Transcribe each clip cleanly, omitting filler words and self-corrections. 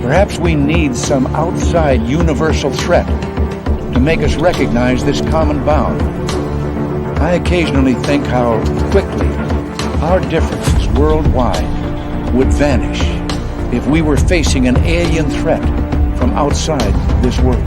Perhaps we need some outside universal threat to make us recognize this common bound. I occasionally think how quickly our differences worldwide would vanish if we were facing an alien threat from outside this world.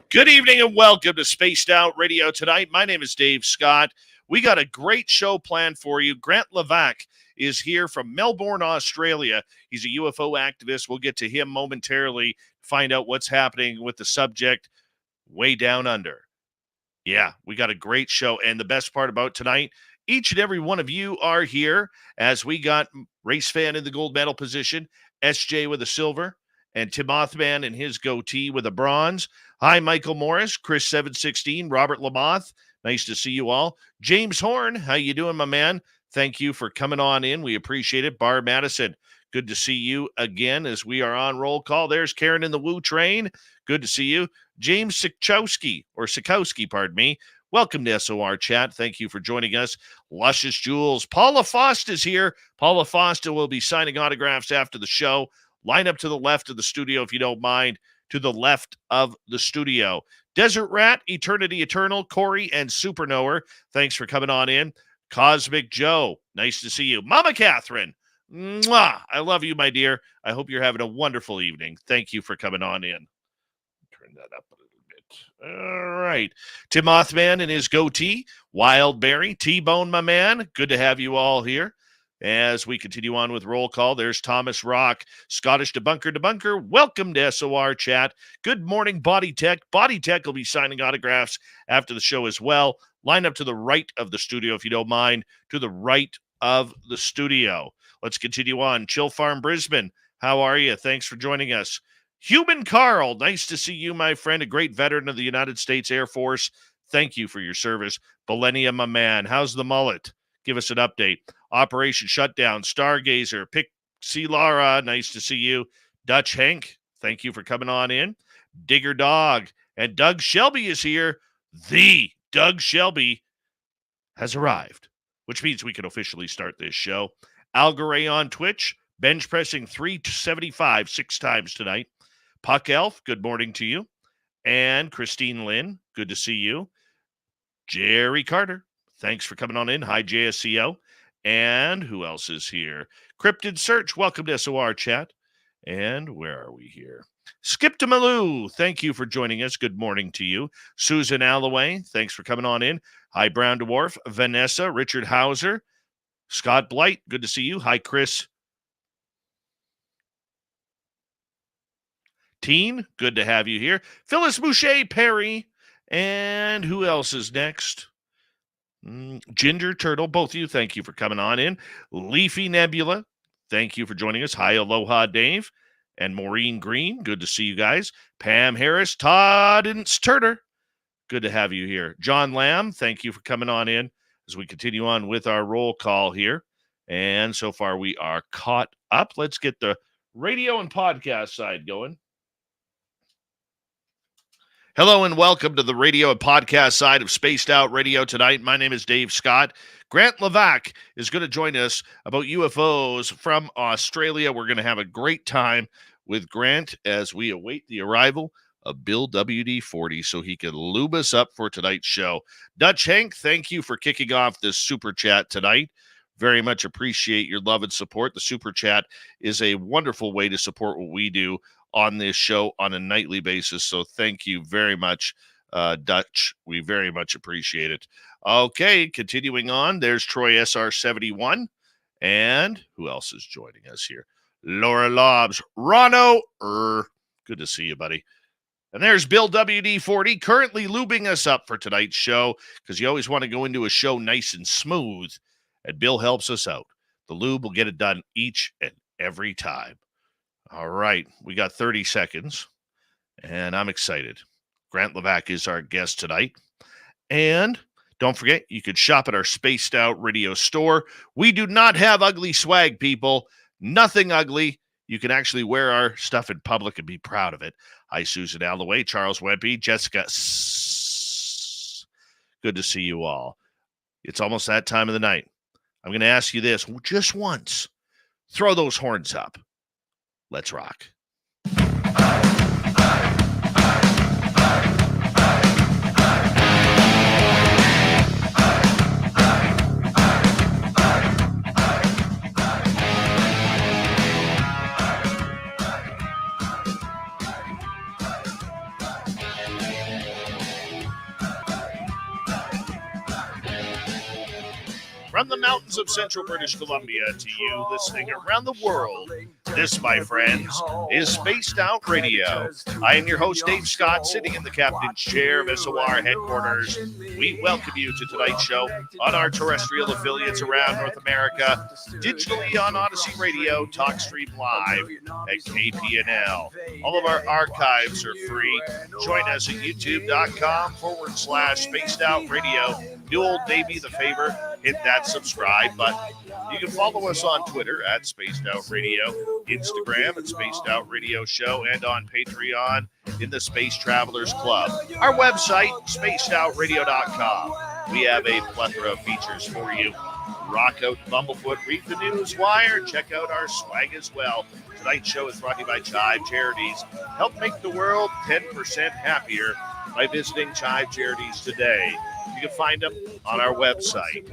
Good evening and welcome to Spaced Out Radio tonight. My name is Dave Scott. We got a great show planned for you. Grant Lavac is here from Melbourne, Australia. He's a UFO activist. We'll get to him momentarily, find out what's happening with the subject way down under. Yeah, we got a great show. And the best part about tonight, each and every one of you are here as we got Race Fan in the gold medal position, SJ with a silver, and Timothman in his goatee with a bronze. Hi, Michael Morris, Chris 716, Robert Lamoth. Nice to see you all. James Horn, how you doing, my man? Thank you for coming on in. We appreciate it. Barb Madison, good to see you again as we are on roll call. There's Karen in the Woo Train. Good to see you. James Sikowski, pardon me. Welcome to SOR Chat. Thank you for joining us. Luscious Jules. Paula Fost is here. Paula Fost will be signing autographs after the show. Line up to the left of the studio if you don't mind. To the left of the studio. Desert Rat, Eternity Eternal, Corey, and Superknower. Thanks for coming on in. Cosmic Joe, nice to see you. Mama Catherine, mwah, I love you, my dear. I hope you're having a wonderful evening. Thank you for coming on in. Turn that up a little bit. All right. Tim Othman and his goatee. Wildberry, T-Bone, my man. Good to have you all here. As we continue on with roll call, there's Thomas Rock, Scottish Debunker. Welcome to SOR Chat. Good morning, Body Tech. Body Tech will be signing autographs after the show as well. Line up to the right of the studio, if you don't mind, to the right of the studio. Let's continue on. Chill Farm Brisbane, how are you? Thanks for joining us. Human Carl, nice to see you, my friend, a great veteran of the United States Air Force. Thank you for your service. Millennia, my man. How's the mullet? Give us an update. Operation Shutdown, Stargazer, Pixie Lara, nice to see you. Dutch Hank, thank you for coming on in. Digger Dog, and Doug Shelby is here. The Doug Shelby has arrived, which means we can officially start this show. Algaray on Twitch, bench pressing 375 6 times tonight. Puck Elf, good morning to you. And Christine Lynn, good to see you. Jerry Carter, thanks for coming on in. Hi, JSCO. And who else is here? Crypted Search, welcome to SOR Chat. And where are we here? Skip to Malou, thank you for joining us. Good morning to you. Susan Alloway, thanks for coming on in. Hi, Brown Dwarf. Vanessa, Richard Hauser. Scott Blight, good to see you. Hi, Chris. Teen, good to have you here. Phyllis Boucher Perry. And who else is next? Ginger Turtle, both of you, thank you for coming on in. Leafy Nebula, thank you for joining us. Hi, Aloha Dave. And Maureen Green, good to see you guys. Pam Harris, Todd and Turner, good to have you here. John Lamb, thank you for coming on in as we continue on with our roll call here. And so far we are caught up. Let's get the radio and podcast side going. Hello and welcome to the radio and podcast side of Spaced Out Radio tonight. My name is Dave Scott. Grant Lavac is going to join us about UFOs from Australia. We're going to have a great time with Grant as we await the arrival of Bill WD-40 so he can lube us up for tonight's show. Dutch Hank, thank you for kicking off this super chat tonight. very much appreciate your love and support. The Super Chat is a wonderful way to support what we do on this show on a nightly basis. So thank you very much, Dutch. We very much appreciate it. Okay, continuing on. There's Troy SR71. And who else is joining us here? Laura Lobbs. Rono. Good to see you, buddy. And there's Bill WD40 currently lubing us up for tonight's show because you always want to go into a show nice and smooth. And Bill helps us out. The lube will get it done each and every time. All right. We got 30 seconds. And I'm excited. Grant Lavac is our guest tonight. And don't forget, you could shop at our Spaced Out Radio store. We do not have ugly swag, people. Nothing ugly. You can actually wear our stuff in public and be proud of it. Hi, Susan Alloway, Charles Webby, Jessica. Good to see you all. It's almost that time of the night. I'm going to ask you this just once. Throw those horns up. Let's rock. From the mountains of central British Columbia to you listening around the world, this, my friends, is Spaced Out Radio. I am your host, Dave Scott, sitting in the captain's chair of SOR headquarters. We welcome you to tonight's show on our terrestrial affiliates around North America, digitally on Odyssey Radio, TalkStream Live, at KPNL. All of our archives are free. Join us at youtube.com/Spaced Out Radio. Do old Davey the favor, hit that subscribe button. You can follow us on Twitter at Spaced Out Radio, Instagram at Spaced Out Radio Show, and on Patreon in the Space Travelers Club. Our website, spacedoutradio.com. We have a plethora of features for you. Rock out Bumblefoot, read the news wire, check out our swag as well. Tonight's show is brought to you by Chive Charities. Help make the world 10% happier by visiting Chive Charities today. You can find them on our website.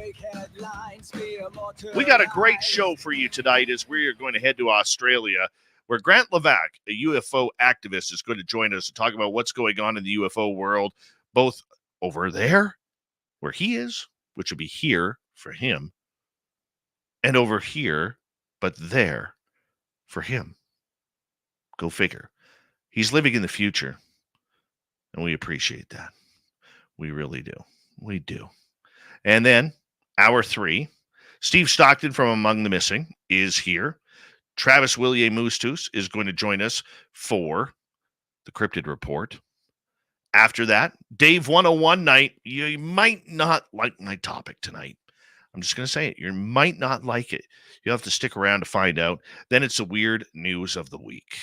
We got a great show for you tonight as we are going to head to Australia, where Grant Lavac, a UFO activist, is going to join us to talk about what's going on in the UFO world, both over there, where he is, which would be here for him, and over here, but there for him. Go figure. He's living in the future, and we appreciate that. We really do. We do. And then, hour 3, Steve Stockton from Among the Missing is here. Travis Willier-Moostus is going to join us for the Crypted Report. After that, Dave 101 night. You might not like my topic tonight. I'm just going to say it. You might not like it. You'll have to stick around to find out. Then it's the weird news of the week.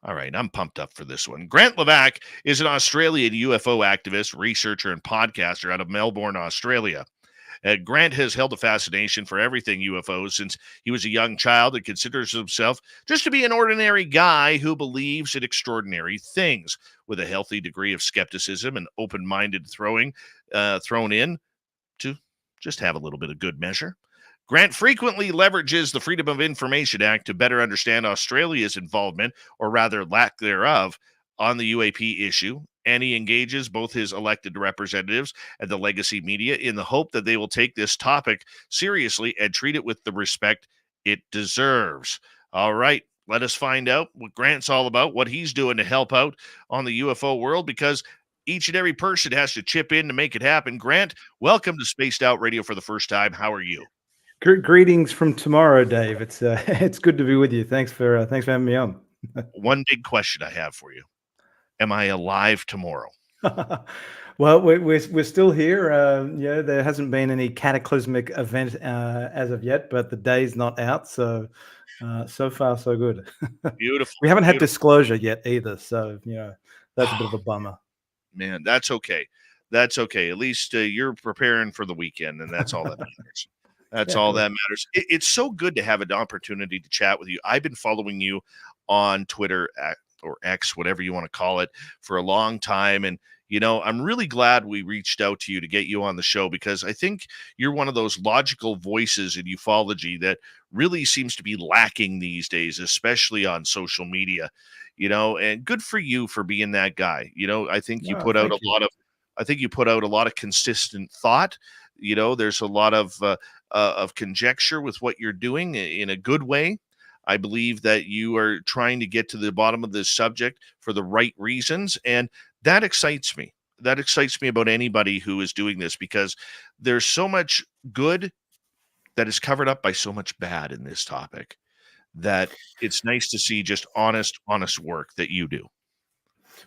All right, I'm pumped up for this one. Grant Lavac is an Australian UFO activist, researcher, and podcaster out of Melbourne, Australia. Grant has held a fascination for everything UFOs since he was a young child and considers himself just to be an ordinary guy who believes in extraordinary things, with a healthy degree of skepticism and open-minded thrown in to just have a little bit of good measure. Grant frequently leverages the Freedom of Information Act to better understand Australia's involvement, or rather lack thereof, on the UAP issue, and he engages both his elected representatives and the legacy media in the hope that they will take this topic seriously and treat it with the respect it deserves. All right, let us find out what Grant's all about, what he's doing to help out on the UFO world, because each and every person has to chip in to make it happen. Grant, welcome to Spaced Out Radio for the first time. How are you? Greetings from tomorrow, Dave. It's it's good to be with you. Thanks for having me on. One big question I have for you: am I alive tomorrow? Well, we're still here. There hasn't been any cataclysmic event as of yet, but the day's not out, so so far so good. Beautiful. We haven't had disclosure yet either, so that's a bit of a bummer. Man, that's okay. That's okay. At least you're preparing for the weekend, and that's all that matters. That's all that matters. It's so good to have an opportunity to chat with you. I've been following you on Twitter or X, whatever you want to call it, for a long time. And, I'm really glad we reached out to you to get you on the show, because I think you're one of those logical voices in ufology that really seems to be lacking these days, especially on social media, and good for you for being that guy. I think you No, put out thank you. I think you put out a lot of consistent thought. There's a lot of conjecture with what you're doing in a good way. I believe that you are trying to get to the bottom of this subject for the right reasons. And that excites me. That excites me about anybody who is doing this, because there's so much good that is covered up by so much bad in this topic, that it's nice to see just honest work that you do.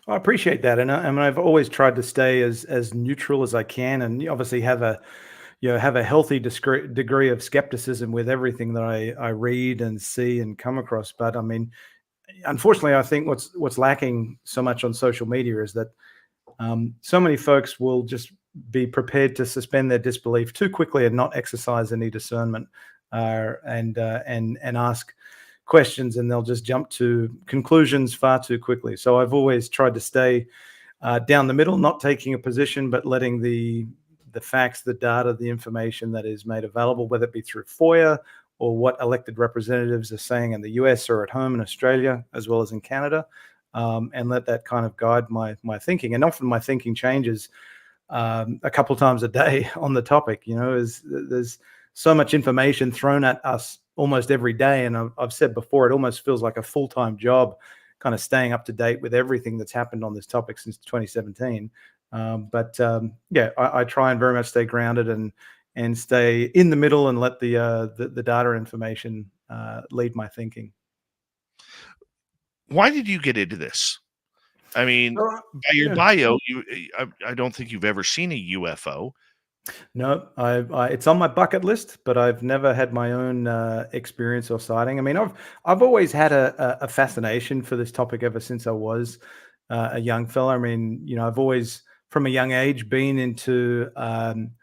I appreciate that, and I mean, I've always tried to stay as neutral as I can, and obviously have a healthy degree of skepticism with everything that I read and see and come across. But I mean, unfortunately, I think what's lacking so much on social media is that so many folks will just be prepared to suspend their disbelief too quickly and not exercise any discernment, and ask questions, and they'll just jump to conclusions far too quickly. So I've always tried to stay down the middle, not taking a position, but letting the facts, the data, the information that is made available, whether it be through FOIA or what elected representatives are saying in the US or at home in Australia, as well as in Canada, and let that kind of guide my thinking. And often my thinking changes a couple of times a day on the topic. There's so much information thrown at us almost every day, and I've said before, it almost feels like a full-time job, kind of staying up to date with everything that's happened on this topic since 2017. Yeah, I try and very much stay grounded and stay in the middle, and let the data information lead my thinking. Why did you get into this? I mean, by your Yeah. bio, I don't think you've ever seen a UFO. No, it's on my bucket list, but I've never had my own experience or sighting. I mean, I've always had a fascination for this topic ever since I was a young fella. I mean, I've always, from a young age, been into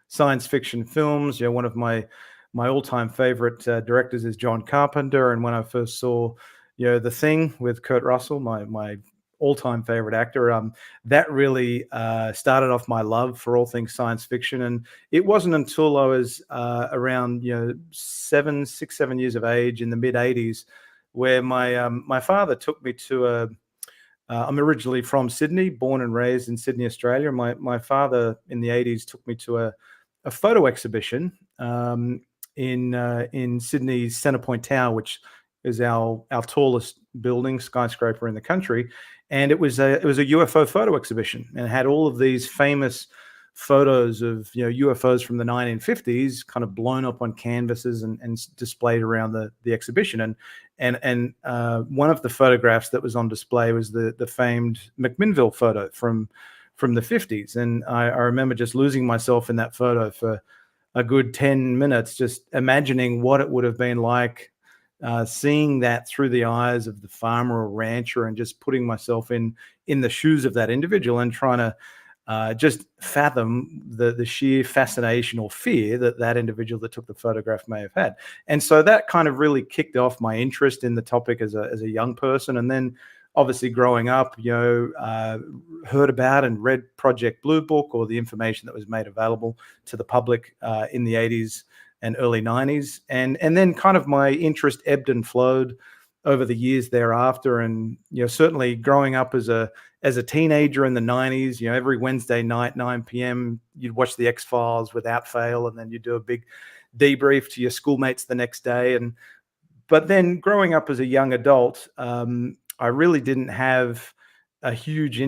science fiction films. One of my all-time favorite directors is John Carpenter, and when I first saw, The Thing with Kurt Russell, my all-time favorite actor, that really started off my love for all things science fiction. And it wasn't until I was around 6, 7 years of age in the mid 80s, where my father took me to I'm originally from Sydney, born and raised in Sydney, Australia. My father in the 80s took me to a photo exhibition in Sydney's Centrepoint Tower, which is our tallest building, skyscraper in the country. And it was a UFO photo exhibition, and it had all of these famous photos of UFOs from the 1950s, kind of blown up on canvases and displayed around the exhibition. And one of the photographs that was on display was the famed McMinnville photo from the 50s. And I remember just losing myself in that photo for a good 10 minutes, just imagining what it would have been like, seeing that through the eyes of the farmer or rancher, and just putting myself in the shoes of that individual, and trying to just fathom the sheer fascination or fear that individual that took the photograph may have had. And so that kind of really kicked off my interest in the topic as a young person. And then obviously growing up, heard about and read Project Blue Book, or the information that was made available to the public in the 80s and early 90s. And then kind of my interest ebbed and flowed over the years thereafter. And certainly growing up as a teenager in the 90s, every Wednesday night, 9 p.m., you'd watch the X-Files without fail, and then you'd do a big debrief to your schoolmates the next day. But then growing up as a young adult, I really didn't have a huge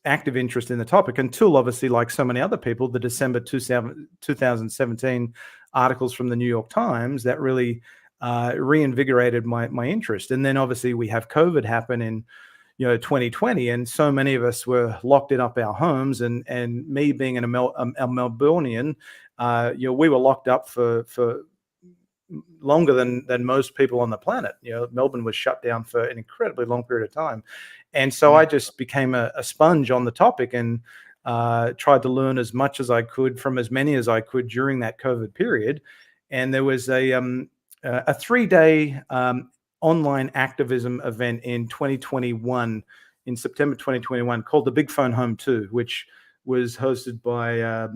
active interest in the topic, until, obviously, like so many other people, the December 2017 articles from the New York Times that really reinvigorated my interest. And then obviously we have COVID happen in 2020, and so many of us were locked up our homes. And me being a Melbourneian, we were locked up for longer than most people on the planet. Melbourne was shut down for an incredibly long period of time. And so I just became a sponge on the topic, and tried to learn as much as I could from as many as I could during that COVID period. And there was a 3-day online activism event in 2021, in September 2021, called the Big Phone Home 2, which was hosted by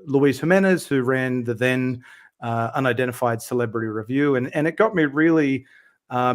Luis Jimenez, who ran the then Unidentified Celebrity Review. And it got me really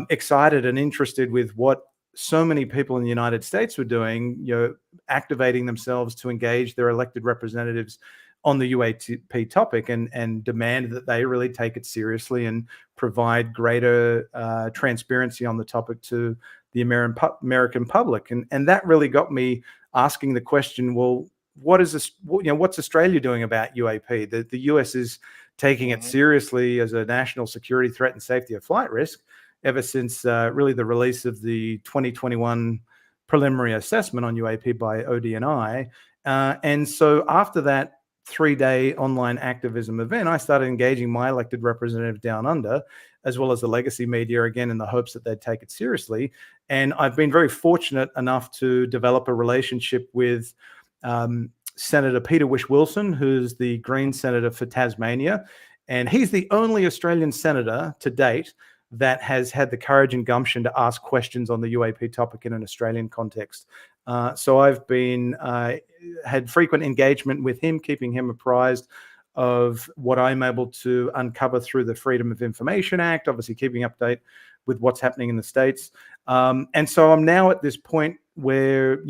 excited and interested with what so many people in the United States were doing, activating themselves to engage their elected representatives on the UAP topic and demand that they really take it seriously and provide greater transparency on the topic to the American public. And that really got me asking the question, well, what is this, what's Australia doing about UAP? The US is taking it seriously as a national security threat and safety of flight risk ever since really the release of the 2021 preliminary assessment on UAP by ODNI. And so after that 3-day online activism event, I started engaging my elected representative down under, as well as the legacy media, again, in the hopes that they'd take it seriously. And I've been very fortunate enough to develop a relationship with Senator Peter Whish-Wilson, who's the Green Senator for Tasmania. And he's the only Australian senator to date that has had the courage and gumption to ask questions on the UAP topic in an Australian context. So I've been had frequent engagement with him, keeping him apprised of what I'm able to uncover through the Freedom of Information Act, obviously keeping update with what's happening in the States. And so I'm now at this point where,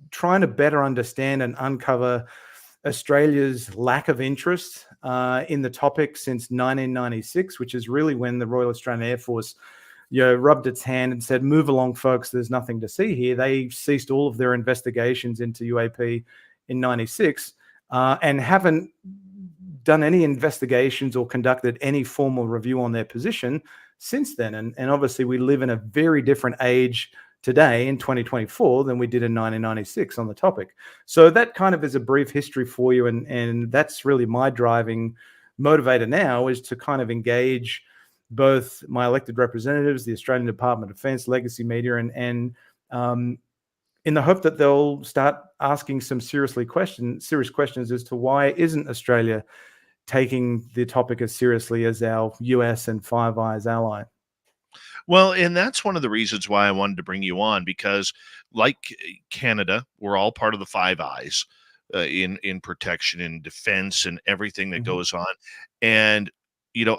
trying to better understand and uncover Australia's lack of interest in the topic since 1996, which is really when the Royal Australian Air Force rubbed its hand and said, move along, folks, there's nothing to see here. They ceased all of their investigations into UAP in 96 and haven't done any investigations or conducted any formal review on their position since then. And obviously we live in a very different age today in 2024 than we did in 1996 on the topic. So that kind of is a brief history for you. And that's really my driving motivator now, is to kind of engage both my elected representatives, the Australian Department of Defence, legacy media, and in the hope that they'll start asking some serious questions as to why isn't Australia taking the topic as seriously as our US and Five Eyes ally. Well, and that's one of the reasons why I wanted to bring you on, because like Canada, we're all part of the Five Eyes in protection and defense and everything that goes on. And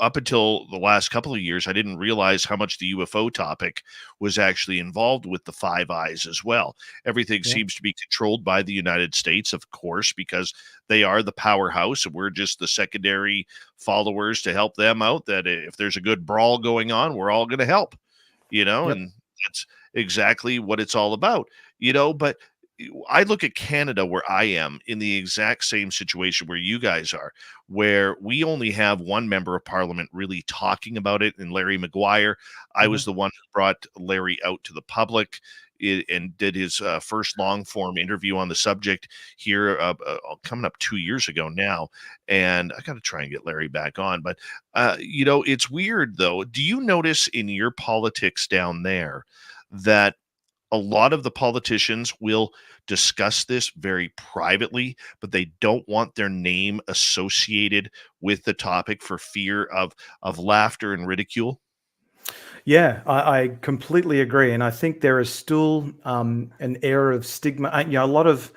up until the last couple of years, I didn't realize how much the UFO topic was actually involved with the Five Eyes as well. Everything seems to be controlled by the United States, of course, because they are the powerhouse and we're just the secondary followers to help them out. That if there's a good brawl going on, we're all going to help, and that's exactly what it's all about, but I look at Canada, where I am in the exact same situation where you guys are, where we only have one member of parliament really talking about it, and Larry Maguire. I was the one who brought Larry out to the public and did his first long form interview on the subject here coming up 2 years ago now. And I got to try and get Larry back on. But, it's weird, though. Do you notice in your politics down there that a lot of the politicians will discuss this very privately, but they don't want their name associated with the topic for fear of laughter and ridicule? Yeah, I completely agree. And I think there is still an air of stigma. A lot of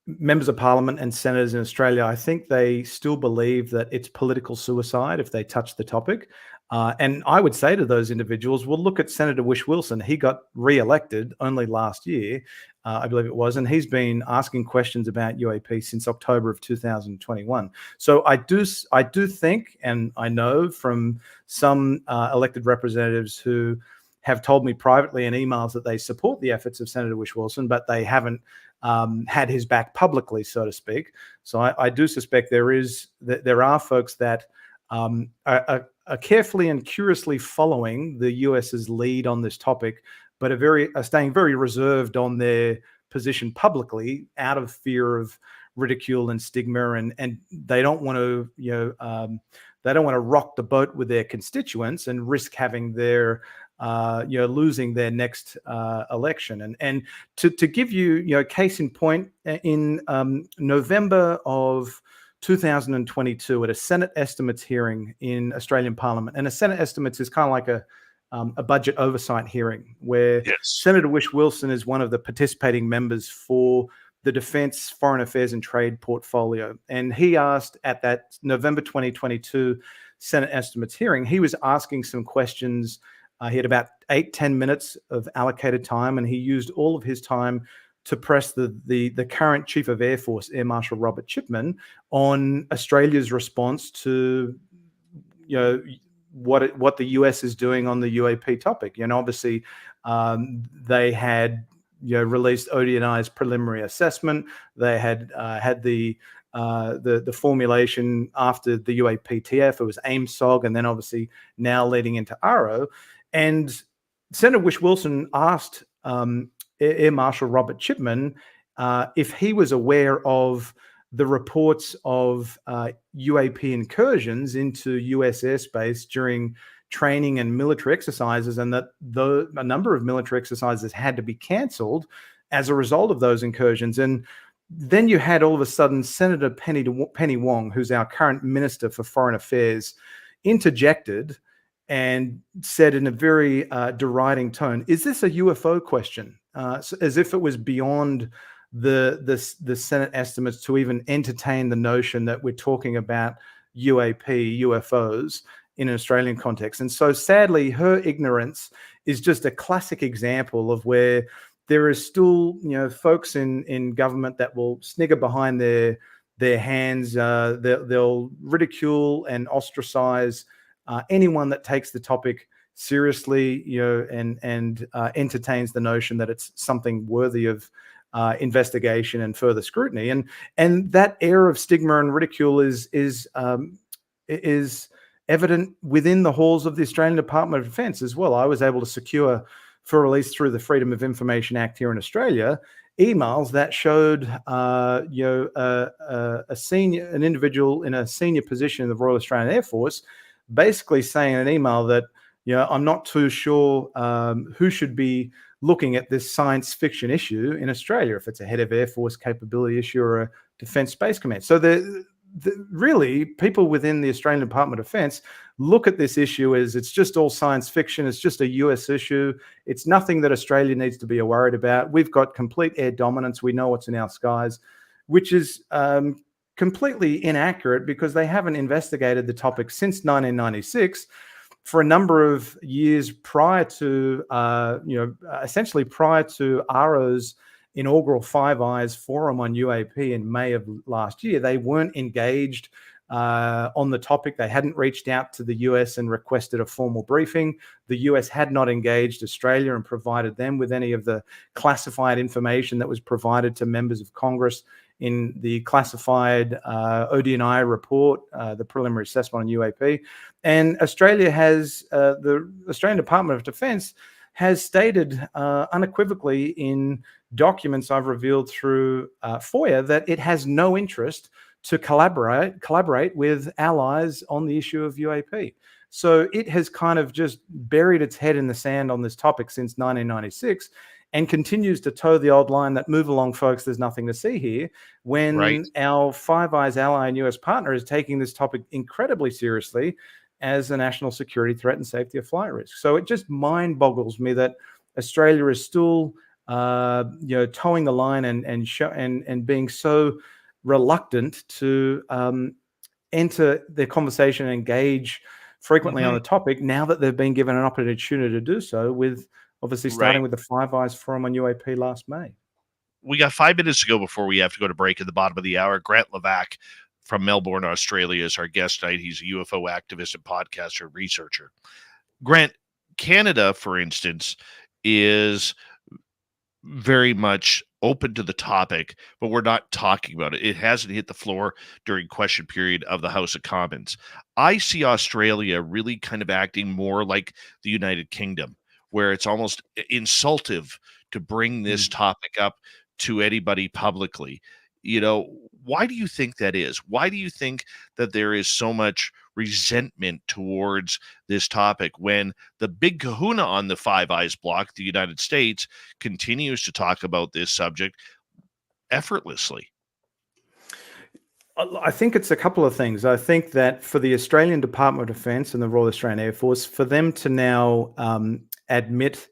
members of parliament and senators in Australia, I think they still believe that it's political suicide if they touch the topic. And I would say to those individuals, well, look at Senator Whish-Wilson. He got re-elected only last year, I believe it was, and he's been asking questions about UAP since October of 2021. So I do think, and I know from some elected representatives who have told me privately in emails that they support the efforts of Senator Whish-Wilson, but they haven't had his back publicly, so to speak. So I do suspect there are folks that are carefully and curiously following the US's lead on this topic, but are staying very reserved on their position publicly out of fear of ridicule and stigma, and they don't want to they don't want to rock the boat with their constituents and risk having their losing their next election. And to give you case in point, in November of 2022 at a Senate estimates hearing in Australian Parliament. And a Senate estimates is kind of like a budget oversight hearing where Senator Whish-Wilson is one of the participating members for the Defence, Foreign Affairs and Trade portfolio. And he asked at that November 2022 Senate estimates hearing, he was asking some questions. He had about 8-10 minutes of allocated time, and he used all of his time to press the current Chief of Air Force, Air Marshal Robert Chipman, on Australia's response to, you know, what the US is doing on the UAP topic. You know, obviously, they had, you know, released ODNI's preliminary assessment. They had had the formulation after the UAPTF. It was AIMSOG, and then obviously now leading into ARO. And Senator Whish-Wilson asked Air Marshal Robert Chipman if he was aware of the reports of UAP incursions into US airspace during training and military exercises, and that a number of military exercises had to be cancelled as a result of those incursions. And then you had all of a sudden Senator Penny Wong, who's our current Minister for Foreign Affairs, interjected and said in a very deriding tone, "Is this a UFO question?" As if it was beyond the Senate estimates to even entertain the notion that we're talking about UAP, UFOs in an Australian context. And so sadly, her ignorance is just a classic example of where there is still, you know, folks in government that will snigger behind their hands. They'll ridicule and ostracize anyone that takes the topic seriously, you know, and entertains the notion that it's something worthy of investigation and further scrutiny. And that air of stigma and ridicule is evident within the halls of the Australian Department of Defence as well. I was able to secure, for release through the Freedom of Information Act here in Australia, emails that showed an individual in a senior position in the Royal Australian Air Force basically saying in an email that, you know, I'm not too sure who should be looking at this science fiction issue in Australia, if it's a head of Air Force capability issue or a Defence Space Command. So really, people within the Australian Department of Defence look at this issue as it's just all science fiction. It's just a US issue. It's nothing that Australia needs to be worried about. We've got complete air dominance. We know what's in our skies, which is completely inaccurate because they haven't investigated the topic since 1996 for a number of years prior to, essentially prior to ARO's inaugural Five Eyes Forum on UAP in May of last year. They weren't engaged on the topic. They hadn't reached out to the US and requested a formal briefing. The US had not engaged Australia and provided them with any of the classified information that was provided to members of Congress in the classified ODNI report, the preliminary assessment on UAP. And Australia has, the Australian Department of Defence has stated unequivocally in documents I've revealed through FOIA that it has no interest to collaborate with allies on the issue of UAP. So it has kind of just buried its head in the sand on this topic since 1996 and continues to toe the old line that move along, folks, there's nothing to see here, when our Five Eyes ally and US partner is taking this topic incredibly seriously as a national security threat and safety of flight risk. So it just mind boggles me that Australia is still towing the line and being so reluctant to enter the conversation and engage frequently on the topic now that they've been given an opportunity to do so, with obviously starting with the Five Eyes Forum on UAP last May. We got 5 minutes to go before we have to go to break at the bottom of the hour. Grant Lavac from Melbourne, Australia is our guest tonight. He's a UFO activist and podcaster, researcher. Grant, Canada, for instance, is very much open to the topic, but we're not talking about it. It hasn't hit the floor during question period of the House of Commons. I see Australia really kind of acting more like the United Kingdom, where it's almost insultive to bring this topic up to anybody publicly. You know, why do you think that is? Why do you think that there is so much resentment towards this topic when the big kahuna on the Five Eyes block, the United States, continues to talk about this subject effortlessly? I think it's a couple of things. I think that for the Australian Department of Defence and the Royal Australian Air Force, for them to now admit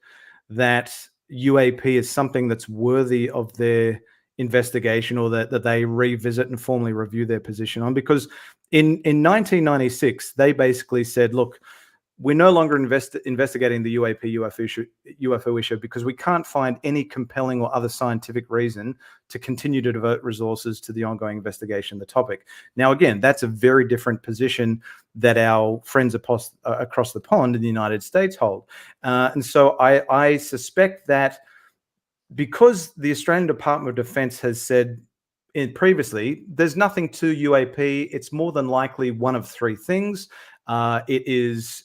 that UAP is something that's worthy of their investigation, or that they revisit and formally review their position on. Because in 1996, they basically said, look, we're no longer investigating the UFO issue because we can't find any compelling or other scientific reason to continue to devote resources to the ongoing investigation of the topic. Now, again, that's a very different position that our friends across the pond in the United States hold. And so I suspect that because the Australian Department of Defence has said previously, there's nothing to UAP. It's more than likely one of three things. It is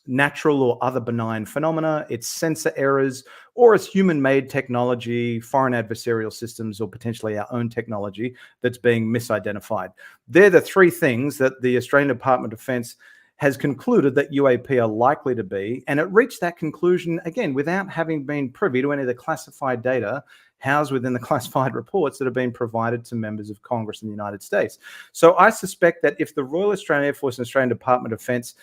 natural or other benign phenomena, it's sensor errors, or it's human-made technology, foreign adversarial systems, or potentially our own technology that's being misidentified. They're the three things that the Australian Department of Defence has concluded that UAP are likely to be, and it reached that conclusion, again, without having been privy to any of the classified data housed within the classified reports that have been provided to members of Congress in the United States. So I suspect that if the Royal Australian Air Force and Australian Department of Defence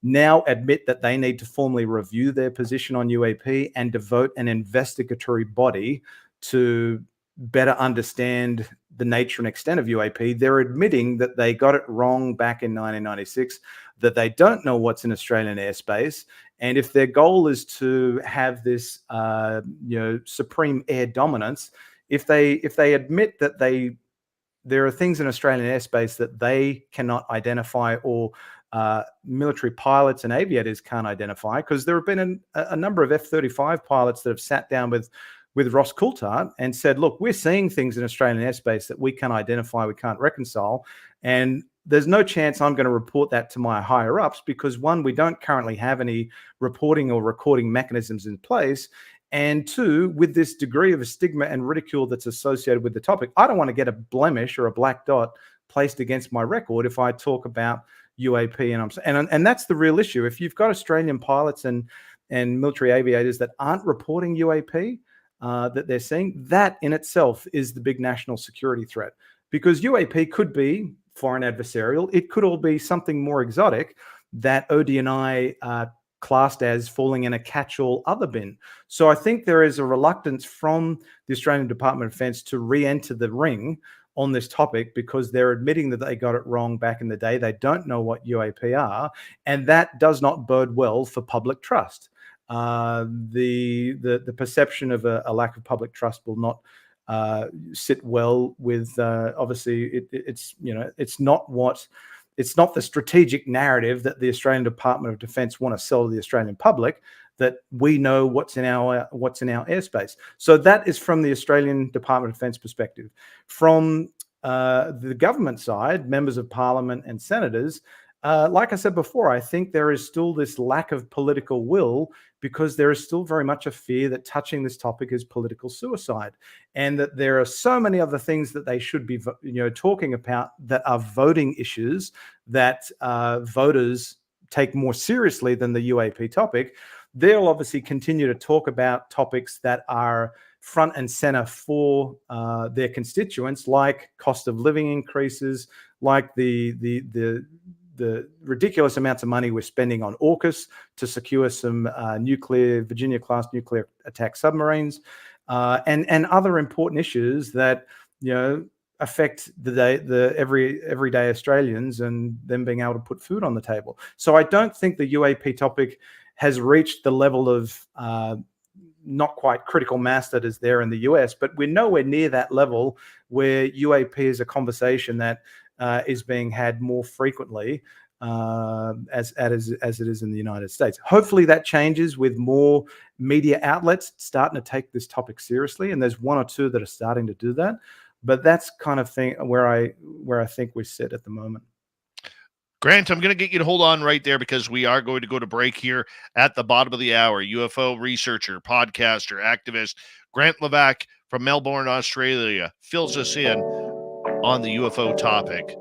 now admit that they need to formally review their position on UAP and devote an investigatory body to better understand the nature and extent of UAP, they're admitting that they got it wrong back in 1996, that they don't know what's in Australian airspace. And if their goal is to have this, supreme air dominance, if they admit that there are things in Australian airspace that they cannot identify, or military pilots and aviators can't identify, because there have been a number of F-35 pilots that have sat down with Ross Coulthart and said, look, we're seeing things in Australian airspace that we can't identify, we can't reconcile, and there's no chance I'm going to report that to my higher ups because, one, we don't currently have any reporting or recording mechanisms in place, and two, with this degree of a stigma and ridicule that's associated with the topic, I don't want to get a blemish or a black dot placed against my record if I talk about UAP, and that's the real issue. If you've got Australian pilots and military aviators that aren't reporting UAP, that they're seeing, that in itself is the big national security threat, because UAP could be foreign adversarial. It could all be something more exotic that ODNI classed as falling in a catch-all other bin. So I think there is a reluctance from the Australian Department of Defence to re-enter the ring on this topic because they're admitting that they got it wrong back in the day. They don't know what UAP are, and that does not bode well for public trust. The perception of a lack of public trust will not sit well with obviously it's not the strategic narrative that the Australian Department of Defence want to sell to the Australian public, that we know what's in our airspace. So that is from the Australian Department of Defence perspective. From the government side, members of Parliament and senators, like I said before, I think there is still this lack of political will because there is still very much a fear that touching this topic is political suicide, and that there are so many other things that they should be, talking about that are voting issues that voters take more seriously than the UAP topic. They'll obviously continue to talk about topics that are front and center for their constituents, like cost of living increases, like the ridiculous amounts of money we're spending on AUKUS to secure some Virginia-class nuclear attack submarines, and other important issues that affect the everyday Australians and them being able to put food on the table. So I don't think the UAP topic has reached the level of not quite critical mass that is there in the US, but we're nowhere near that level where UAP is a conversation that is being had more frequently as it is in the United States. Hopefully that changes with more media outlets starting to take this topic seriously, and there's one or two that are starting to do that. But that's kind of thing where I think we sit at the moment. Grant, I'm going to get you to hold on right there because we are going to go to break here at the bottom of the hour. UFO researcher, podcaster, activist, Grant Lavac from Melbourne, Australia, fills us in on the UFO topic.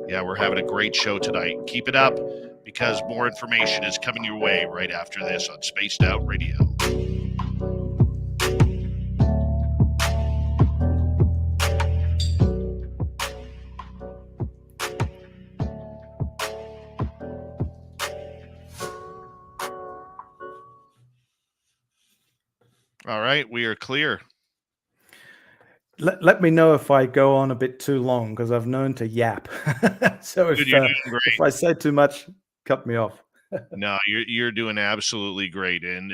Yeah, we're having a great show tonight. Keep it up because more information is coming your way right after this on Spaced Out Radio. All right, we are clear. Let me know if I go on a bit too long, because I've known to yap. So Dude, you're doing great. if I say too much, cut me off. No, you're doing absolutely great, and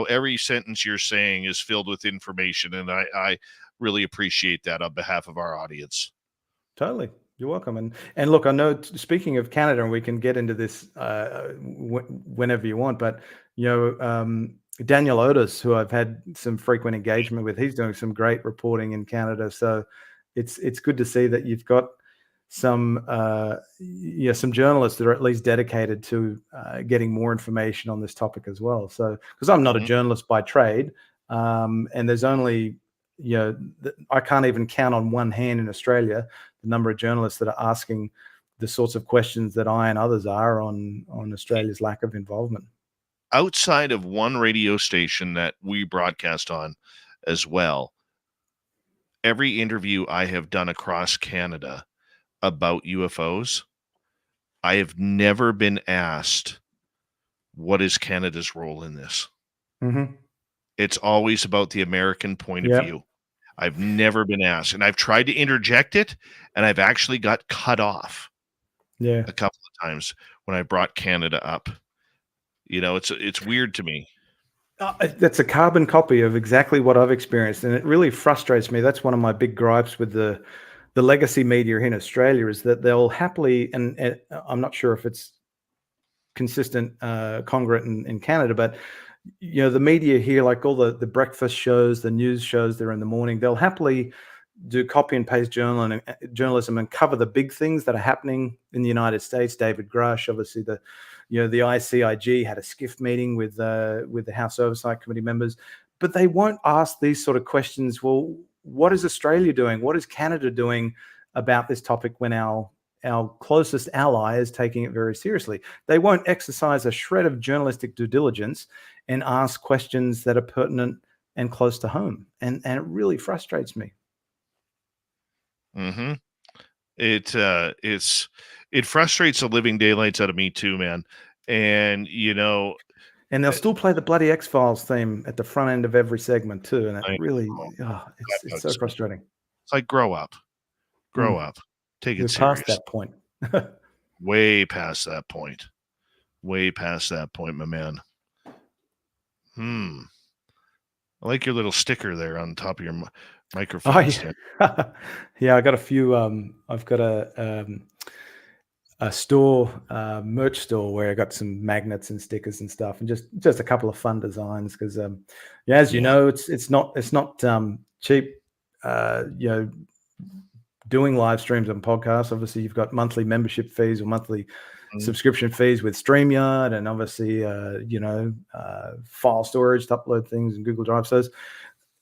every sentence you're saying is filled with information, and I really appreciate that on behalf of our audience. Totally. You're welcome. And look, I know, speaking of Canada, and we can get into this whenever you want, but Daniel Otis, who I've had some frequent engagement with, he's doing some great reporting in Canada. So it's good to see that you've got some some journalists that are at least dedicated to getting more information on this topic as well. So, because I'm not a journalist by trade, and there's only I can't even count on one hand in Australia the number of journalists that are asking the sorts of questions that I and others are on Australia's lack of involvement. Outside of one radio station that we broadcast on as well, every interview I have done across Canada about UFOs, I have never been asked, what is Canada's role in this? Mm-hmm. It's always about the American point of view. I've never been asked, and I've tried to interject it, and I've actually got cut off a couple of times when I brought Canada up. It's weird to me. That's a carbon copy of exactly what I've experienced, and it really frustrates me. That's one of my big gripes with the legacy media in Australia, is that they'll happily, and I'm not sure if it's consistent, congruent in Canada, but the media here, like all the breakfast shows, the news shows, they're in the morning, they'll happily do copy and paste journalism and cover the big things that are happening in the United States. David Grush, obviously the ICIG had a skiff meeting with the House Oversight Committee members, but they won't ask these sort of questions. Well, what is Australia doing? What is Canada doing about this topic when our closest ally is taking it very seriously? They won't exercise a shred of journalistic due diligence and ask questions that are pertinent and close to home. And it really frustrates me. Mm-hmm. It frustrates the living daylights out of me too, man. And and they'll still play the bloody X-Files theme at the front end of every segment too. And it really, it's so frustrating. It's like, grow up, take it serious. Past that point. Way past that point. Way past that point, my man. I like your little sticker there on top of your microphone. Oh, yeah, I got a few. I've got a store, merch store, where I got some magnets and stickers and stuff, and just a couple of fun designs, because as you know, it's not cheap. Doing live streams on podcasts, obviously you've got monthly membership fees or monthly subscription fees with StreamYard, and obviously file storage to upload things in Google Drive. So there's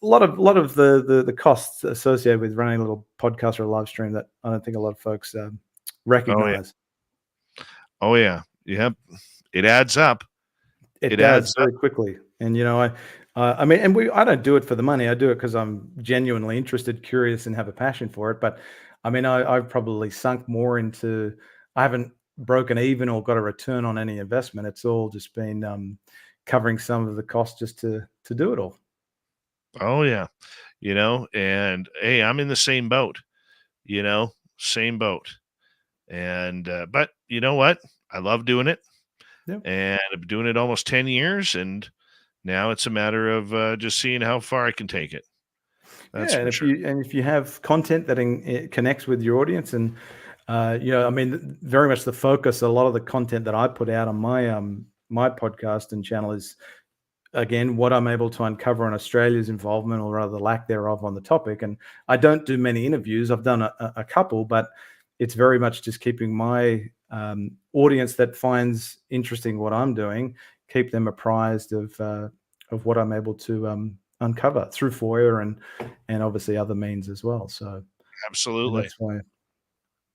a lot of the costs associated with running a little podcast or a live stream that I don't think a lot of folks recognize. Oh yeah. It adds up. It adds very quickly. And I don't do it for the money. I do it because I'm genuinely interested, curious, and have a passion for it. But I mean, I've probably sunk more into. I haven't broken even or got a return on any investment. It's all just been covering some of the costs just to do it all. Oh yeah, and hey, I'm in the same boat. Same boat. And but you know what? I love doing it, and I've been doing it almost 10 years, and now it's a matter of just seeing how far I can take it. That's if you have content that connects with your audience, and very much the focus, a lot of the content that I put out on my podcast and channel is, again, what I'm able to uncover on Australia's involvement, or rather lack thereof, on the topic. And I don't do many interviews. I've done a couple, but it's very much just keeping my audience that finds interesting what I'm doing, keep them apprised of what I'm able to uncover through FOIA and obviously other means as well. So absolutely, that's why.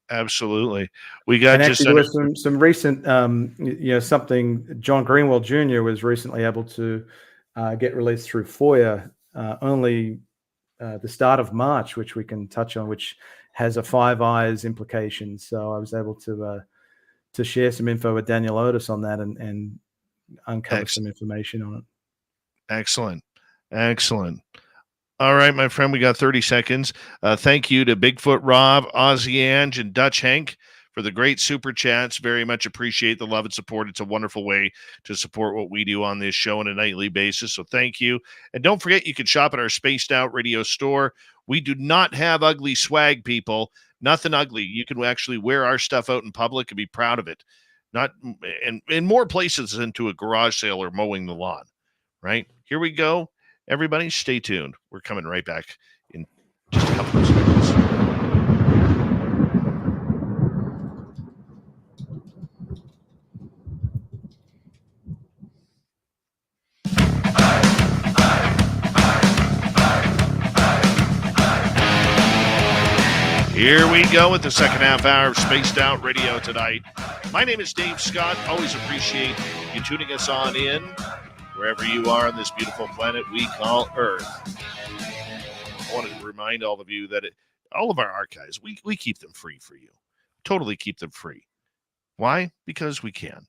Absolutely, we got there was some recent, something. John Greenwald Jr. was recently able to get released through FOIA only the start of March, which we can touch on, which has a Five Eyes implication. So I was able to share some info with Daniel Otis on that and uncover some information on it. Excellent. All right, my friend, we got 30 seconds. Thank you to Bigfoot Rob, Ozzy Ange, and Dutch Hank for the great super chats. Very much appreciate the love and support. It's a wonderful way to support what we do on this show on a nightly basis. So thank you. And don't forget, you can shop at our Spaced Out Radio store. We do not have ugly swag, people. Nothing ugly. You can actually wear our stuff out in public and be proud of it. Not in more places than to a garage sale or mowing the lawn. Right? Here we go. Everybody, stay tuned. We're coming right back in just a couple of seconds. Here we go with the second half hour of Spaced Out Radio tonight. My name is Dave Scott. Always appreciate you tuning us on in wherever you are on this beautiful planet we call Earth. I wanted to remind all of you that all of our archives, we keep them free for you. Totally keep them free. Why? Because we can.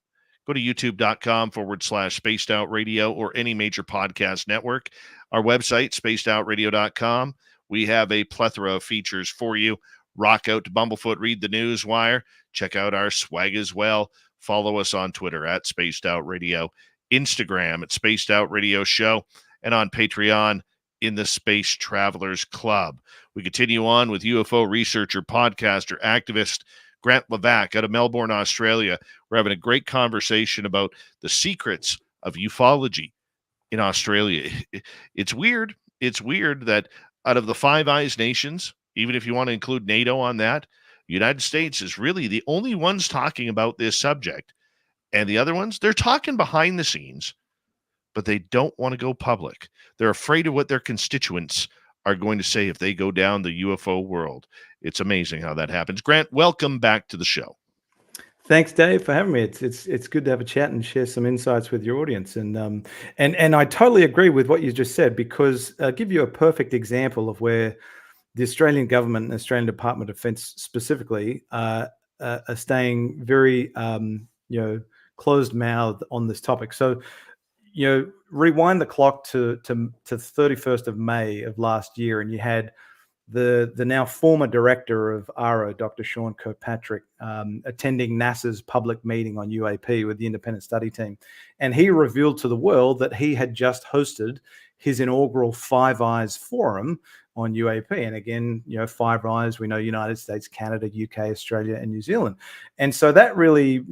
Go to youtube.com/Spaced Out Radio or any major podcast network. Our website, spacedoutradio.com. We have a plethora of features for you. Rock out to Bumblefoot, read the news wire. Check out our swag as well. Follow us on Twitter at Spaced Out Radio, Instagram at Spaced Out Radio Show, and on Patreon in the Space Travelers Club. We continue on with UFO researcher, podcaster, activist Grant Lavac out of Melbourne, Australia. We're having a great conversation about the secrets of ufology in Australia. It's weird. It's weird that out of the Five Eyes nations, even if you want to include NATO on that, the United States is really the only ones talking about this subject. And the other ones, they're talking behind the scenes, but they don't want to go public. They're afraid of what their constituents are going to say if they go down the UFO world. It's amazing how that happens. Grant, welcome back to the show. Thanks, Dave, for having me. It's good to have a chat and share some insights with your audience. And I totally agree with what you just said, because I'll give you a perfect example of where the Australian government and Australian Department of Defence specifically are staying very closed-mouthed on this topic. So, rewind the clock to 31st of May of last year, and you had the now former director of ARO, Dr. Sean Kirkpatrick, attending NASA's public meeting on UAP with the independent study team. And he revealed to the world that he had just hosted his inaugural Five Eyes Forum on UAP. And again, Five Eyes, we know United States, Canada, UK, Australia, and New Zealand. And so that really,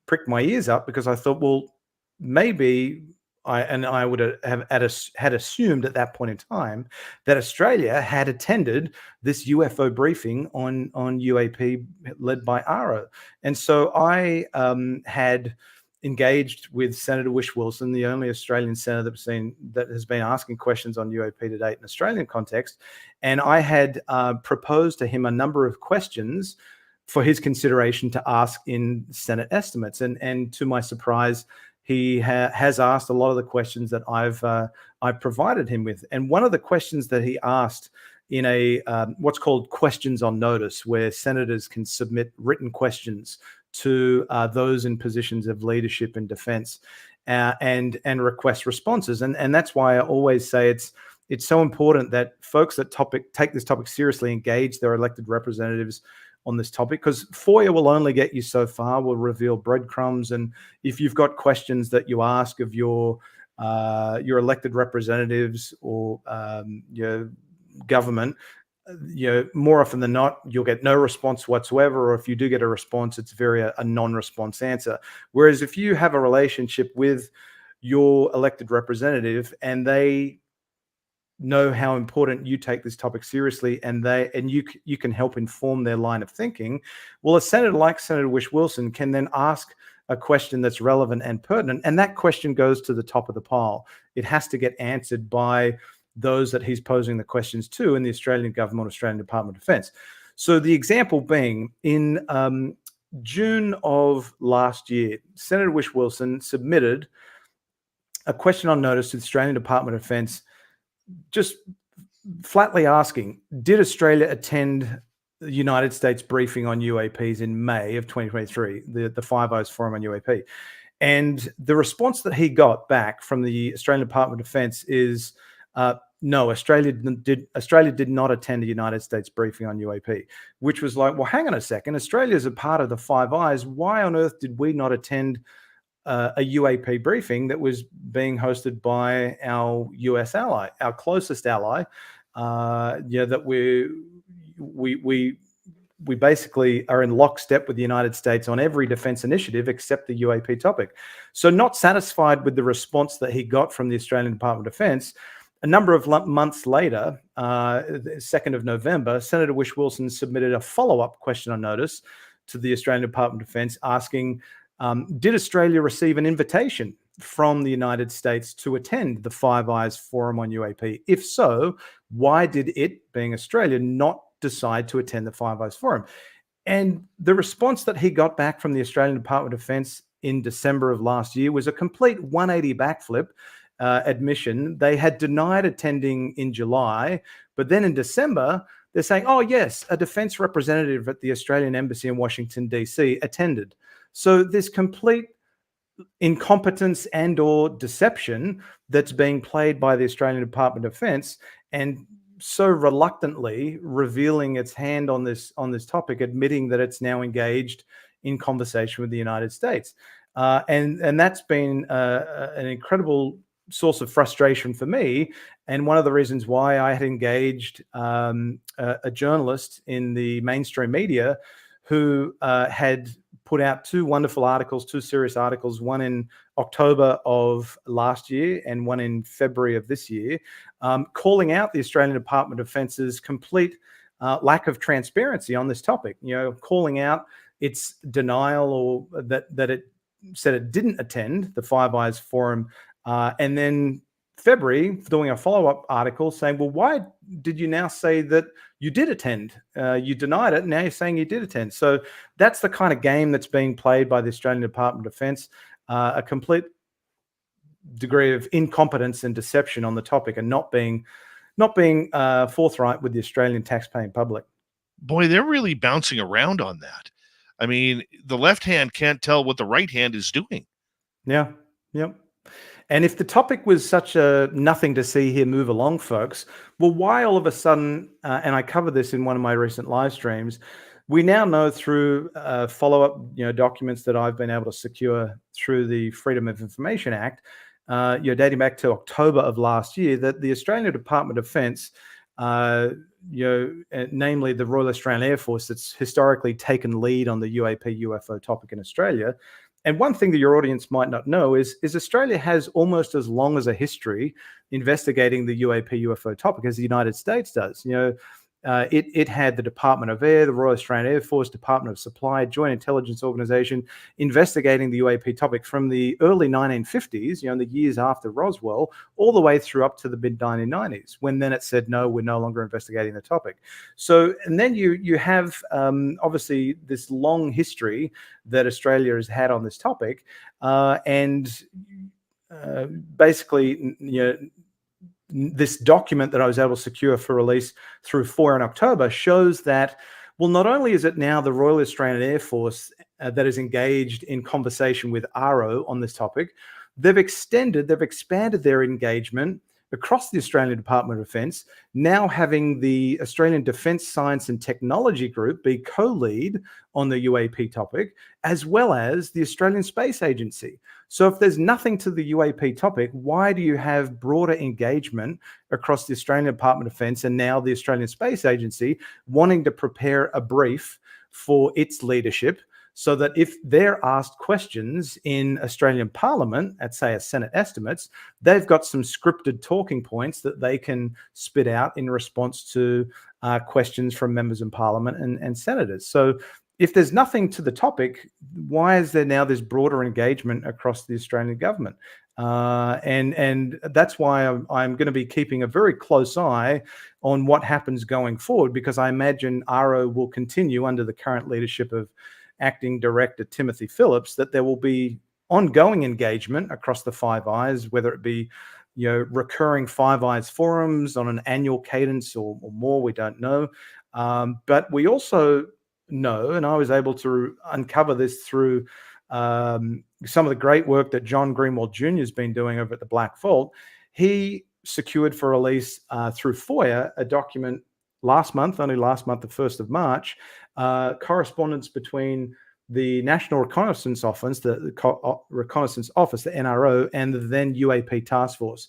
pricked my ears up, because I thought, well, maybe I would have had assumed at that point in time that Australia had attended this UFO briefing on UAP led by ARO. And so I had engaged with Senator Wish Wilson, the only Australian senator that has been asking questions on UAP to date in Australian context. And I had proposed to him a number of questions for his consideration to ask in Senate estimates. And to my surprise, he has asked a lot of the questions that I've provided him with. And one of the questions that he asked in a what's called questions on notice, where senators can submit written questions to those in positions of leadership in defense and request responses. And that's why I always say it's so important that folks that take this topic seriously engage their elected representatives on this topic, because FOIA will only get you so far, will reveal breadcrumbs. And if you've got questions that you ask of your elected representatives or your government, more often than not, you'll get no response whatsoever. Or if you do get a response, it's a non-response answer. Whereas if you have a relationship with your elected representative and they know how important you take this topic seriously, and you can help inform their line of thinking, well, a senator like Senator Wish Wilson can then ask a question that's relevant and pertinent, and that question goes to the top of the pile. It has to get answered by those that he's posing the questions to in the Australian government, Australian Department of Defence. So the example being, in June of last year, Senator Wish Wilson submitted a question on notice to the Australian Department of Defence, just flatly asking, did Australia attend the United States briefing on UAPs in May of 2023, the Five Eyes Forum on UAP? And the response that he got back from the Australian Department of Defence is, No, Australia did not attend a United States briefing on UAP, which was like, well, hang on a second. Australia's a part of the Five Eyes. Why on earth did we not attend a UAP briefing that was being hosted by our US ally, our closest ally? That we basically are in lockstep with the United States on every defense initiative except the UAP topic. So, not satisfied with the response that he got from the Australian Department of Defense, a number of months later, the 2nd of November, Senator Wish Wilson submitted a follow-up question on notice to the Australian Department of Defense asking, did Australia receive an invitation from the United States to attend the Five Eyes Forum on UAP? If so, why did it, being Australia, not decide to attend the Five Eyes Forum? And the response that he got back from the Australian Department of Defense in December of last year was a complete 180 backflip. Admission. They had denied attending in July, but then in December, they're saying, oh, yes, a defense representative at the Australian Embassy in Washington, D.C. attended. So this complete incompetence and or deception that's being played by the Australian Department of Defense, and so reluctantly revealing its hand on this topic, admitting that it's now engaged in conversation with the United States. And that's been an incredible source of frustration for me, and one of the reasons why I had engaged a journalist in the mainstream media who had put out two wonderful articles, two serious articles, one in October of last year and one in February of this year, calling out the Australian Department of Defence's complete lack of transparency on this topic. Calling out its denial or that it said it didn't attend the Five Eyes Forum. And then February, doing a follow-up article saying, well, why did you now say that you did attend? You denied it, and now you're saying you did attend. So that's the kind of game that's being played by the Australian Department of Defence, a complete degree of incompetence and deception on the topic, and not being forthright with the Australian taxpaying public. Boy, they're really bouncing around on that. I mean, the left hand can't tell what the right hand is doing. Yeah, yep. And if the topic was such a nothing to see here, move along, folks, well, why all of a sudden, and I covered this in one of my recent live streams, we now know through follow-up documents that I've been able to secure through the Freedom of Information Act, dating back to October of last year, that the Australian Department of Defence, namely the Royal Australian Air Force, that's historically taken lead on the UAP UFO topic in Australia. And one thing that your audience might not know is Australia has almost as long as a history investigating the UAP UFO topic as the United States does. It had the Department of Air, the Royal Australian Air Force, Department of Supply, Joint Intelligence Organization investigating the UAP topic from the early 1950s, in the years after Roswell, all the way through up to the mid-1990s, when then it said, no, we're no longer investigating the topic. So, and then you have obviously this long history that Australia has had on this topic, basically, this document that I was able to secure for release through FOIA in October shows that, well, not only is it now the Royal Australian Air Force that is engaged in conversation with ARO on this topic, they've expanded their engagement across the Australian Department of Defence, now having the Australian Defence Science and Technology Group be co-lead on the UAP topic, as well as the Australian Space Agency. So if there's nothing to the UAP topic, why do you have broader engagement across the Australian Department of Defence and now the Australian Space Agency wanting to prepare a brief for its leadership, so that if they're asked questions in Australian Parliament at, say, a Senate estimates, they've got some scripted talking points that they can spit out in response to questions from members in Parliament and senators. So if there's nothing to the topic, why is there now this broader engagement across the Australian government? And that's why I'm going to be keeping a very close eye on what happens going forward, because I imagine ARO will continue under the current leadership of Acting Director Timothy Phillips, that there will be ongoing engagement across the Five Eyes, whether it be recurring Five Eyes forums on an annual cadence or more, we don't know. But we also know, and I was able to uncover this through some of the great work that John Greenwald Jr. has been doing over at the Black Vault. He secured for release through FOIA a document only last month, the 1st of March, correspondence between the National Reconnaissance Office, the NRO, and the then UAP task force,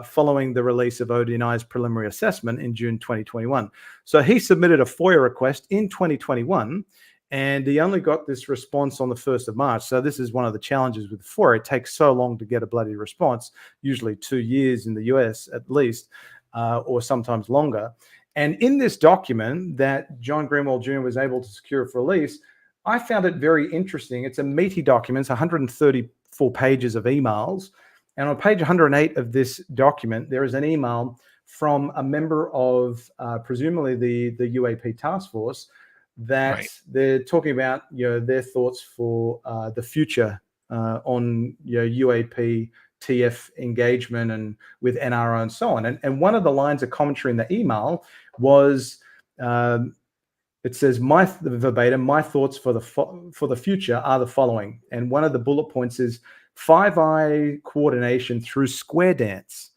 following the release of ODNI's preliminary assessment in June 2021. So he submitted a FOIA request in 2021, and he only got this response on the 1st of March. So this is one of the challenges with FOIA. It takes so long to get a bloody response, usually 2 years in the US at least, or sometimes longer. And in this document that John Greenwald Jr. was able to secure for release, I found it very interesting. It's a meaty document, it's 134 pages of emails. And on page 108 of this document, there is an email from a member of presumably the UAP task force that they're talking about their thoughts for the future on UAP TF engagement and with NRO and so on. And one of the lines of commentary in the email was, it says, my thoughts for the future are the following. And one of the bullet points is Five Eye coordination through square dance,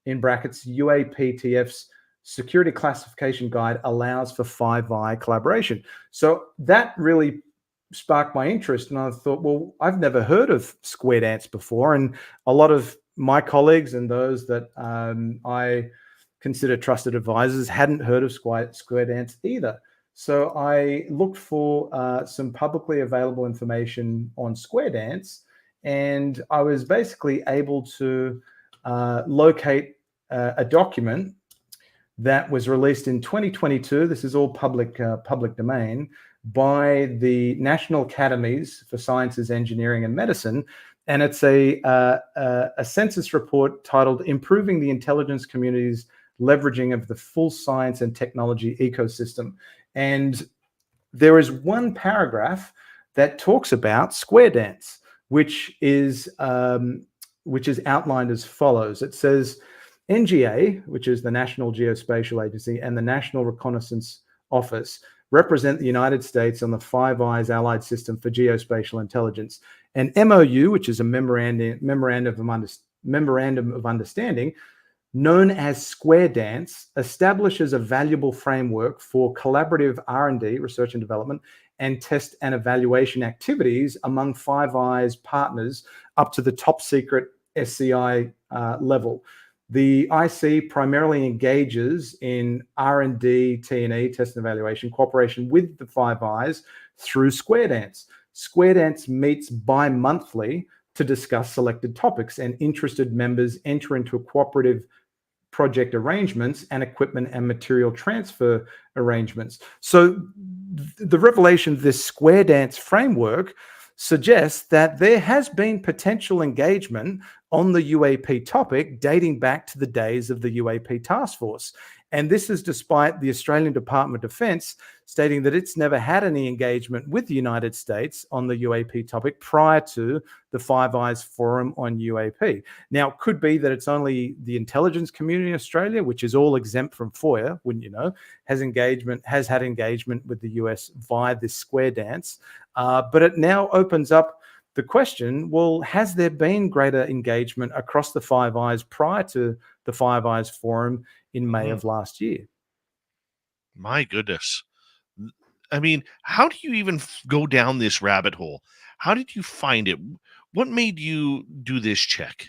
in brackets, UAPTF's security classification guide allows for Five Eye collaboration. So that really sparked my interest. And I thought, well, I've never heard of square dance before. And a lot of my colleagues and those that I consider trusted advisors hadn't heard of square dance either. So I looked for some publicly available information on square dance, and I was basically able to locate a document that was released in 2022. This is all public domain, by the National Academies for Sciences, Engineering and Medicine. And it's a census report titled Improving the Intelligence Community's Leveraging of the Full Science and Technology Ecosystem. And there is one paragraph that talks about square dance, which is outlined as follows. It says, NGA, which is the National Geospatial Agency, and the National Reconnaissance Office represent the United States on the Five Eyes Allied System for Geospatial Intelligence. And MOU, which is a memorandum of understanding, known as Square Dance, establishes a valuable framework for collaborative R&D, research and development, and test and evaluation activities among Five Eyes partners up to the top secret SCI level. The IC primarily engages in R&D, T&E, test and evaluation, cooperation with the Five Eyes through Square Dance. Square Dance meets bi-monthly to discuss selected topics, and interested members enter into cooperative project arrangements and equipment and material transfer arrangements. So the revelation of this Square Dance framework suggests that there has been potential engagement on the UAP topic dating back to the days of the UAP task force. And this is despite the Australian Department of Defence stating that it's never had any engagement with the United States on the UAP topic prior to the Five Eyes Forum on UAP. Now, it could be that it's only the intelligence community in Australia, which is all exempt from FOIA, wouldn't you know, has had engagement with the US via this Square Dance. But it now opens up the question, well, has there been greater engagement across the Five Eyes prior to the Five Eyes Forum in May of last year? My goodness. I mean, how do you even go down this rabbit hole? How did you find it? What made you do this check?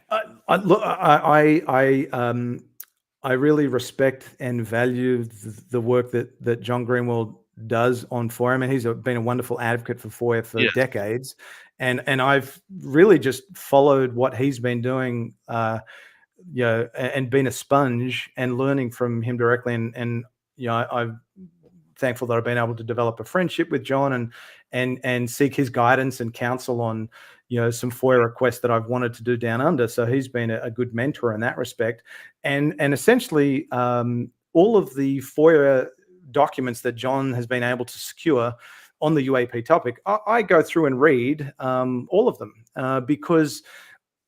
I really respect and value the work that John Greenwald does on FOIA. I mean, he's been a wonderful advocate for FOIA for decades, and I've really just followed what he's been doing, and been a sponge and learning from him directly. And I'm thankful that I've been able to develop a friendship with John and seek his guidance and counsel on some FOIA requests that I've wanted to do down under. So he's been a good mentor in that respect. And essentially, all of the FOIA documents that John has been able to secure on the UAP topic, I go through and read all of them because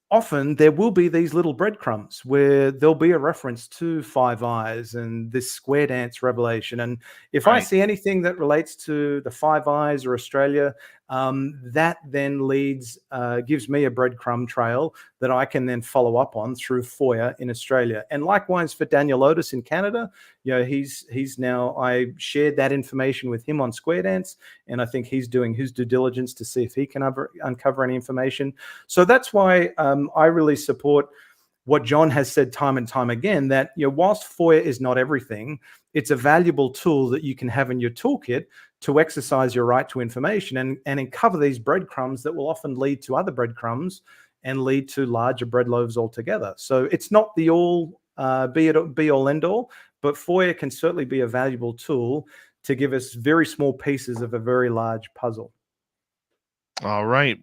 often there will be these little breadcrumbs where there'll be a reference to Five Eyes and this Square Dance revelation. And if I see anything that relates to the Five Eyes or Australia, that then gives me a breadcrumb trail that I can then follow up on through FOIA in Australia. And likewise for Daniel Otis in Canada, he's now, I shared that information with him on Square Dance, and I think he's doing his due diligence to see if he can uncover any information. So that's why I really support what John has said time and time again, that whilst FOIA is not everything, it's a valuable tool that you can have in your toolkit to exercise your right to information and uncover these breadcrumbs that will often lead to other breadcrumbs and lead to larger bread loaves altogether. So it's not the be all end all, but FOIA can certainly be a valuable tool to give us very small pieces of a very large puzzle. All right.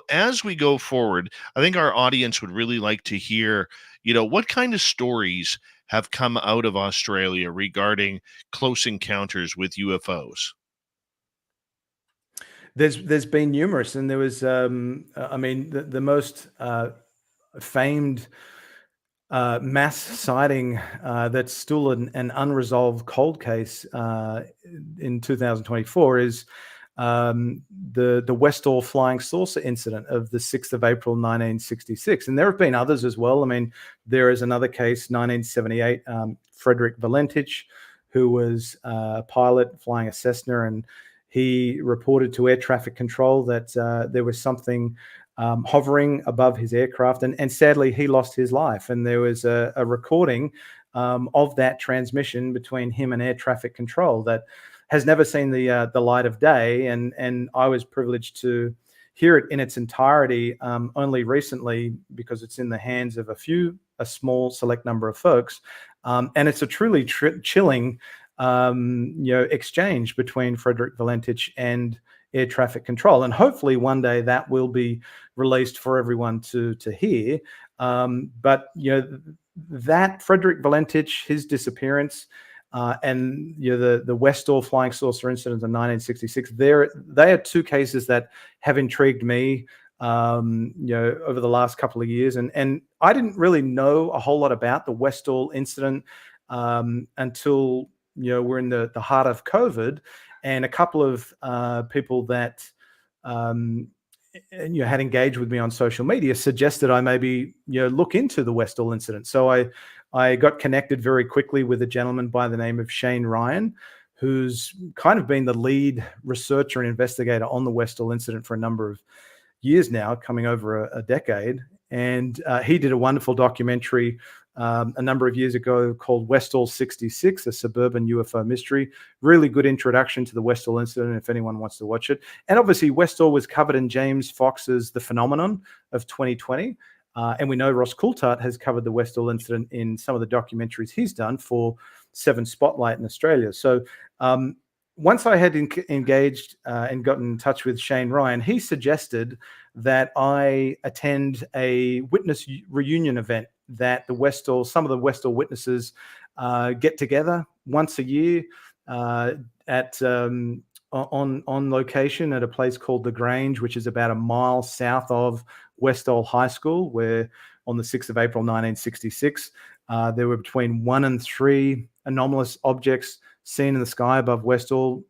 As we go forward, I think our audience would really like to hear, what kind of stories have come out of Australia regarding close encounters with UFOs. There's been numerous, and there was, the most famed mass sighting that's still an unresolved cold case in 2024 is the Westall flying saucer incident of the 6th of April, 1966. And there have been others as well. I mean, there is another case, 1978, Frederick Valentich, who was a pilot flying a Cessna, and he reported to air traffic control that there was something hovering above his aircraft, and sadly he lost his life. And there was a recording of that transmission between him and air traffic control that has never seen the light of day, and I was privileged to hear it in its entirety only recently, because it's in the hands of a small select number of folks, and it's a truly chilling exchange between Frederick Valentich and air traffic control, and hopefully one day that will be released for everyone to hear. But that Frederick Valentich, his disappearance, and the Westall flying saucer incident in 1966, they are two cases that have intrigued me over the last couple of years, and I didn't really know a whole lot about the Westall incident until we're in the heart of COVID, and a couple of people that had engaged with me on social media suggested I maybe look into the Westall incident. So I got connected very quickly with a gentleman by the name of Shane Ryan, who's kind of been the lead researcher and investigator on the Westall incident for a number of years now, coming over a decade. And he did a wonderful documentary a number of years ago called Westall 66, a suburban UFO mystery. Really good introduction to the Westall incident if anyone wants to watch it. And obviously Westall was covered in James Fox's The Phenomenon of 2020. And we know Ross Coulthart has covered the Westall incident in some of the documentaries he's done for 7 Spotlight in Australia. So once I had engaged and gotten in touch with Shane Ryan, he suggested that I attend a witness reunion event that some of the Westall witnesses get together once a year on location at a place called The Grange, which is about a mile south of Westall High School, where on the 6th of April 1966 there were between 1 and 3 anomalous objects seen in the sky above Westall.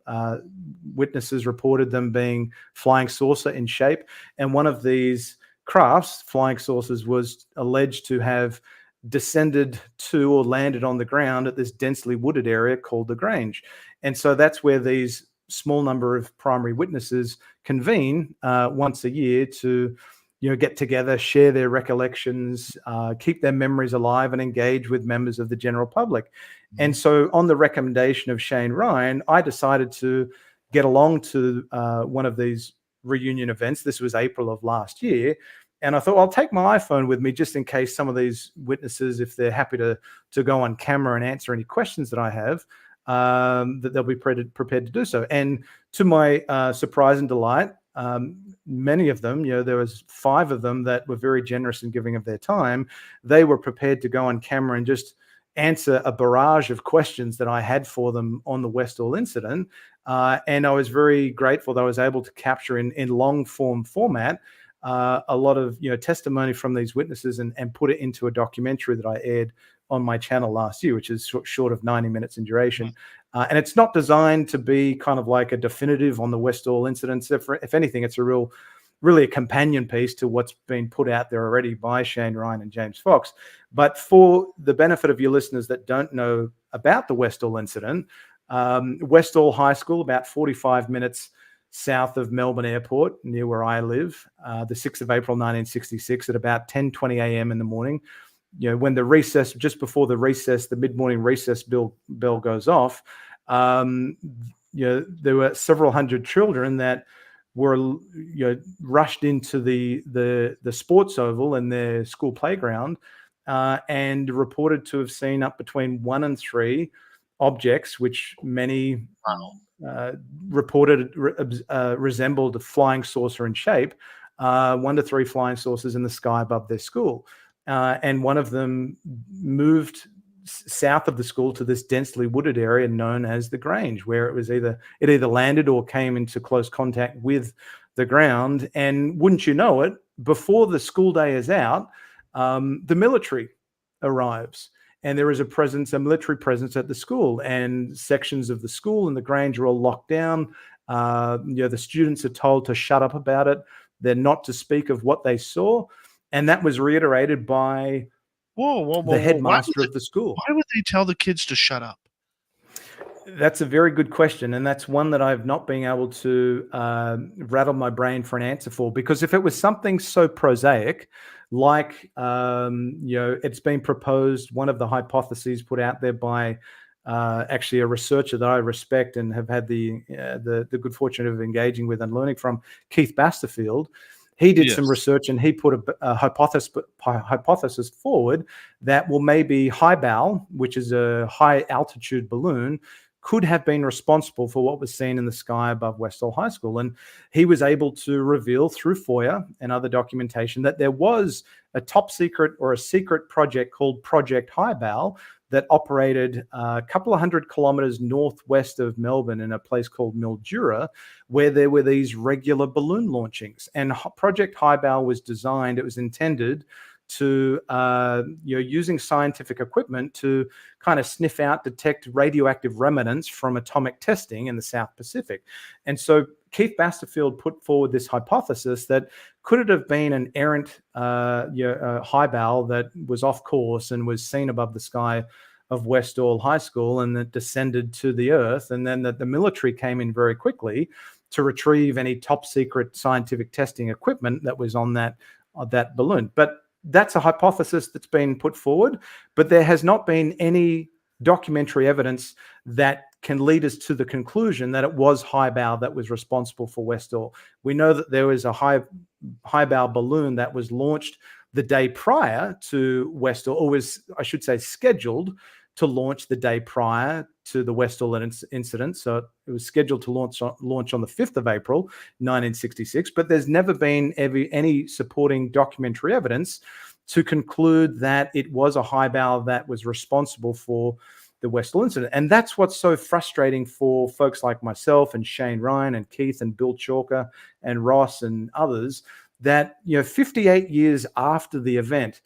Witnesses reported them being flying saucer in shape, and one of these crafts, flying saucers, was alleged to have descended to or landed on the ground at this densely wooded area called the Grange. And so that's where these small number of primary witnesses convene once a year to get together, share their recollections, keep their memories alive, and engage with members of the general public. And so on the recommendation of Shane Ryan, I decided to get along to one of these reunion events. This was April of last year. And I thought, I'll take my iPhone with me just in case some of these witnesses, if they're happy to go on camera and answer any questions that I have, that they'll be prepared to do so. And to my surprise and delight, many of them, there was 5 of them that were very generous in giving of their time. They were prepared to go on camera and just answer a barrage of questions that I had for them on the Westall incident. And I was very grateful that I was able to capture in long form format a lot of testimony from these witnesses and put it into a documentary that I aired on my channel last year, which is short of 90 minutes in duration. And it's not designed to be kind of like a definitive on the Westall incidents. If anything, it's really a companion piece to what's been put out there already by Shane Ryan and James Fox. But for the benefit of your listeners that don't know about the Westall incident, Westall High School, about 45 minutes south of Melbourne Airport, near where I live, the 6th of April, 1966, at about 10:20 a.m. in the morning, when the recess, just before the recess, the mid-morning recess bell goes off, there were several hundred children that were rushed into the sports oval in their school playground and reported to have seen up between 1 and 3 objects, which many reported resembled a flying saucer in shape, 1 to 3 flying saucers in the sky above their school. And one of them moved south of the school to this densely wooded area known as the Grange, where it either landed or came into close contact with the ground. And wouldn't you know it, before the school day is out, the military arrives. And there is a military presence at the school, and sections of the school and the Grange are all locked down. The students are told to shut up about it. They're not to speak of what they saw. And that was reiterated by the headmaster of the school. Why would they tell the kids to shut up? That's a very good question, and that's one that I've not been able to rattle my brain for an answer for. Because if it was something so prosaic, like it's been proposed, one of the hypotheses put out there by actually a researcher that I respect and have had the good fortune of engaging with and learning from, Keith Basterfield. He did some research and he put a hypothesis forward that, well, maybe Highbow, which is a high altitude balloon, could have been responsible for what was seen in the sky above Westall High School. And he was able to reveal through FOIA and other documentation that there was a top secret or a secret project called Project Highbow that operated a couple of 100 kilometers northwest of Melbourne in a place called Mildura, where there were these regular balloon launchings. And Project Highbow was designed, it was intended to, using scientific equipment to kind of sniff out, detect radioactive remnants from atomic testing in the South Pacific. And so Keith Basterfield put forward this hypothesis that could it have been an errant Highbow that was off course and was seen above the sky of Westall High School and that descended to the earth, and then that the military came in very quickly to retrieve any top secret scientific testing equipment that was on that balloon. But that's a hypothesis that's been put forward, but there has not been any documentary evidence that can lead us to the conclusion that it was Highbow that was responsible for Westall. We know that there was a Highbow balloon that was launched the day prior to Westall, or was, I should say, scheduled to launch the day prior to the Westall incident. So it was scheduled to launch on the 5th of April, 1966, but there's never been any supporting documentary evidence to conclude that it was a Highbow that was responsible for the Westall incident. And that's what's so frustrating for folks like myself and Shane Ryan and Keith and Bill Chalker and Ross and others, that 58 years after the event,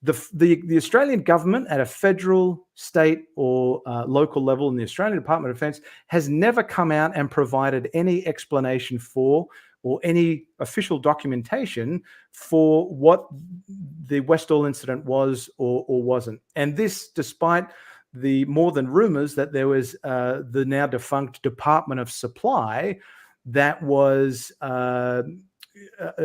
the Australian government at a federal, state or local level in the Australian Department of Defence has never come out and provided any explanation for or any official documentation for what the Westall incident was or wasn't. And this, despite the more than rumors that there was the now defunct Department of Supply that was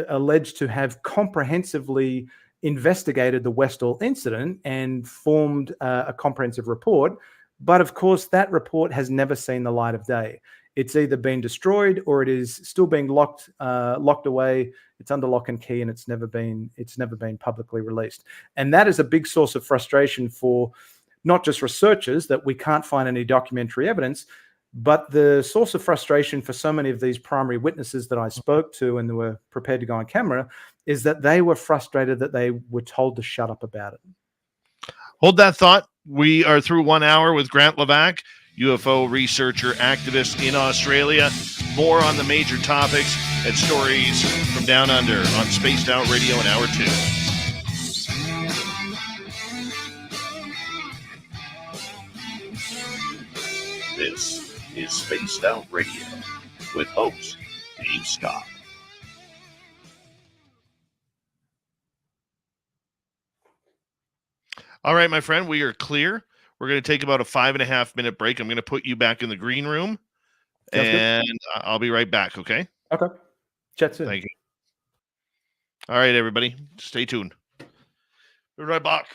alleged to have comprehensively investigated the Westall incident and formed a comprehensive report. But of course, that report has never seen the light of day. It's either been destroyed or it is still being locked away. It's under lock and key, and it's never been publicly released. And that is a big source of frustration for not just researchers, that we can't find any documentary evidence, but the source of frustration for so many of these primary witnesses that I spoke to and they were prepared to go on camera is that they were frustrated that they were told to shut up about it. Hold that thought. We are through 1 hour with Grant Lavac. UFO researcher, activist in Australia. More on the major topics and stories from down under on Spaced Out Radio in Hour 2. This is Spaced Out Radio with host Dave Scott. All right, my friend, we are clear. We're going to take about a 5.5-minute break. I'm going to put you back in the green room, and I'll be right back, okay? Okay. Chat soon. Thank you. All right, everybody, stay tuned. Be right back.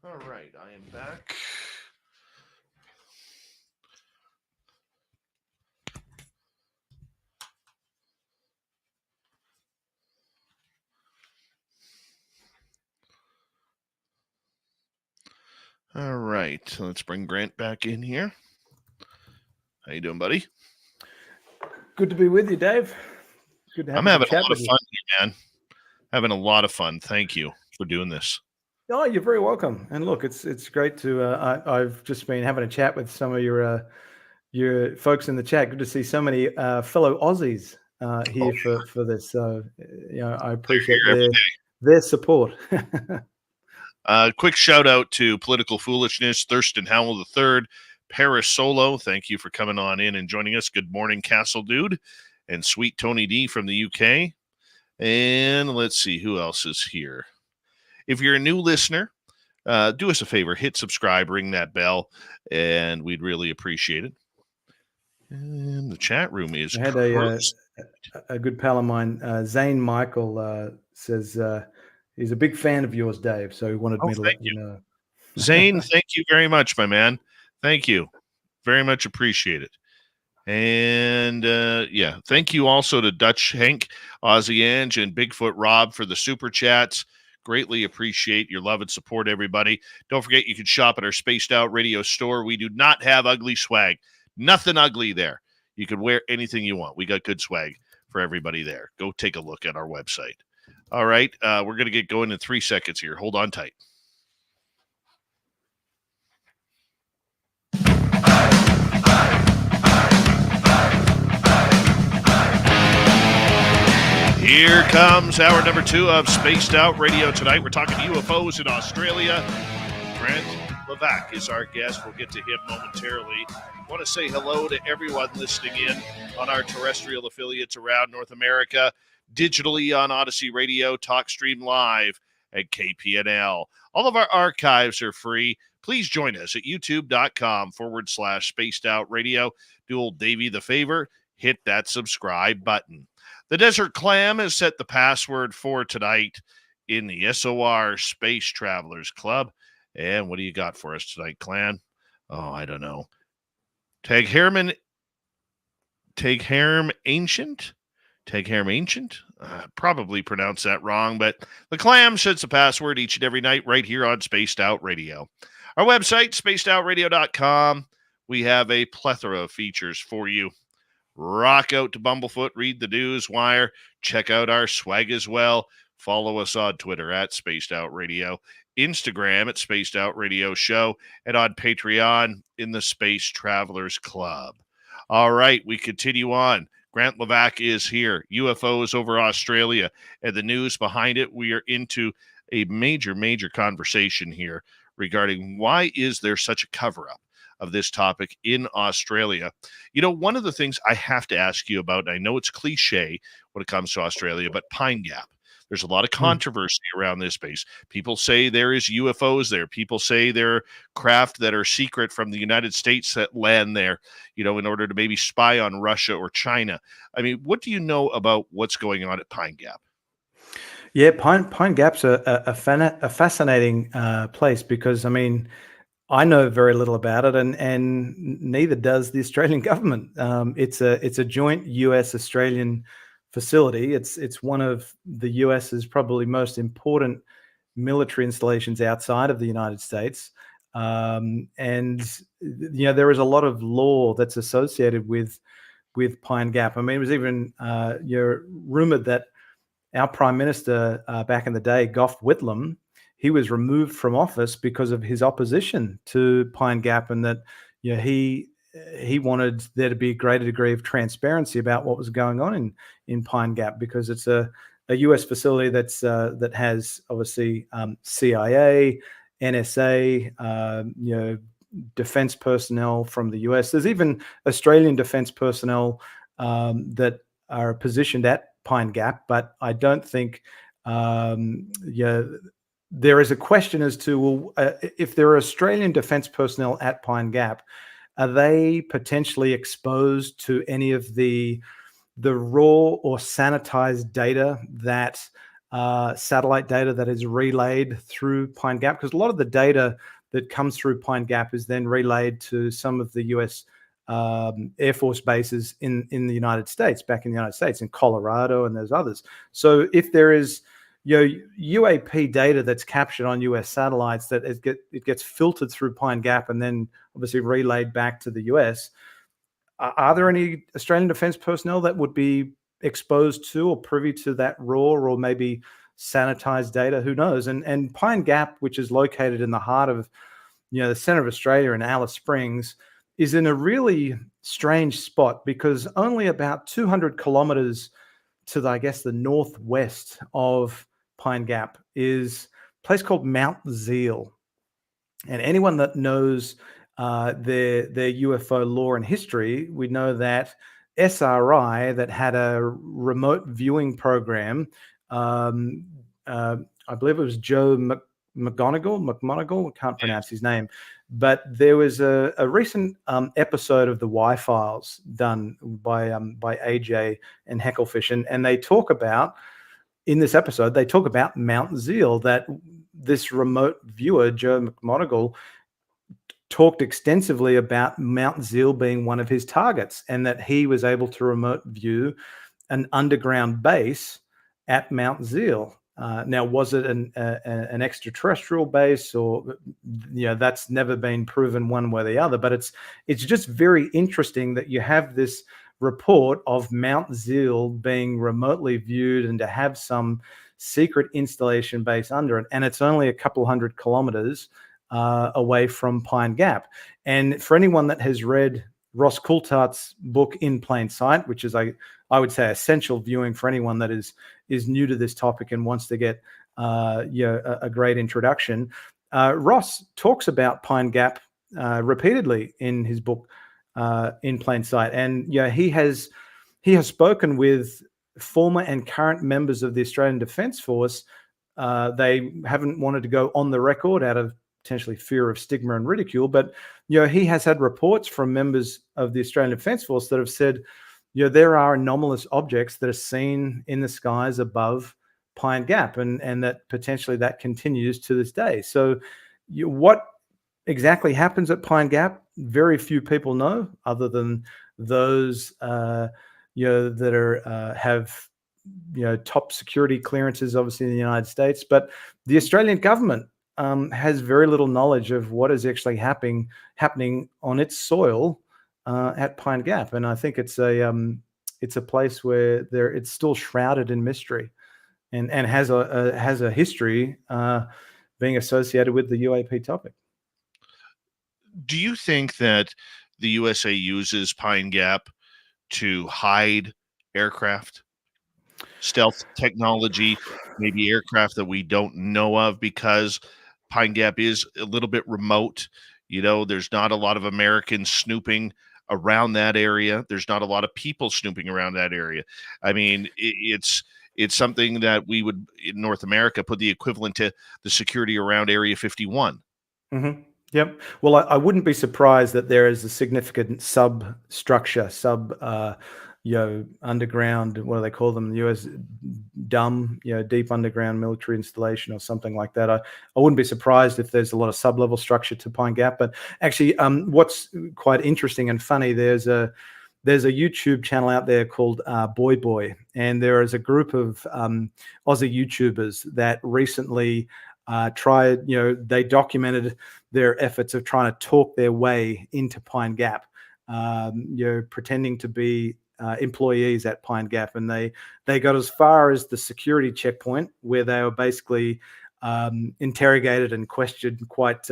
All right, I am back. All right, so let's bring Grant back in here. How you doing, buddy? Good to be with you, Dave. Good to have I'm having a lot of you. fun here, man. Having a lot of fun. Thank you for doing this. Oh, you're very welcome. And look, it's great to. I've just been having a chat with some of your folks in the chat. Good to see so many fellow Aussies here for this. So I appreciate their support. Quick shout out to Political Foolishness, Thurston Howell III, Paris Solo. Thank you for coming on in and joining us. Good morning, Castle Dude, and Sweet Tony D from the UK. And let's see who else is here. If you're a new listener, do us a favor, hit subscribe, ring that bell, and we'd really appreciate it. And the chat room is. I had a good pal of mine, Zane Michael, says he's a big fan of yours, Dave. So he wanted me to let you know. Zane, thank you very much, my man. Thank you. Very much appreciate it. And thank you also to Dutch Hank, Aussie Ange, and Bigfoot Rob for the super chats. Greatly appreciate your love and support, everybody. Don't forget you can shop at our Spaced Out Radio store. We do not have ugly swag. Nothing ugly there. You can wear anything you want. We got good swag for everybody there. Go take a look at our website. All right, we're going to get going in 3 seconds here. Hold on tight. Here comes hour number 2 of Spaced Out Radio tonight. We're talking UFOs in Australia. Grant Lavac is our guest. We'll get to him momentarily. I want to say hello to everyone listening in on our terrestrial affiliates around North America, digitally on Odyssey Radio, TalkStream Live at KPNL. All of our archives are free. Please join us at youtube.com/Spaced Out Radio. Do old Davey the favor, hit that subscribe button. The Desert Clam has set the password for tonight in the SOR Space Travelers Club. And what do you got for us tonight, Clan? Oh, I don't know. Tag Harem Ancient? Probably pronounced that wrong, but the Clam sets the password each and every night right here on Spaced Out Radio. Our website, spacedoutradio.com. We have a plethora of features for you. Rock out to Bumblefoot, read the news wire, check out our swag as well. Follow us on Twitter at Spaced Out Radio, Instagram at Spaced Out Radio Show, and on Patreon in the Space Travelers Club. All right, we continue on. Grant Lavac is here. UFOs over Australia and the news behind it. We are into a major conversation here regarding why is there such a cover-up of this topic in Australia. You know, one of the things I have to ask you about, and I know it's cliche when it comes to Australia, but Pine Gap. There's a lot of controversy around this space. People say there is UFOs there. People say there are craft that are secret from the United States that land there, you know, in order to maybe spy on Russia or China. I mean, what do you know about what's going on at Pine Gap? Yeah, Pine Gap's a fascinating place because, I mean, I know very little about it, and neither does the Australian government. It's a joint US-Australian facility. It's one of the US's probably most important military installations outside of the United States. And you know, there is a lot of law that's associated with Pine Gap. I mean, it was even rumored that our Prime Minister back in the day, Gough Whitlam, he was removed from office because of his opposition to Pine Gap, and that he wanted there to be a greater degree of transparency about what was going on in Pine Gap, because it's a US facility that has obviously CIA, NSA, defense personnel from the US. There's even Australian defense personnel that are positioned at Pine Gap, but I don't think there is a question as to, if there are Australian defence personnel at Pine Gap, are they potentially exposed to any of the raw or sanitized data that satellite data that is relayed through Pine Gap, because a lot of the data that comes through Pine Gap is then relayed to some of the US Air Force bases in the United States, back in the United States, in Colorado, and there's others. So if there is UAP data that's captured on US satellites, that it gets filtered through Pine Gap and then obviously relayed back to the US, are there any Australian defence personnel that would be exposed to or privy to that raw or maybe sanitized data? Who knows? And Pine Gap, which is located in the heart of the center of Australia in Alice Springs, is in a really strange spot, because only about 200 kilometers to the northwest of Pine Gap is a place called Mount Zeal. And anyone that knows their UFO lore and history, we know that SRI, that had a remote viewing program, I believe it was Joe McMoneagle, I can't pronounce his name, but there was a recent episode of the Y-Files done by AJ and Hecklefish, and they talk about, in this episode, they talk about Mount Zeal, that this remote viewer, Joe McMoneagle, talked extensively about Mount Zeal being one of his targets, and that he was able to remote view an underground base at Mount Zeal. Now, was it an extraterrestrial base, or that's never been proven one way or the other? But it's just very interesting that you have this report of Mount Zeal being remotely viewed, and to have some secret installation base under it, and it's only a couple hundred kilometers away from Pine Gap. And for anyone that has read Ross Coulthart's book In Plain Sight, which is, I would say, essential viewing for anyone that is new to this topic and wants to get a great introduction, Ross talks about Pine Gap repeatedly in his book In Plain Sight, and he has spoken with former and current members of the Australian Defence Force. They haven't wanted to go on the record out of potentially fear of stigma and ridicule, but he has had reports from members of the Australian Defence Force that have said there are anomalous objects that are seen in the skies above Pine Gap, and that potentially that continues to this day. So what exactly happens at Pine Gap, very few people know, other than those that are have top security clearances, obviously, in the United States. But the Australian government has very little knowledge of what is actually happening on its soil at Pine Gap, and I think it's a place where it's still shrouded in mystery, and has a history being associated with the UAP topic. Do you think that the USA uses Pine Gap to hide aircraft, stealth technology, maybe aircraft that we don't know of, because Pine Gap is a little bit remote? There's not a lot of Americans snooping around that area. There's not a lot of people snooping around that area. I mean, it's something that we would, in North America, put the equivalent to the security around Area 51. Mm-hmm. Yep. Well, I wouldn't be surprised that there is a significant substructure, underground, what do they call them? US DUM, deep underground military installation or something like that. I wouldn't be surprised if there's a lot of sub-level structure to Pine Gap. But actually, what's quite interesting and funny, there's a YouTube channel out there called Boy Boy, and there is a group of Aussie YouTubers that recently tried, they documented their efforts of trying to talk their way into Pine Gap, pretending to be employees at Pine Gap, and they got as far as the security checkpoint, where they were basically interrogated and questioned quite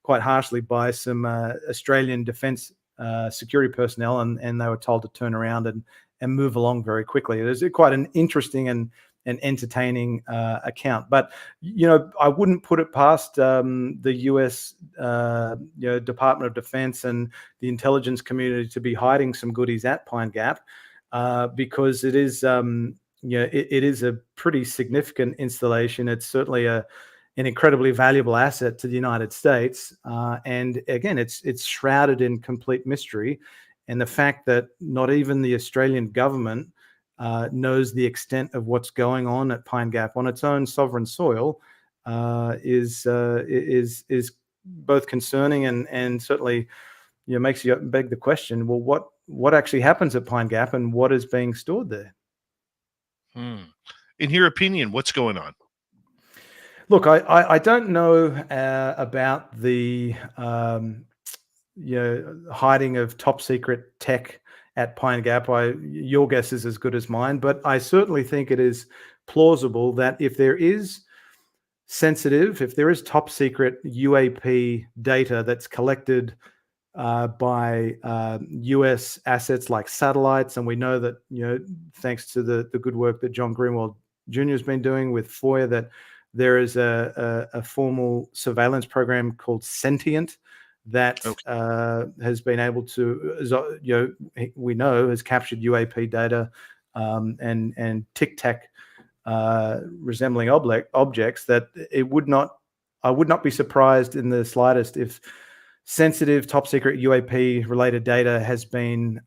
harshly by some Australian Defence security personnel, and they were told to turn around and move along very quickly. It is quite an interesting and entertaining account, but I wouldn't put it past the US Department of Defense and the intelligence community to be hiding some goodies at Pine Gap, because it is it is a pretty significant installation. It's certainly an incredibly valuable asset to the United States, and again, it's shrouded in complete mystery. And the fact that not even the Australian government knows the extent of what's going on at Pine Gap on its own sovereign soil is both concerning and certainly makes you beg the question. Well, what actually happens at Pine Gap and what is being stored there? In your opinion, what's going on? Look, I don't know about the hiding of top secret tech at Pine Gap. Your guess is as good as mine, but I certainly think it is plausible that if there is top secret UAP data that's collected by US assets like satellites, and we know that thanks to the good work that John Greenwald Jr. has been doing with FOIA, that there is a formal surveillance program called Sentient that has been able to, we know, has captured UAP data and tic tac resembling objects. That I would not be surprised in the slightest if sensitive top secret UAP related data has been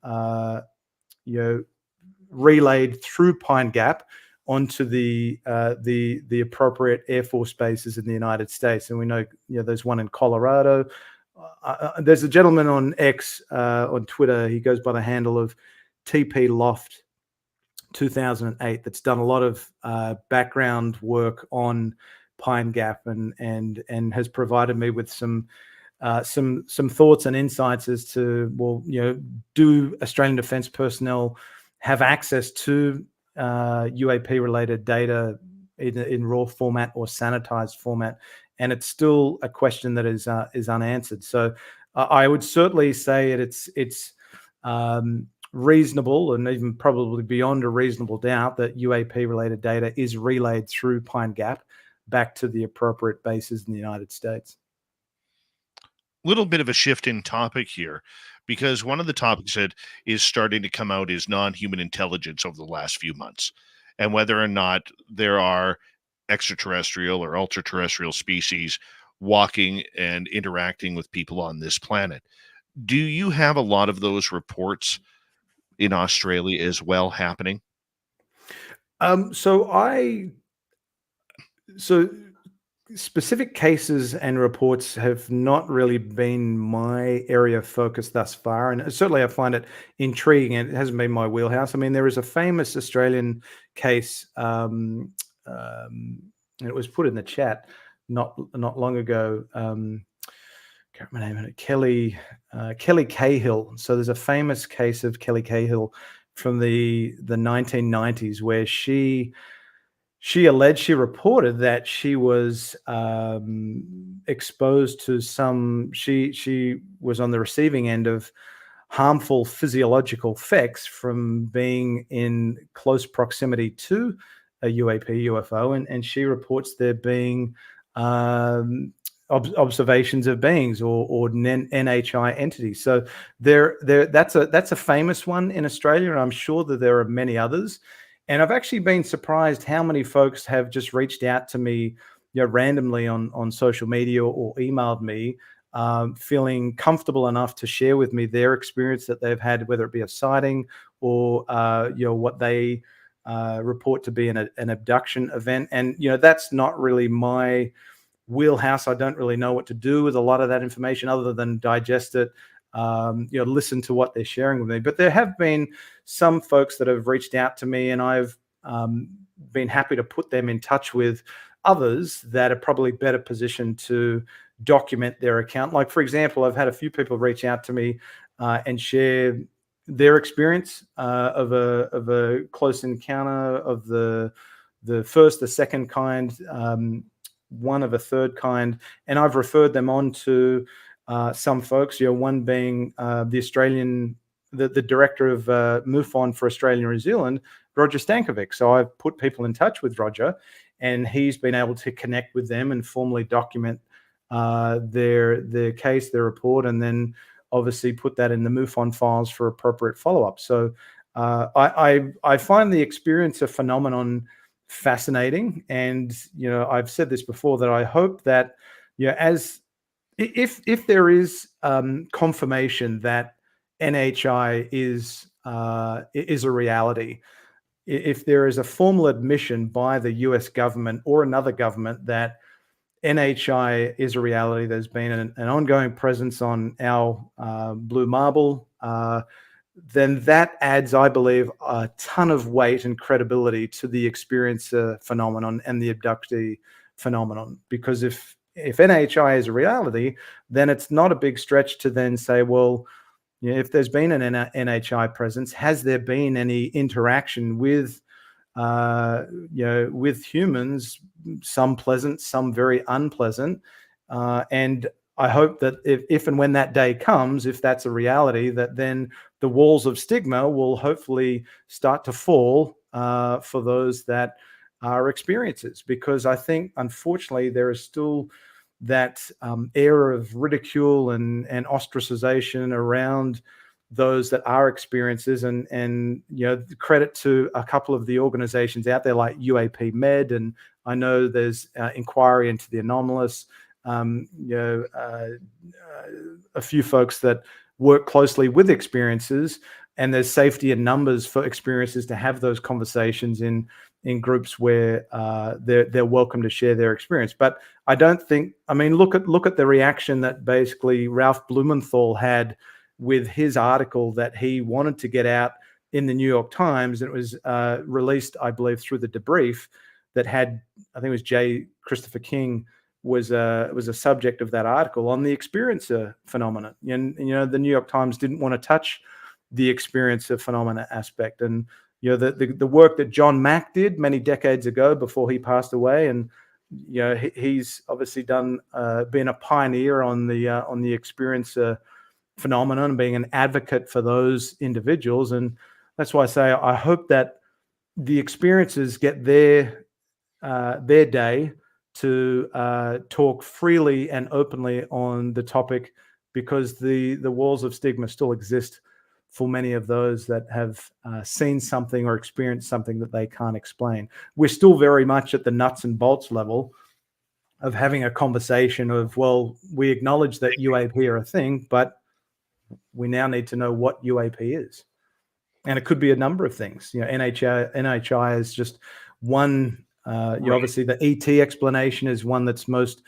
relayed through Pine Gap onto the appropriate Air Force bases in the United States. And we know, there's one in Colorado. There's a gentleman on X, on Twitter, he goes by the handle of TP Loft 2008, that's done a lot of background work on Pine Gap and has provided me with some thoughts and insights as to, do Australian Defence personnel have access to UAP related data in raw format or sanitized format? And it's still a question that is unanswered. So I would certainly say it's reasonable, and even probably beyond a reasonable doubt, that UAP related data is relayed through Pine Gap back to the appropriate bases in the United States. Little bit of a shift in topic here, because one of the topics that is starting to come out is non-human intelligence over the last few months, and whether or not there are extraterrestrial or ultra-terrestrial species walking and interacting with people on this planet. Do you have a lot of those reports in Australia as well happening? So specific cases and reports have not really been my area of focus thus far, and certainly I find it intriguing, and it hasn't been my wheelhouse. I mean, there is a famous Australian case, and it was put in the chat not long ago. Can't remember her name. Kelly Cahill. So there's a famous case of Kelly Cahill from the 1990s where she reported that she was exposed to she was on the receiving end of harmful physiological effects from being in close proximity to a UAP, UFO, and she reports there being observations of beings or NHI entities. So that's a famous one in Australia, and I'm sure that there are many others. And I've actually been surprised how many folks have just reached out to me, randomly on social media or emailed me, feeling comfortable enough to share with me their experience that they've had, whether it be a sighting or what they report to be an abduction event. And that's not really my wheelhouse. I don't really know what to do with a lot of that information other than digest it, listen to what they're sharing with me. But there have been some folks that have reached out to me, and I've been happy to put them in touch with others that are probably better positioned to document their account. Like, for example, I've had a few people reach out to me and share their experience of a close encounter of the first, the second kind, one of a third kind, and I've referred them on to some folks. One being the director of MUFON for Australia and New Zealand, Roger Stankovic. So I've put people in touch with Roger, and he's been able to connect with them and formally document their case, their report, and then obviously put that in the MUFON files for appropriate follow-up. So I find the experience a phenomenon fascinating, and I've said this before, that I hope that if there is confirmation that NHI is a reality, if there is a formal admission by the US government or another government that NHI is a reality, there's been an ongoing presence on our blue marble, then that adds, I believe, a ton of weight and credibility to the experiencer phenomenon and the abductee phenomenon. Because if NHI is a reality, then it's not a big stretch to then say, well, you know, if there's been an NHI presence, has there been any interaction with, with humans, some pleasant, some very unpleasant, and I hope that if and when that day comes, if that's a reality, that then the walls of stigma will hopefully start to fall for those that are experiencers. Because I think, unfortunately, there is still that air of ridicule and ostracization around those that are experiencers, and you know, credit to a couple of the organizations out there like UAP Med, and I know there's inquiry into the anomalous, a few folks that work closely with experiencers, and there's safety in numbers for experiencers to have those conversations in groups where they're welcome to share their experience. But I don't think, I mean, look at the reaction that basically Ralph Blumenthal had with his article that he wanted to get out in the New York Times, and it was released, I believe, through the debrief that had, I think it was J. Christopher King was a subject of that article on the experiencer phenomenon. And you know, the New York Times didn't want to touch the experiencer phenomena aspect. And you know, the work that John Mack did many decades ago before he passed away, and you know, he's obviously done been a pioneer on the experiencer phenomenon and being an advocate for those individuals. And that's why I say I hope that the experiencers get their day to talk freely and openly on the topic, because the walls of stigma still exist for many of those that have seen something or experienced something that they can't explain. We're still very much at the nuts and bolts level of having a conversation of, well, we acknowledge that UAP are a thing, but we now need to know what UAP is. And it could be a number of things. You know, NHI is just one. Right. Obviously, the ET explanation is one that's most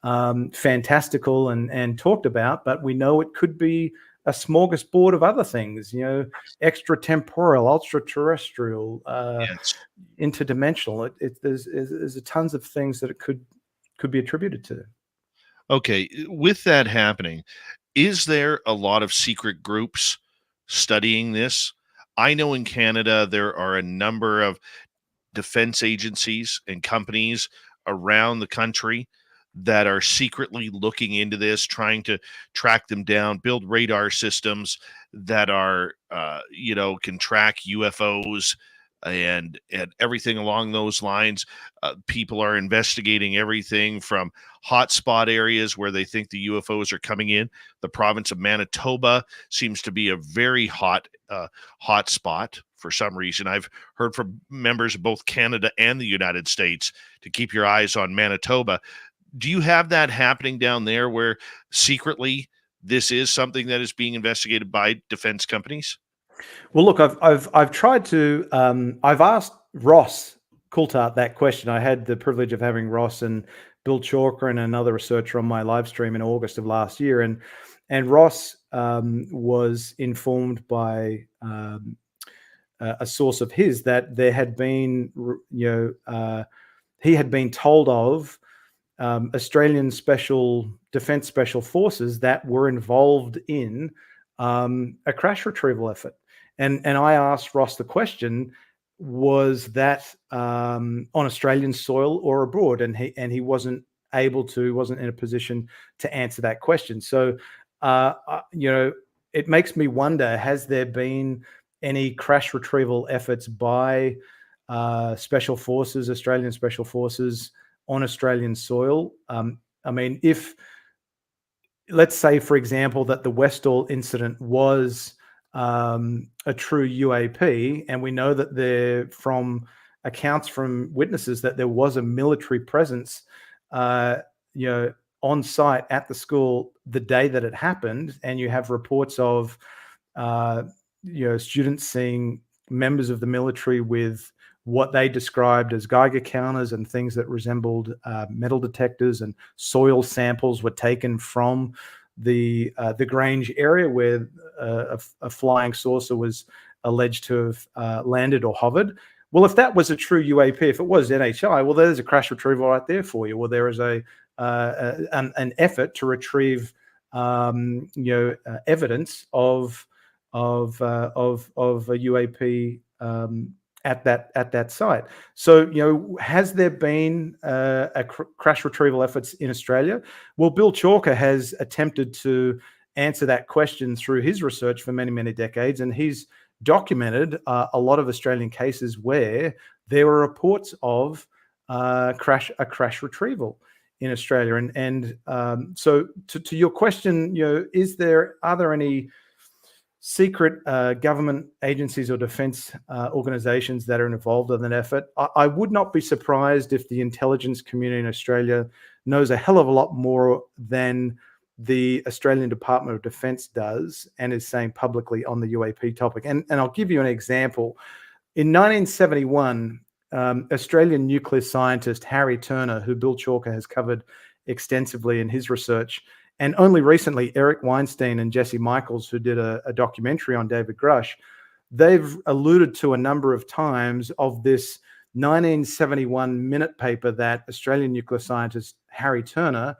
fantastical and talked about, but we know it could be a smorgasbord of other things. You know, extratemporal, ultra-terrestrial, Yes. interdimensional. There's tons of things that it could be attributed to. Okay. With that happening, is there a lot of secret groups studying this? I know in Canada there are a number of defense agencies and companies around the country that are secretly looking into this, trying to track them down, build radar systems that are, can track UFOs and everything along those lines. People are investigating everything from hotspot areas where they think the UFOs are coming in. The province of Manitoba seems to be a very hot hotspot for some reason. I've heard from members of both Canada and the United States to keep your eyes on Manitoba. Do you have that happening down there where secretly this is something that is being investigated by defense companies? Well, look, I've tried to. I've asked Ross Coulthart that question. I had the privilege of having Ross and Bill Chalker and another researcher on my live stream in August of last year, and Ross was informed by a source of his that there had been, he had been told of Australian Defence Special Forces that were involved in a crash retrieval effort. And I asked Ross the question, was that on Australian soil or abroad? And he wasn't wasn't in a position to answer that question. So, it makes me wonder, has there been any crash retrieval efforts by Special Forces, Australian Special Forces on Australian soil? I mean, let's say, for example, that the Westall incident was a true UAP, and we know that there, from accounts from witnesses, that there was a military presence, on site at the school the day that it happened, and you have reports of, students seeing members of the military with what they described as Geiger counters and things that resembled metal detectors, and soil samples were taken from the Grange area where a flying saucer was alleged to have landed or hovered. Well, if that was a true UAP, if it was NHI, well, there's a crash retrieval right there for you. Well, there is an effort to retrieve evidence of a UAP at that site. So, has there been crash retrieval efforts in Australia? Well, Bill Chalker has attempted to answer that question through his research for many, many decades, and he's documented a lot of Australian cases where there were reports of a crash retrieval in Australia. So to your question, are there any secret government agencies or defense organizations that are involved in that effort? I would not be surprised if the intelligence community in Australia knows a hell of a lot more than the Australian Department of Defense does and is saying publicly on the UAP topic. And I'll give you an example. In 1971, Australian nuclear scientist Harry Turner, who Bill Chalker has covered extensively in his research, and only recently Eric Weinstein and Jesse Michaels, who did a documentary on David Grush, they've alluded to a number of times of this 1971 minute paper that Australian nuclear scientist Harry Turner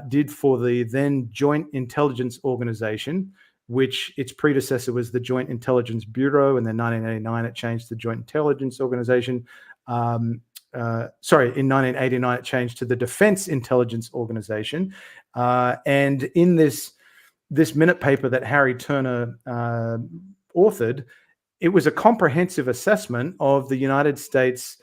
did for the then Joint Intelligence Organization, which its predecessor was the Joint Intelligence Bureau, and then 1989 it changed to the Joint Intelligence Organization. In 1989 it changed to the Defense Intelligence Organization. And in this minute paper that Harry Turner authored, it was a comprehensive assessment of the United States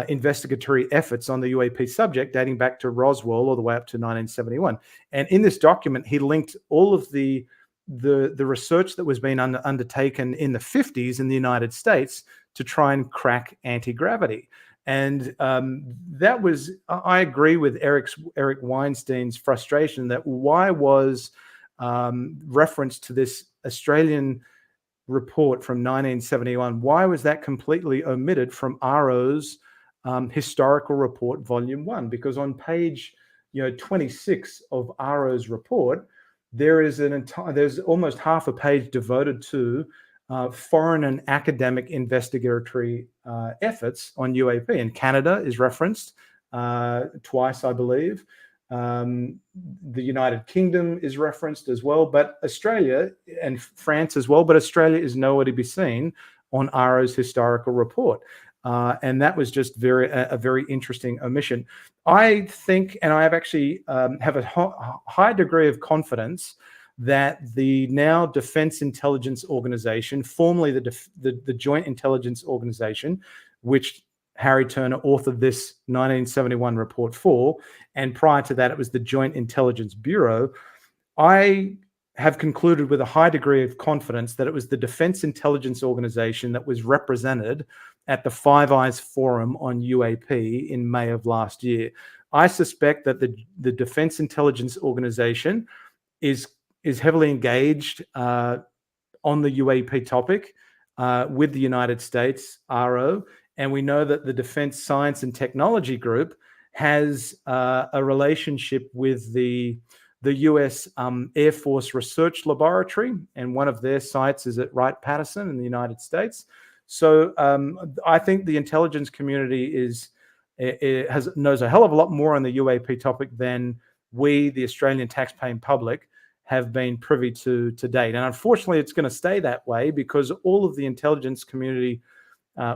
investigatory efforts on the UAP subject dating back to Roswell all the way up to 1971. And in this document, he linked all of the research that was being undertaken in the 50s in the United States to try and crack anti-gravity. And I agree with Eric Weinstein's frustration that why was reference to this Australian report from 1971, why was that completely omitted from RO's historical report, volume 1? Because on page 26 of RO's report, there's almost half a page devoted to foreign and academic investigatory efforts on UAP, and Canada is referenced twice, I believe. The United Kingdom is referenced as well, but Australia and France as well, but Australia is nowhere to be seen on RO's historical report. And that was just a very interesting omission. I think, and I have actually have a high degree of confidence that the now Defense Intelligence Organization, formerly the Joint Intelligence Organization, which Harry Turner authored this 1971 report for, and prior to that it was the Joint Intelligence Bureau, I have concluded with a high degree of confidence that it was the Defense Intelligence Organization that was represented at the Five Eyes Forum on UAP in May of last year. I suspect that the Defense Intelligence Organization is heavily engaged on the UAP topic with the United States RO, and we know that the Defense Science and Technology Group has a relationship with the US Air Force Research Laboratory, and one of their sites is at Wright-Patterson in the United States. So I think the intelligence community knows a hell of a lot more on the UAP topic than we, the Australian taxpaying public, have been privy to date. And unfortunately, it's going to stay that way because all of the intelligence community,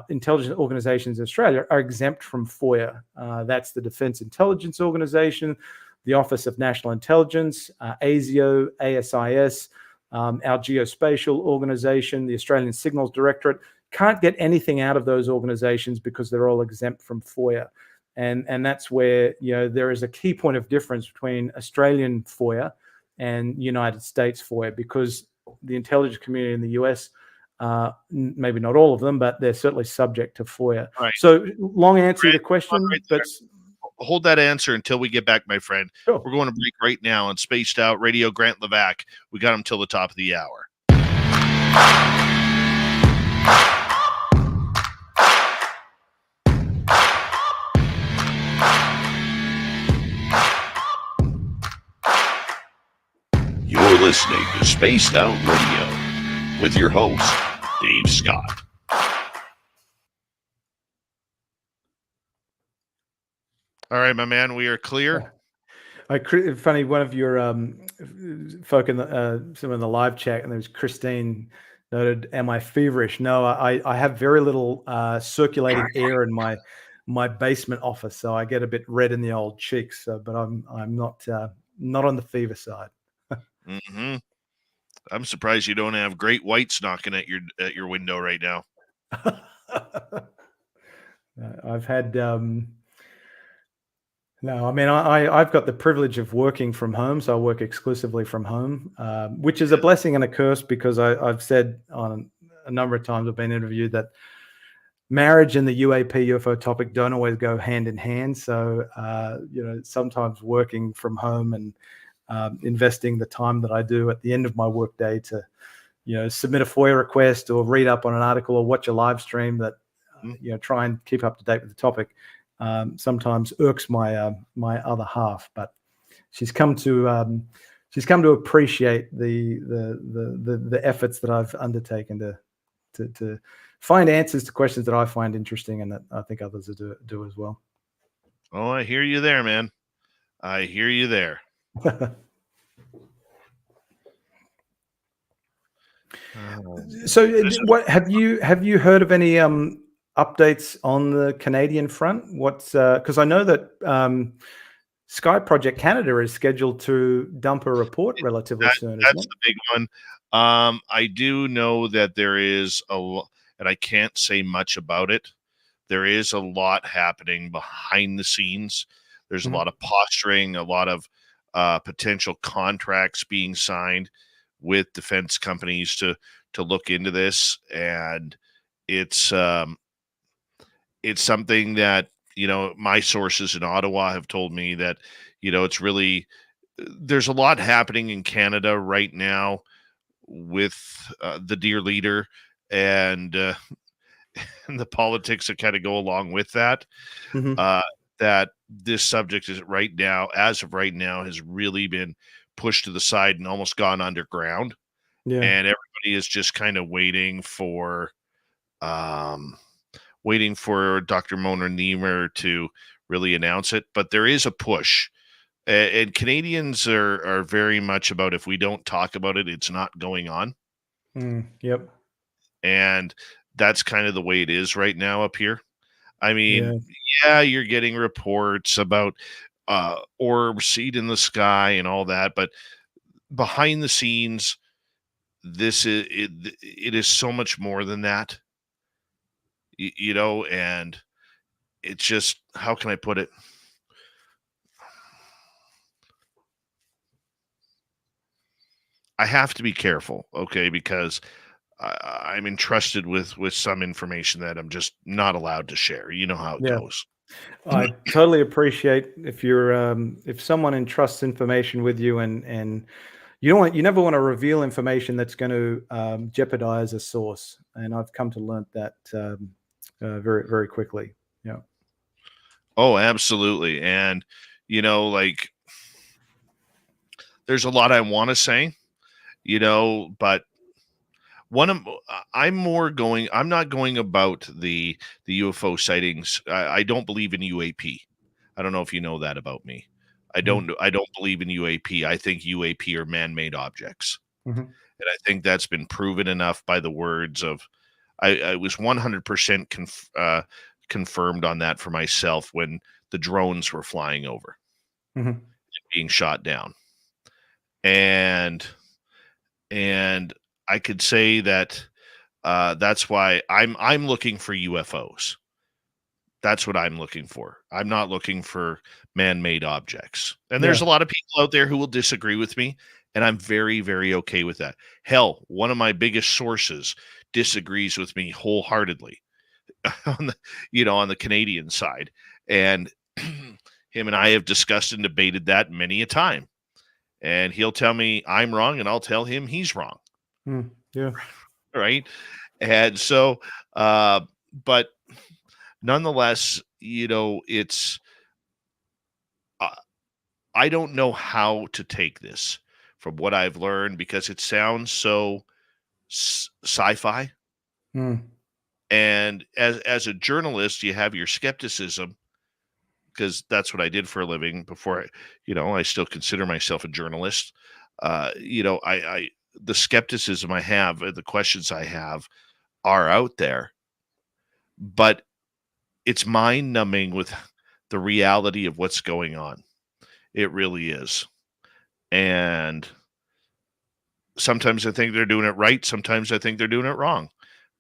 intelligence organizations in Australia are exempt from FOIA. That's the Defense Intelligence Organization, the Office of National Intelligence, ASIO, ASIS, our Geospatial Organization, the Australian Signals Directorate. Can't get anything out of those organizations because they're all exempt from FOIA. And that's where there is a key point of difference between Australian FOIA and United States FOIA, because the intelligence community in the US, maybe not all of them, but they're certainly subject to FOIA. Right. So long answer to the question, but hold that answer until we get back, my friend. Sure. We're going to break right now on Spaced Out Radio. Grant Lavac. We got him till the top of the hour. You're listening to Spaced Out Radio with your host, Dave Scott. All right, my man, we are clear. Funny, one of your folk in some in the live chat, and there was Christine noted, "Am I feverish?" No, I have very little circulating air in my basement office, so I get a bit red in the old cheeks. But I'm not on the fever side. Mm-hmm. I'm surprised you don't have great whites knocking at your window right now. I've had no, I mean I've got the privilege of working from home, so I work exclusively from home, which is a blessing and a curse, because I've said on a number of times I've been interviewed that marriage and the UAP UFO topic don't always go hand in hand. So sometimes working from home and investing the time that I do at the end of my workday to submit a FOIA request or read up on an article or watch a live stream that try and keep up to date with the topic sometimes irks my my other half. But she's come to appreciate the efforts that I've undertaken to find answers to questions that I find interesting and that I think others do as well. Oh, I hear you there, man. I hear you there. So what have you heard of any updates on the Canadian front? What's because I know that Sky Project Canada is scheduled to dump a report relatively soon. That's the big one. I do know that there is and I can't say much about it. There is a lot happening behind the scenes. There's a lot of posturing, a lot of potential contracts being signed with defense companies to look into this, and it's something that my sources in Ottawa have told me that it's really, there's a lot happening in Canada right now with the dear leader and and the politics that kind of go along with that. That this subject is as of right now, has really been pushed to the side and almost gone underground. Yeah. And everybody is just kind of waiting for Dr. Mona Niemer to really announce it. But there is a push. And Canadians are very much about, if we don't talk about it, it's not going on. Yep. And that's kind of the way it is right now up here. I mean, you're getting reports about orbs seen in the sky and all that, but behind the scenes, it is so much more than that. And it's just, how can I put it? I have to be careful, okay, because I'm entrusted with some information that I'm just not allowed to share. You know how it goes. I totally appreciate if someone entrusts information with you, and you never want to reveal information that's going to jeopardize a source. And I've come to learn that very, very quickly. Yeah. Oh, absolutely. And there's a lot I want to say, but I'm not going about the UFO sightings. I don't believe in UAP. I don't know if you know that about me. I don't believe in UAP. I think UAP are man-made objects. And I think that's been proven enough by the words of, I was 100% confirmed on that for myself when the drones were flying over and being shot down. And I could say that that's why I'm looking for UFOs. That's what I'm looking for. I'm not looking for man-made objects. And there's a lot of people out there who will disagree with me, and I'm very, very okay with that. Hell, one of my biggest sources disagrees with me wholeheartedly on the Canadian side. And him and I have discussed and debated that many a time. And he'll tell me I'm wrong, and I'll tell him he's wrong. Yeah. Right. And so, but nonetheless, it's, I don't know how to take this from what I've learned, because it sounds so sci-fi. And as a journalist, you have your skepticism, because that's what I did for a living before I still consider myself a journalist. I the skepticism I have, the questions I have are out there, but it's mind numbing with the reality of what's going on. It really is. And sometimes I think they're doing it right. Sometimes I think they're doing it wrong.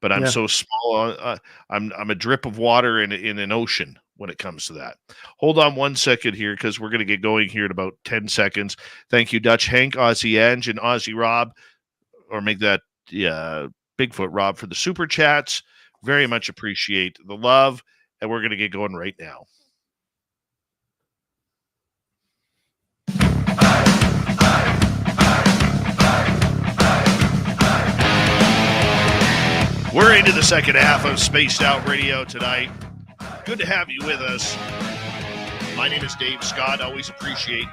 But I'm so small. I'm a drip of water in an ocean when it comes to that. Hold on 1 second here, because we're going to get going here in about 10 seconds. Thank you, Dutch Hank, Aussie Ange, and Aussie Rob, or make that Bigfoot Rob, for the super chats. Very much appreciate the love, and we're going to get going right now. We're into the second half of Spaced Out Radio tonight. Good to have you with us. My name is Dave Scott. Always appreciate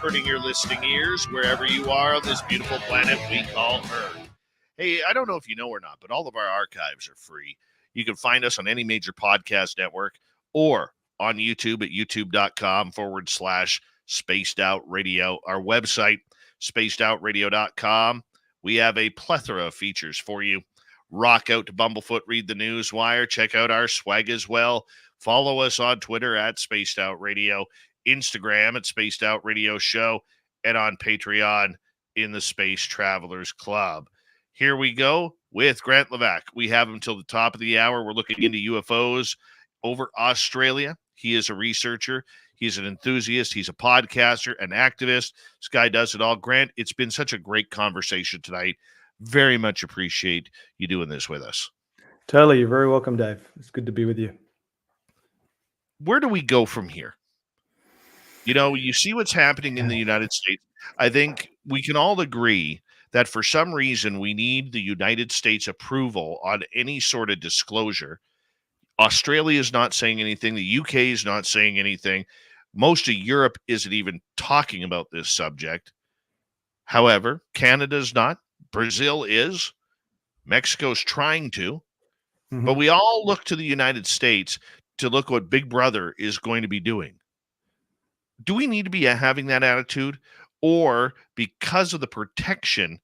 earning your listening ears wherever you are on this beautiful planet we call Earth. Hey, I don't know if you know or not, but all of our archives are free. You can find us on any major podcast network or on YouTube at youtube.com/Spaced Out Radio. Our website, spacedoutradio.com. We have a plethora of features for you. Rock out to Bumblefoot, read the news wire, check out our swag as well. Follow us on Twitter at Spaced Out Radio, Instagram at Spaced Out Radio Show, and on Patreon in the Space Travelers Club. Here we go with Grant Lavac. We have him till the top of the hour. We're looking into UFOs over Australia. He is a researcher. He's an enthusiast. He's a podcaster, an activist. This guy does it all. Grant, it's been such a great conversation tonight. Very much appreciate you doing this with us. Totally. You're very welcome, Dave. It's good to be with you. Where do we go from here? You see what's happening in the United States. I think we can all agree that for some reason we need the United States approval on any sort of disclosure. Australia is not saying anything. The UK is not saying anything. Most of Europe isn't even talking about this subject. However, Canada's not. Brazil is. Mexico's trying to. But we all look to the United States to look what Big Brother is going to be doing. Do we need to be having that attitude? Or because of the protection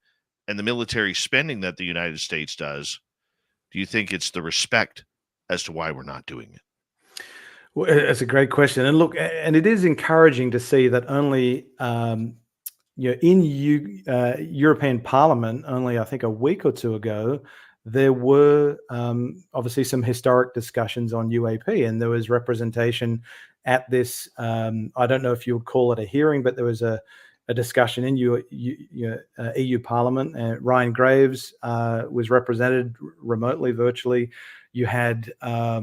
and the military spending that the United States does, do you think it's the respect as to why we're not doing it? Well, that's a great question. And look, and it is encouraging to see that only in European Parliament, only I think a week or two ago, there were obviously some historic discussions on UAP, and there was representation at this. I don't know if you would call it a hearing, but there was a discussion in EU Parliament, and Ryan Graves was represented remotely, virtually. You had a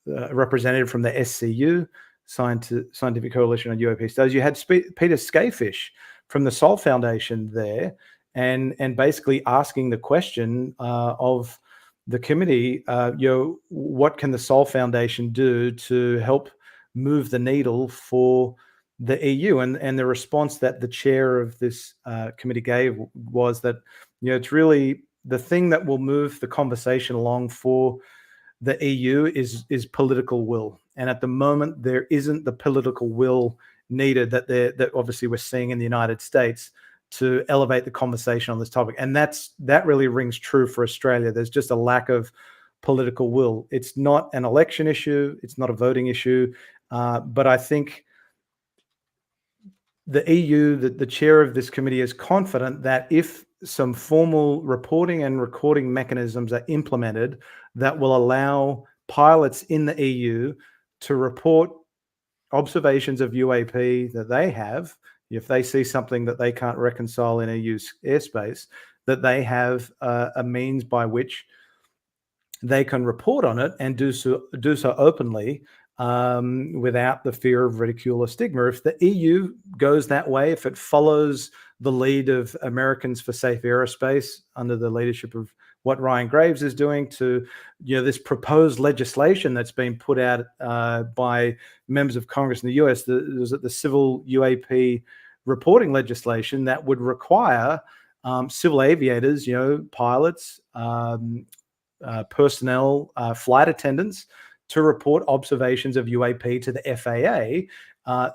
representative from the SCU, Scientific Coalition on UAP Studies. You had Peter Skafish from the Sol Foundation there, and basically asking the question of the committee, what can the Sol Foundation do to help move the needle for the EU? And the response that the chair of this committee gave was that, it's really the thing that will move the conversation along for the EU is political will. And at the moment, there isn't the political will needed that obviously we're seeing in the United States to elevate the conversation on this topic. And that really rings true for Australia. There's just a lack of political will. It's not an election issue. It's not a voting issue. But I think the EU, the chair of this committee, is confident that if some formal reporting and recording mechanisms are implemented that will allow pilots in the EU to report observations of UAP that they have, if they see something that they can't reconcile in EU's airspace, that they have a means by which they can report on it and do so openly without the fear of ridicule or stigma. If the EU goes that way, if it follows the lead of Americans for Safe Aerospace under the leadership of what Ryan Graves is doing to, this proposed legislation that's been put out by members of Congress in the US, the Civil UAP reporting legislation that would require civil aviators, pilots, personnel, flight attendants, to report observations of UAP to the FAA.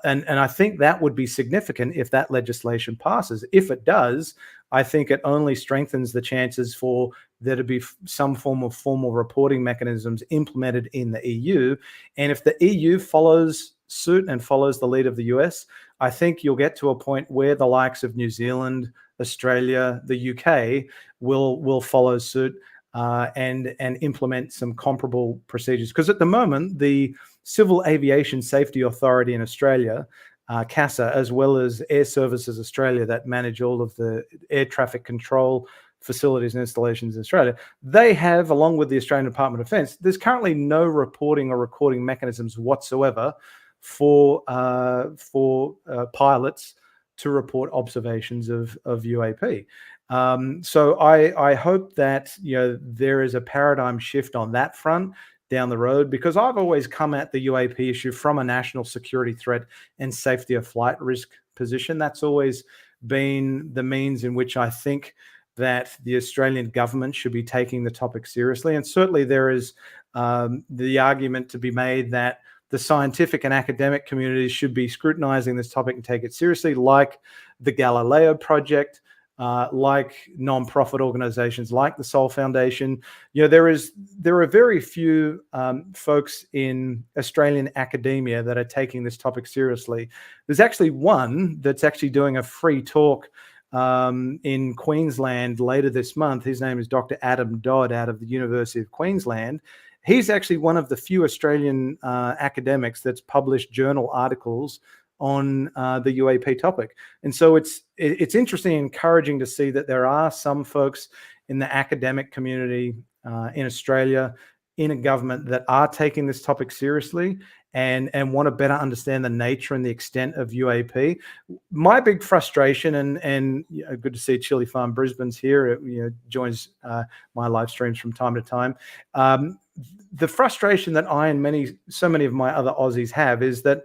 And I think that would be significant if that legislation passes. If it does, I think it only strengthens the chances for there to be some form of formal reporting mechanisms implemented in the EU. And if the EU follows suit and follows the lead of the US, I think you'll get to a point where the likes of New Zealand, Australia, the UK will follow suit and implement some comparable procedures. Because at the moment, the Civil Aviation Safety Authority in Australia, CASA, as well as Air Services Australia, that manage all of the air traffic control facilities and installations in Australia, they have, along with the Australian Department of Defence, there's currently no reporting or recording mechanisms whatsoever for pilots to report observations of UAP. So I hope that there is a paradigm shift on that front down the road, because I've always come at the UAP issue from a national security threat and safety of flight risk position. That's always been the means in which I think that the Australian government should be taking the topic seriously. And certainly there is the argument to be made that the scientific and academic communities should be scrutinizing this topic and take it seriously, like the Galileo Project, like non-profit organizations like the Sol Foundation. There are very few folks in Australian academia that are taking this topic seriously. There's actually one that's actually doing a free talk in Queensland later this month. His name is Dr. Adam Dodd out of the University of Queensland. He's actually one of the few Australian academics that's published journal articles on the UAP topic. And so it's interesting and encouraging to see that there are some folks in the academic community in Australia, in a government, that are taking this topic seriously and want to better understand the nature and the extent of UAP. My big frustration, and good to see Chili Farm Brisbane's here, joins my live streams from time to time. The frustration that I and so many of my other Aussies have is that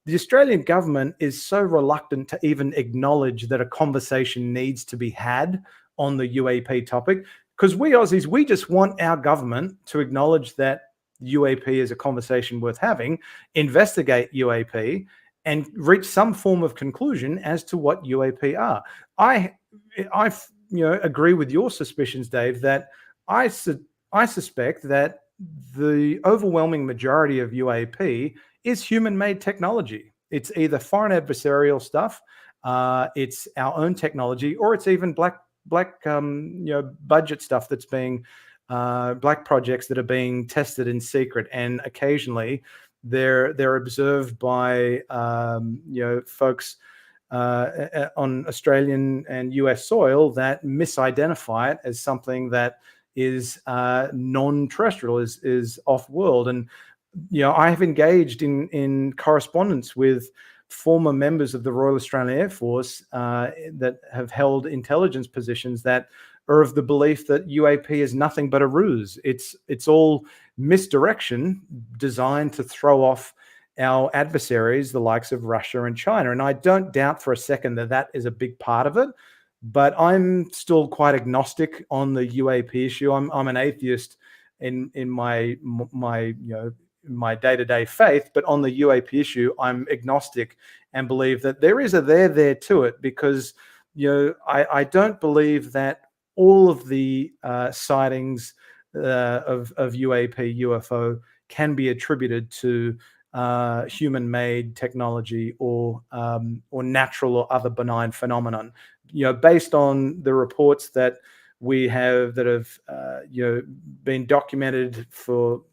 the Australian government is so reluctant to even acknowledge that a conversation needs to be had on the UAP topic. Because we Aussies, we just want our government to acknowledge that UAP is a conversation worth having, investigate UAP, and reach some form of conclusion as to what UAP are. I agree with your suspicions, Dave, that I suspect that the overwhelming majority of UAP is human-made technology. It's either foreign adversarial stuff, it's our own technology, or it's even black budget stuff that's being black projects that are being tested in secret, and occasionally they're observed by folks on Australian and US soil that misidentify it as something that is non-terrestrial, is off-world. And I have engaged in correspondence with former members of the Royal Australian Air Force that have held intelligence positions that are of the belief that UAP is nothing but a ruse. It's all misdirection designed to throw off our adversaries, the likes of Russia and China. And I don't doubt for a second that is a big part of it. But I'm still quite agnostic on the UAP issue. I'm an atheist in my day-to-day faith, but on the UAP issue, I'm agnostic and believe that there is a there to it, because I don't believe that all of the sightings of UAP, UFO can be attributed to human-made technology or natural or other benign phenomenon. Based on the reports that we have that have been documented for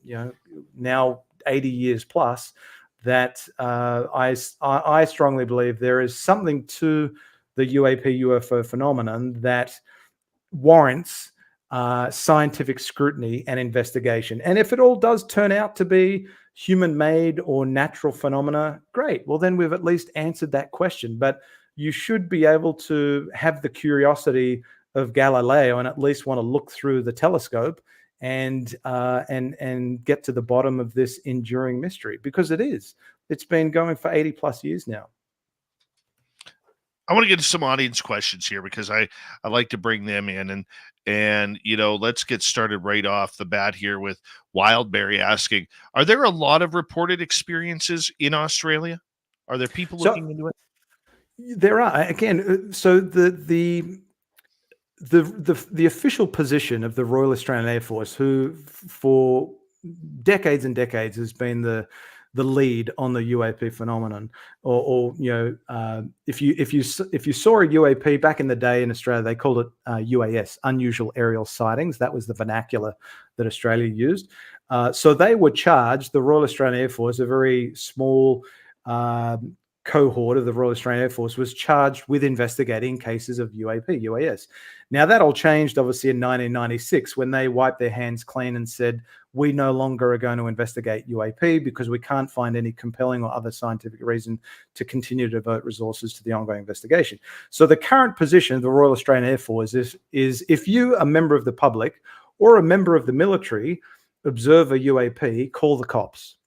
now 80 years plus, that I strongly believe there is something to the UAP UFO phenomenon that warrants scientific scrutiny and investigation. And if it all does turn out to be human-made or natural phenomena, great. Well, then we've at least answered that question. But you should be able to have the curiosity of Galileo and at least want to look through the telescope and get to the bottom of this enduring mystery, because it's been going for 80 plus years now. I want to get to some audience questions here because I like to bring them in, and let's get started right off the bat here with Wildberry asking, are there a lot of reported experiences in Australia? Are there people So looking into it? there are, again, so the official position of the Royal Australian Air Force, who for decades and decades has been the lead on the UAP phenomenon, or if you saw a UAP back in the day in Australia, they called it UAS, unusual aerial sightings. That was the vernacular that Australia used. So they were charged. The Royal Australian Air Force, a very small cohort of the Royal Australian Air Force, was charged with investigating cases of UAP, UAS. Now, that all changed, obviously, in 1996 when they wiped their hands clean and said, we no longer are going to investigate UAP because we can't find any compelling or other scientific reason to continue to devote resources to the ongoing investigation. So the current position of the Royal Australian Air Force is if you, a member of the public or a member of the military, observe a UAP, call the cops.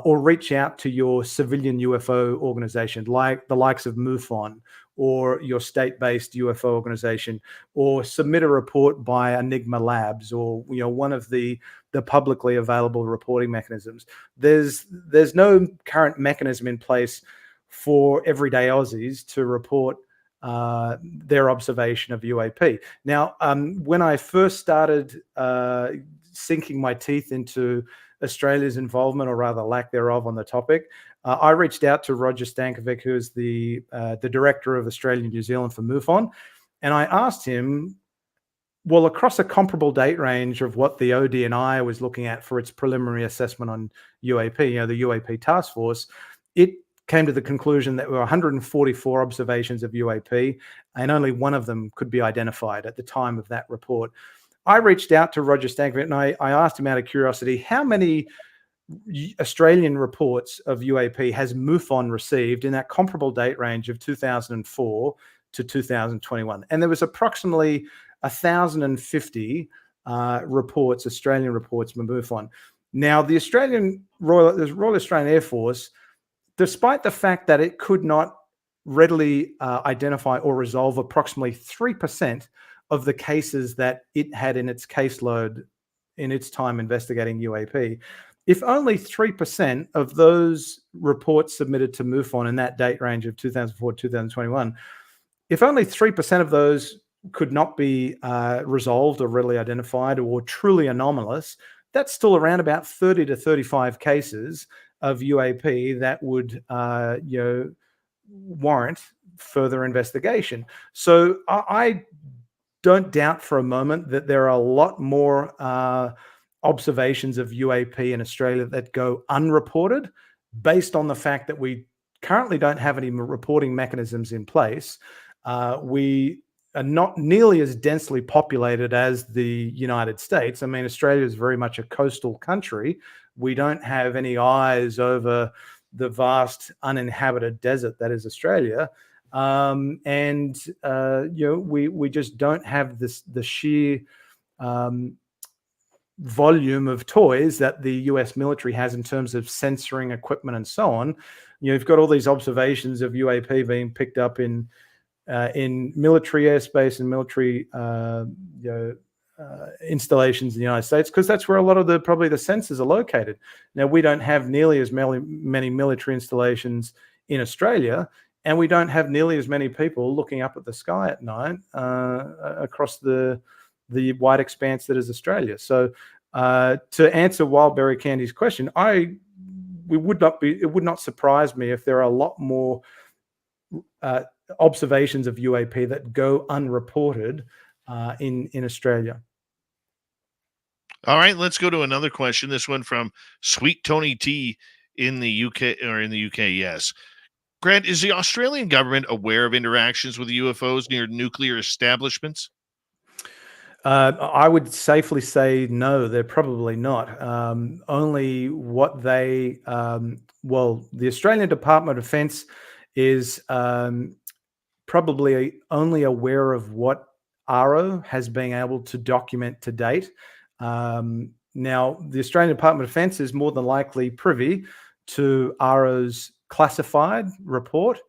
Or reach out to your civilian UFO organization, like the likes of MUFON, or your state-based UFO organization, or submit a report by Enigma Labs, or one of the publicly available reporting mechanisms. There's no current mechanism in place for everyday Aussies to report their observation of UAP. Now, when I first started sinking my teeth into Australia's involvement, or rather lack thereof, on the topic, I reached out to Roger Stankovic, who is the director of Australia and New Zealand for MUFON, and I asked him, well, across a comparable date range of what the ODNI was looking at for its preliminary assessment on UAP, the UAP task force, it came to the conclusion that there were 144 observations of UAP, and only one of them could be identified at the time of that report. I reached out to Roger Stankovic and I asked him out of curiosity, how many Australian reports of UAP has MUFON received in that comparable date range of 2004 to 2021? And there was approximately 1,050 reports, Australian reports from MUFON. Now, the Royal Australian Air Force, despite the fact that it could not readily identify or resolve approximately 3% of the cases that it had in its caseload in its time investigating UAP, if only 3% of those reports submitted to MUFON in that date range of 2004 to 2021, if only 3% of those could not be resolved or readily identified or truly anomalous, that's still around about 30 to 35 cases of UAP that would warrant further investigation. So I don't doubt for a moment that there are a lot more observations of UAP in Australia that go unreported, based on the fact that we currently don't have any reporting mechanisms in place. We are not nearly as densely populated as the United States. I mean, Australia is very much a coastal country. We don't have any eyes over the vast uninhabited desert that is Australia. We just don't have the sheer volume of toys that the US military has in terms of censoring equipment and so on. You've got all these observations of UAP being picked up in military airspace and military installations in the United States, because that's where a lot of the sensors are located. Now, we don't have nearly as many military installations in Australia, and we don't have nearly as many people looking up at the sky at night across the wide expanse that is Australia. So to answer Wildberry Candy's question, it would not surprise me if there are a lot more observations of UAP that go unreported in Australia. All right, let's go to another question. This one from Sweet Tony T in the UK, yes. Grant, is the Australian government aware of interactions with UFOs near nuclear establishments? I would safely say no, they're probably not. Only what the Australian Department of Defence is probably only aware of what ARO has been able to document to date. Now, the Australian Department of Defence is more than likely privy to ARO's classified report,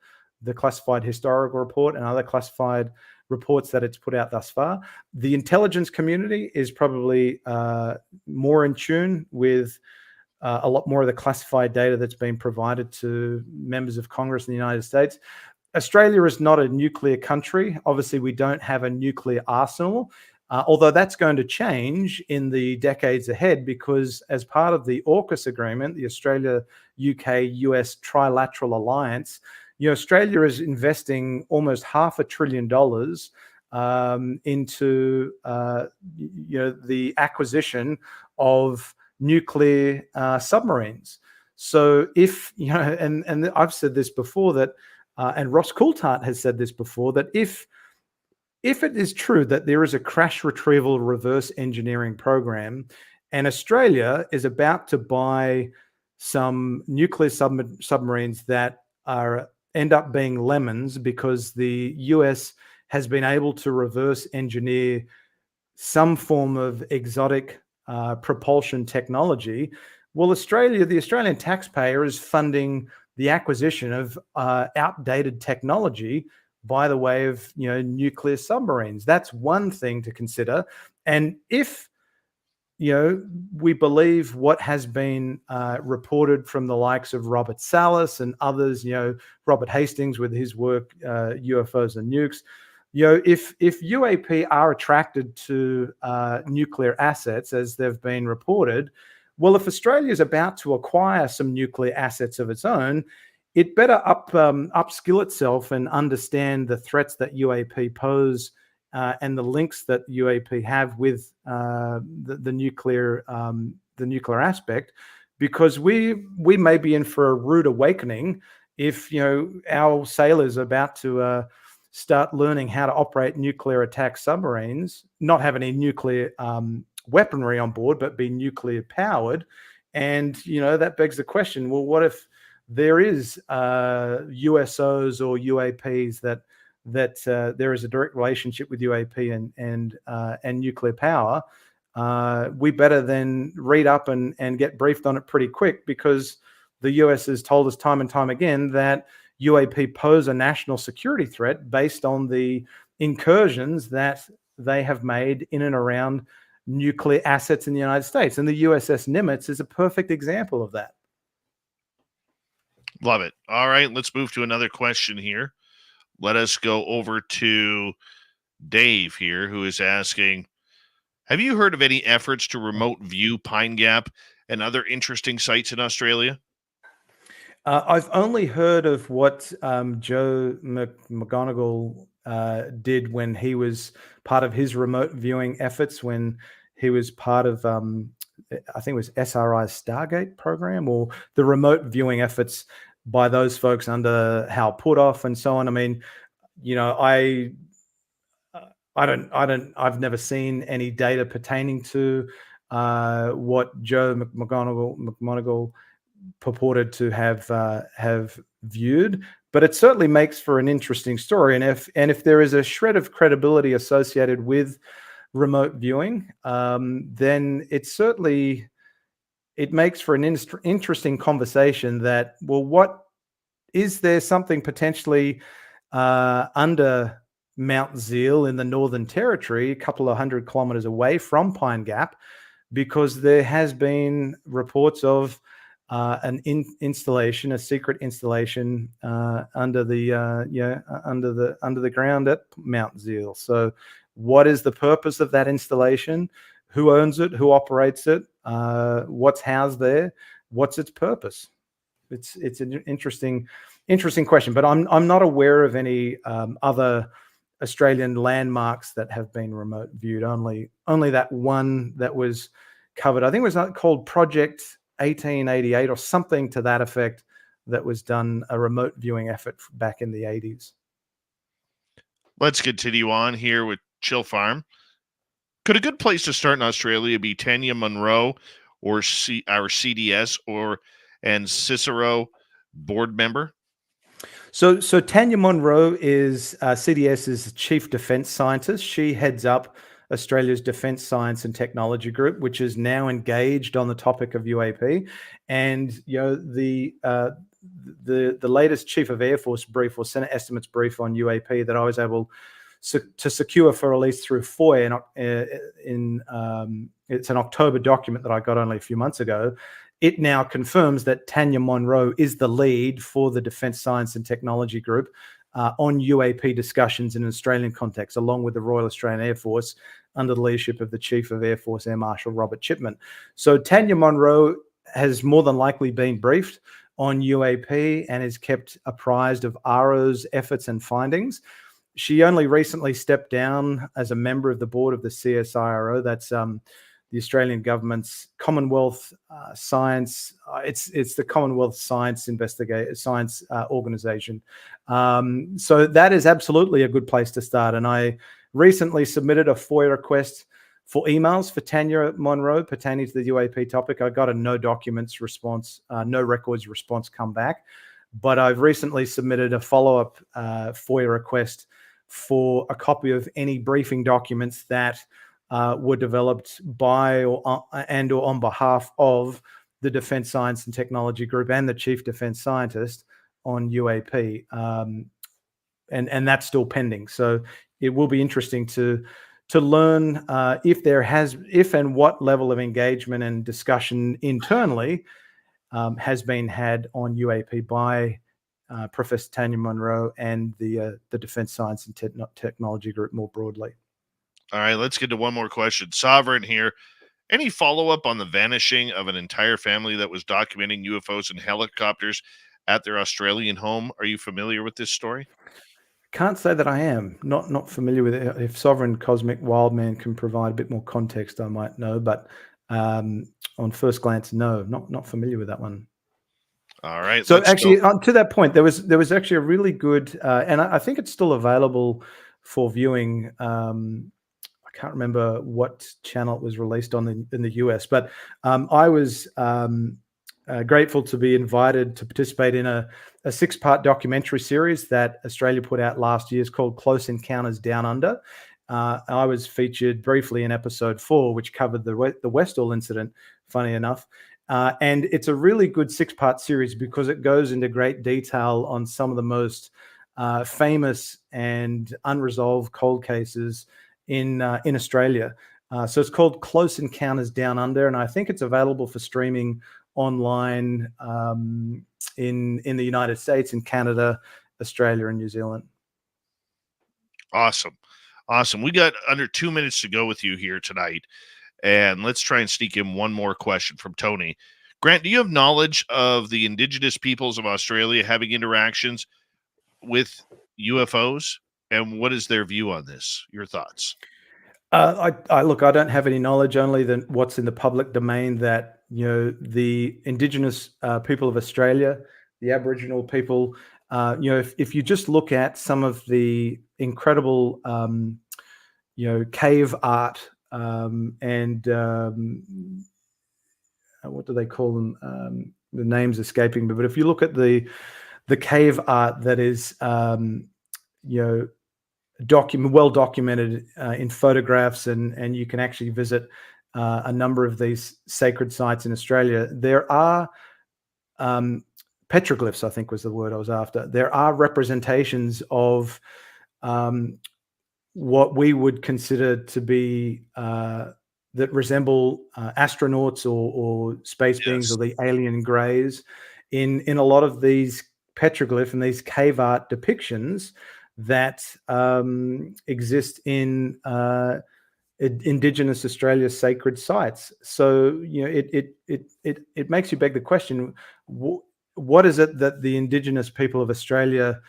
the classified historical report and other classified reports that it's put out thus far. The intelligence community is probably more in tune with a lot more of the classified data that's been provided to members of Congress in the United States. Australia is not a nuclear country. Obviously, we don't have a nuclear arsenal, although that's going to change in the decades ahead, because as part of the AUKUS agreement, the Australia, UK, US trilateral alliance, Australia is investing almost $500 billion into the acquisition of nuclear submarines. So if and I've said this before, that and Ross Coulthart has said this before, that if it is true that there is a crash retrieval reverse engineering program, and Australia is about to buy some nuclear submarines that end up being lemons because the US has been able to reverse engineer some form of exotic propulsion technology, well, the Australian taxpayer is funding the acquisition of outdated technology by the way of nuclear submarines. That's one thing to consider. And if we believe what has been reported from the likes of Robert Salas and others, Robert Hastings with his work, UFOs and Nukes, if UAP are attracted to nuclear assets, as they've been reported, well, if Australia is about to acquire some nuclear assets of its own, it better upskill itself and understand the threats that UAP pose and the links that UAP have with the nuclear aspect, because we may be in for a rude awakening if our sailors are about to start learning how to operate nuclear attack submarines, not have any nuclear weaponry on board, but be nuclear powered. And that begs the question: well, what if there is USOs or UAPs that there is a direct relationship with UAP and nuclear power? We better then read up and get briefed on it pretty quick, because the US has told us time and time again that UAP pose a national security threat based on the incursions that they have made in and around nuclear assets in the United States. And the USS Nimitz is a perfect example of that. Love it. All right, let's move to another question here. Let us go over to Dave here, who is asking, have you heard of any efforts to remote view Pine Gap and other interesting sites in Australia? I've only heard of what Joe McGonigal did when he was part of his remote viewing efforts, when he was part of, I think it was SRI's Stargate program, or the remote viewing efforts by those folks under Hal Puthoff and so on. I mean, I've never seen any data pertaining to what Joe McGonigal purported to have viewed, but it certainly makes for an interesting story. And if there is a shred of credibility associated with remote viewing, then it makes for an interesting conversation that, well, what is there something potentially under Mount Zeal in the Northern Territory, a couple of 100 kilometers away from Pine Gap, because there has been reports of an installation, a secret installation under the ground at Mount Zeal. So, what is the purpose of that installation? Who owns it? Who operates it? What's housed there? What's its purpose? It's an interesting question, but I'm not aware of any other Australian landmarks that have been remote viewed. Only that one that was covered. I think it was called Project 1888 or something to that effect, that was done, a remote viewing effort back in the 80s. Let's continue on here with Chill Farm. Could a good place to start in Australia be Tanya Monroe or our CDS and Cicero board member? So Tanya Monroe is CDS's chief defense scientist. She heads up Australia's Defence Science and Technology Group, which is now engaged on the topic of UAP. And the latest Chief of Air Force brief or Senate estimates brief on UAP that I was able to secure for release through FOIA it's an October document that I got only a few months ago. It now confirms that Tanya Monroe is the lead for the Defence Science and Technology Group on UAP discussions in an Australian context, along with the Royal Australian Air Force under the leadership of the Chief of Air Force Air Marshal Robert Chipman. So Tanya Monroe has more than likely been briefed on UAP and is kept apprised of ARO's efforts and findings. She only recently stepped down as a member of the board of the CSIRO. That's the Australian government's Commonwealth Science. It's the Commonwealth Science Organisation. So that is absolutely a good place to start. And I recently submitted a FOIA request for emails for Tanya Monroe pertaining to the UAP topic. I got a no documents response, no records response come back. But I've recently submitted a follow-up FOIA request for a copy of any briefing documents that were developed by or on behalf of the Defence Science and Technology Group and the Chief Defence Scientist on UAP. And that's still pending. So it will be interesting to learn if and what level of engagement and discussion internally has been had on UAP by Professor Tanya Monroe and the Defence Science and Technology Group more broadly. All right, let's get to one more question. Sovereign here. Any follow-up on the vanishing of an entire family that was documenting UFOs and helicopters at their Australian home? Are you familiar with this story? Can't say that I am. Not familiar with it. If Sovereign Cosmic Wildman can provide a bit more context, I might know. But on first glance, no, not familiar with that one. All right. So actually, to that point, there was actually a really good, and I think it's still available for viewing. I can't remember what channel it was released on in the US, but I was grateful to be invited to participate in a 6-part documentary series that Australia put out last year. It's called Close Encounters Down Under. I was featured briefly in episode 4, which covered the Westall incident, funny enough. And it's a really good 6-part series because it goes into great detail on some of the most famous and unresolved cold cases in Australia. So it's called Close Encounters Down Under, and I think it's available for streaming online in the United States, in Canada, Australia, and New Zealand. Awesome. We got under 2 minutes to go with you here tonight, and let's try and sneak in one more question from Tony. Grant, do you have knowledge of the Indigenous peoples of Australia having interactions with UFOs? And what is their view on this? Your thoughts? I don't have any knowledge, only what's in the public domain, that the Indigenous people of Australia, the Aboriginal people, if you just look at some of the incredible cave art and what do they call them? The name's escaping me, but if you look at the cave art that is well documented in photographs, and you can actually visit a number of these sacred sites in Australia. There are petroglyphs, I think was the word I was after. There are representations of what we would consider to be that resemble astronauts or space beings, or the alien greys in a lot of these petroglyph and these cave art depictions that exist in Indigenous Australia's sacred sites. So it makes you beg the question: what is it that the Indigenous people of Australia,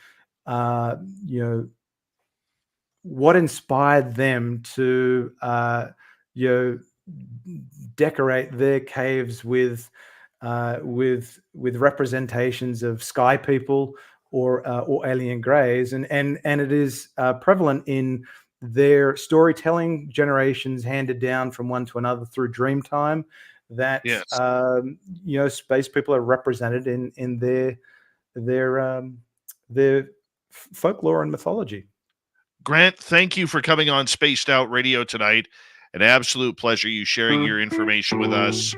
what inspired them to decorate their caves with representations of sky people or alien greys, and it is prevalent in their storytelling, generations handed down from one to another through Dreamtime, that space people are represented in their folklore and mythology. Grant, thank you for coming on Spaced Out Radio tonight An absolute pleasure you sharing your information with us.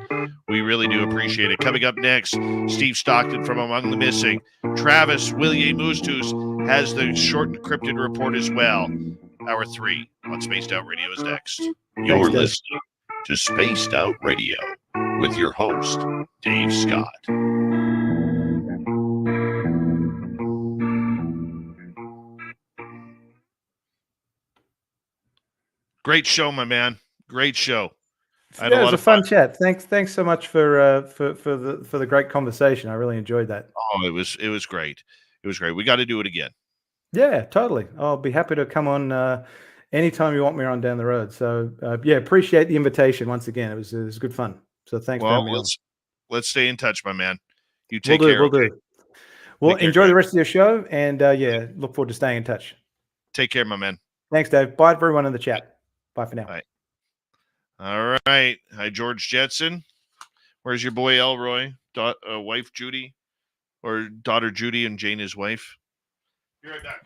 We really do appreciate it. Coming up next, Steve Stockton from Among the Missing. Travis Willier-Mustus has the short and cryptid report as well. Hour 3 on Spaced Out Radio is next. You're listening to Spaced Out Radio with your host, Dave Scott. Great show, my man. Great show. Yeah, it was a fun chat. Thanks so much for the great conversation. I really enjoyed that. Oh, it was great. It was great. We got to do it again. Yeah, totally. I'll be happy to come on anytime you want me on down the road. So yeah, appreciate the invitation once again. It was good fun. So thanks for having me on. Let's stay in touch, my man. You take care. We'll do. Well, enjoy the rest of your show, and yeah, look forward to staying in touch. Take care, my man. Thanks, Dave. Bye, everyone in the chat. Bye for now. Bye. All right. Hi, George Jetson. Where's your boy Elroy? Wife Judy, or daughter Judy, and Jane his wife? Be right back.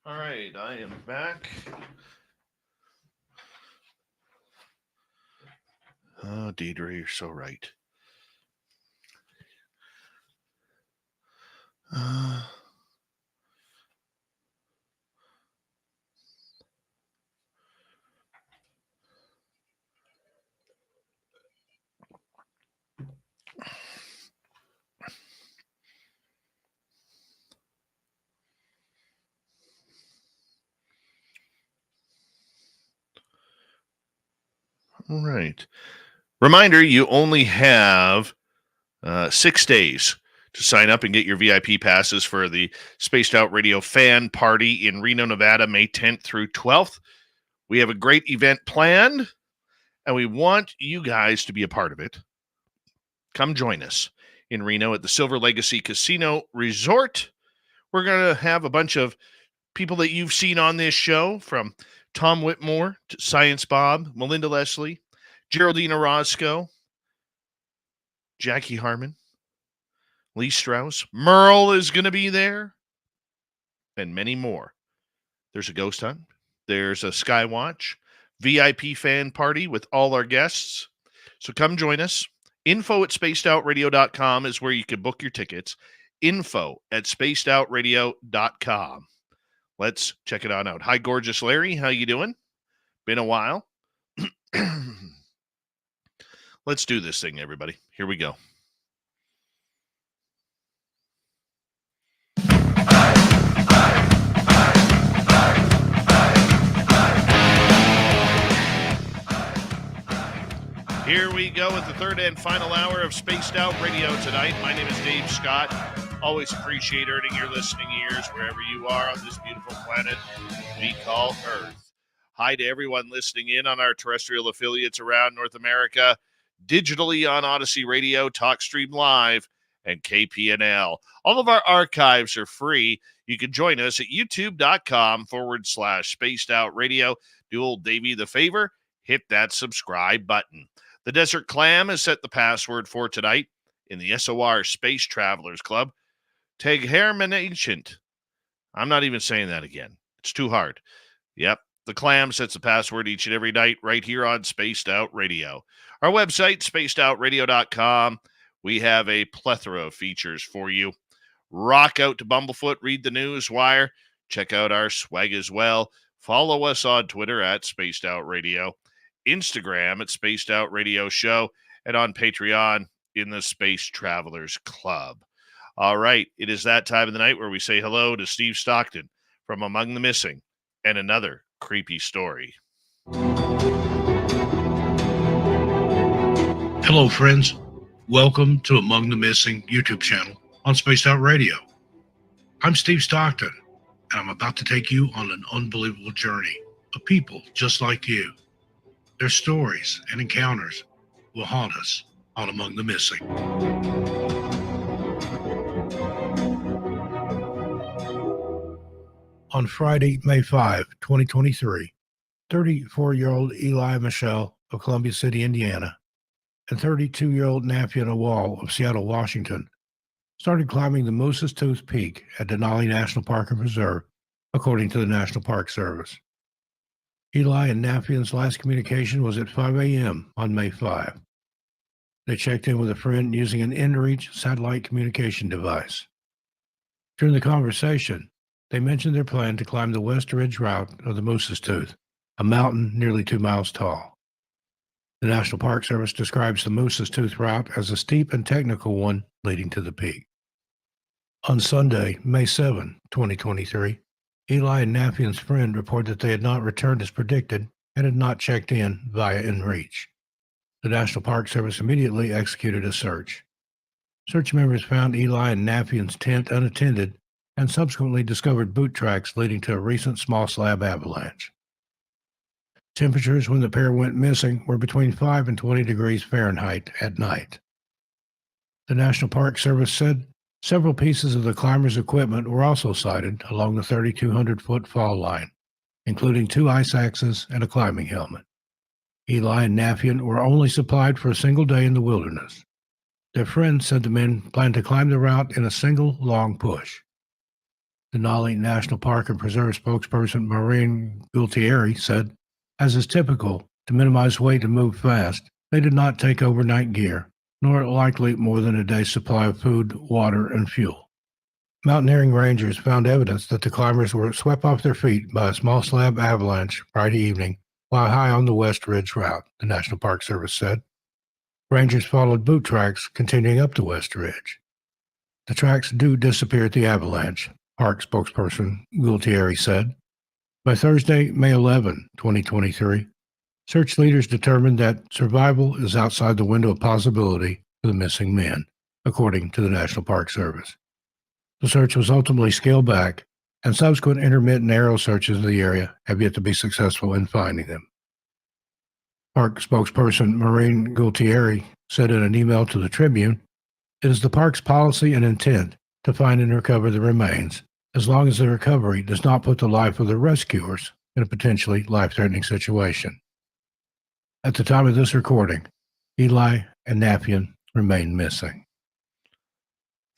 All right, I am back. Oh, Deidre, you're so right. All right. Reminder, you only have 6 days to sign up and get your VIP passes for the Spaced Out Radio Fan Party in Reno, Nevada, May 10th through 12th. We have a great event planned, and we want you guys to be a part of it. Come join us in Reno at the Silver Legacy Casino Resort. We're going to have a bunch of people that you've seen on this show, from Tom Whitmore to Science Bob, Melinda Leslie, Geraldine Orozco, Jackie Harmon, Lee Strauss, Merle is going to be there, and many more. There's a ghost hunt. There's a Skywatch, VIP fan party with all our guests. So come join us. Info@spacedoutradio.com is where you can book your tickets. Info@spacedoutradio.com. Let's check it on out. Hi, gorgeous Larry. How you doing? Been a while. Let's do this thing, everybody. Here we go. Here we go with the third and final hour of Spaced Out Radio tonight. My name is Dave Scott. Always appreciate earning your listening ears wherever you are on this beautiful planet we call Earth. Hi to everyone listening in on our terrestrial affiliates around North America, digitally on Odyssey Radio, TalkStream Live, and KPNL. All of our archives are free. You can join us at youtube.com/Spaced Out Radio. Do old Davey the favor, hit that subscribe button. The Desert Clam has set the password for tonight in the SOR Space Travelers Club. Teghermanagent. I'm not even saying that again. It's too hard. Yep. The Clam sets the password each and every night right here on Spaced Out Radio. Our website, spacedoutradio.com. We have a plethora of features for you. Rock out to Bumblefoot. Read the news wire. Check out our swag as well. Follow us on Twitter at Spaced Out Radio. Instagram at Spaced Out Radio Show, and on Patreon in the Space Travelers Club. All right, it is that time of the night where we say hello to Steve Stockton from Among the Missing and another creepy story. Hello, friends. Welcome to Among the Missing YouTube channel on Spaced Out Radio. I'm Steve Stockton, and I'm about to take you on an unbelievable journey of people just like you. Their stories and encounters will haunt us on Among the Missing. On Friday, May 5, 2023, 34-year-old Eli Michelle of Columbia City, Indiana, and 32-year-old Nafiana Wall of Seattle, Washington, started climbing the Moses Tooth Peak at Denali National Park and Preserve, according to the National Park Service. Eli and Nafian's last communication was at 5 a.m. on May 5. They checked in with a friend using an inReach satellite communication device. During the conversation, they mentioned their plan to climb the West Ridge route of the Moses Tooth, a mountain nearly 2 miles tall. The National Park Service describes the Moses Tooth route as a steep and technical one leading to the peak. On Sunday, May 7, 2023, Eli and Nafian's friend reported that they had not returned as predicted and had not checked in via inReach. The National Park Service immediately executed a search. Search members found Eli and Nafian's tent unattended and subsequently discovered boot tracks leading to a recent small slab avalanche. Temperatures when the pair went missing were between 5 and 20 degrees Fahrenheit at night. The National Park Service said several pieces of the climbers' equipment were also sighted along the 3,200-foot fall line, including 2 ice axes and a climbing helmet. Eli and Nafian were only supplied for a single day in the wilderness. Their friends said the men planned to climb the route in a single long push. Denali National Park and Preserve spokesperson Maureen Gultieri said, as is typical, to minimize weight and move fast, they did not take overnight gear, nor likely more than a day's supply of food, water, and fuel. Mountaineering rangers found evidence that the climbers were swept off their feet by a small slab avalanche Friday evening while high on the West Ridge route, the National Park Service said. Rangers followed boot tracks continuing up the West Ridge. The tracks do disappear at the avalanche, Park spokesperson Gultieri said. By Thursday, May 11, 2023, search leaders determined that survival is outside the window of possibility for the missing men, according to the National Park Service. The search was ultimately scaled back, and subsequent intermittent aerial searches of the area have yet to be successful in finding them. Park spokesperson Maureen Gultieri said in an email to the Tribune, "It is the park's policy and intent to find and recover the remains, as long as the recovery does not put the life of the rescuers in a potentially life-threatening situation." At the time of this recording, Eli and Napian remain missing.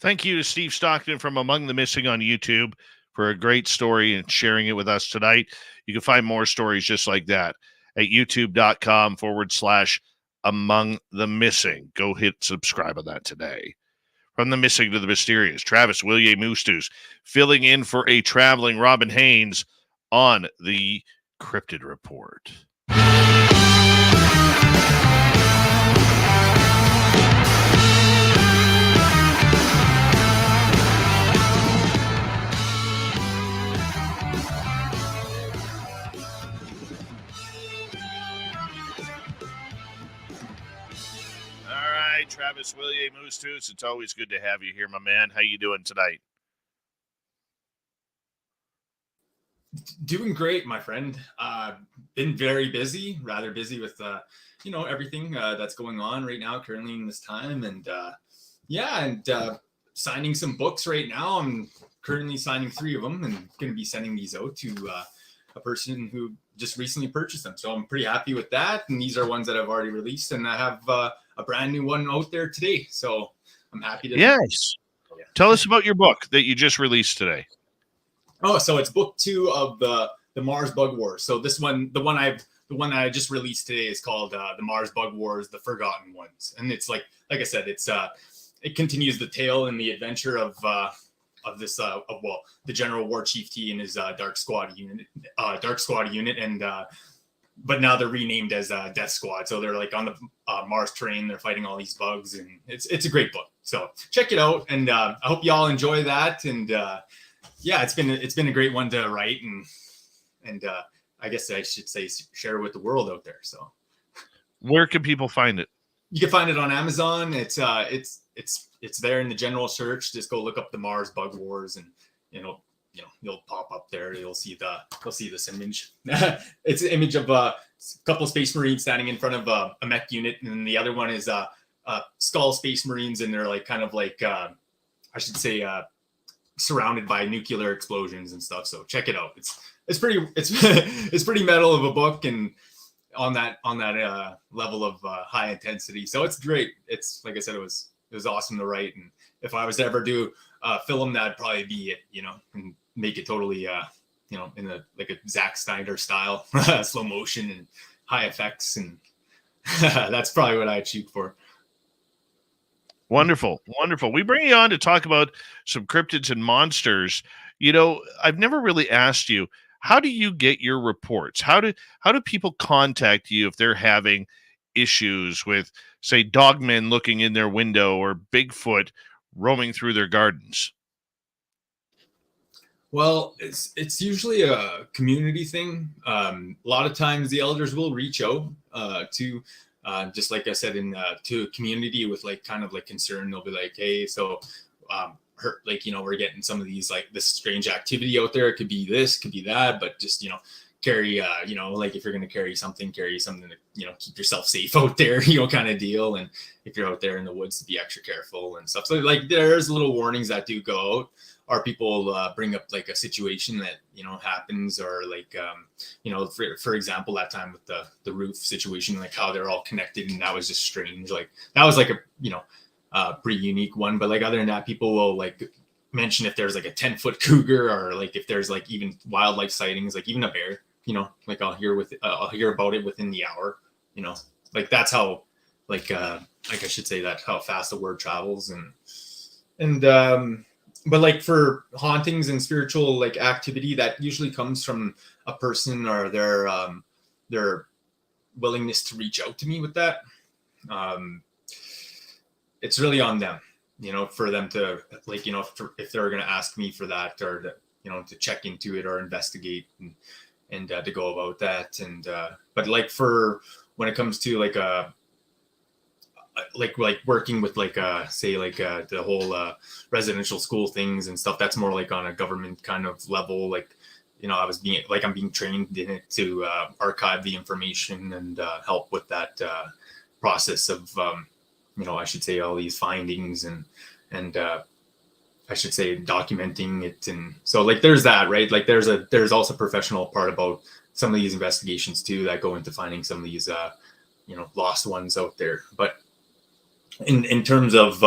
Thank you to Steve Stockton from Among the Missing on YouTube for a great story and sharing it with us tonight. You can find more stories just like that at youtube.com/Among the Missing. Go hit subscribe on that today. From the missing to the mysterious, Travis William-Moostus filling in for a traveling Robin Haynes on the Crypted Report. Travis William-Moostus, it's always good to have you here, my man. How you doing tonight? Doing great, my friend. Been very busy, rather busy with everything that's going on right now, currently in this time, and signing some books right now. I'm currently signing 3 of them, and going to be sending these out to a person who just recently purchased them. So I'm pretty happy with that. And these are ones that I've already released, and I have a brand new one out there today. So I'm happy to. Yes. Tell us about your book that you just released today. Oh, so it's book 2 of the Mars Bug Wars. So this one, the one I just released today is called the Mars Bug Wars, the Forgotten Ones. And it's like I said, it's it continues the tale and the adventure of the General War Chief T and his Dark Squad unit, and but now they're renamed as Death Squad. So they're like on the Mars terrain. They're fighting all these bugs, and it's a great book. So check it out, and I hope y'all enjoy that. And it's been a great one to write, and I guess I should say share with the world out there. So where can people find it? You can find it on Amazon. It's there in the general search. Just go look up the Mars Bug Wars, and you'll pop up there. You'll see this image. It's an image of a couple of Space Marines standing in front of a mech unit, and then the other one is Skull Space Marines, and they're like kind of like I should say surrounded by nuclear explosions and stuff. So check it out. It's pretty metal of a book, and on that level of high intensity. So it's great. It's like I said, it was awesome to write, and if I was to ever do film, that'd probably be it, and make it totally in a Zack Snyder style, slow motion and high effects, and that's probably what I'd shoot for. Wonderful. We bring you on to talk about some cryptids and monsters. I've never really asked you, how do you get your reports? How do people contact you if they're having issues with, say, dogmen looking in their window or Bigfoot roaming through their gardens? Well, it's usually a community thing. A lot of times the elders will reach out to just like I said, to a community with kind of concern. They'll be like, hey, so we're getting some of these this strange activity out there. It could be this, could be that, but just carry if you're going to carry something to keep yourself safe out there, kind of deal. And if you're out there in the woods, to be extra careful and stuff. So there's little warnings that do go out, or people bring up a situation that happens, or for example, that time with the roof situation, how they're all connected, and that was just strange. That was a pretty unique one. But other than that, people will mention if there's like a 10-foot cougar, or like if there's like even wildlife sightings, like even a bear, like I'll hear about it within the hour, like that's how, like I should say that's how fast the word travels. And but like for hauntings and spiritual like activity, that usually comes from a person or their willingness to reach out to me with that. It's really on them, for them to like, if they're going to ask me for that, or to check into it or investigate and to go about that. And but like for when it comes to like working with like say like the whole residential school things and stuff, that's more like on a government kind of level. Like, I'm being trained in it to archive the information and help with that process of I should say all these findings and I should say documenting it. And so like there's that, right? Like there's also professional part about some of these investigations too that go into finding some of these lost ones out there. But in terms of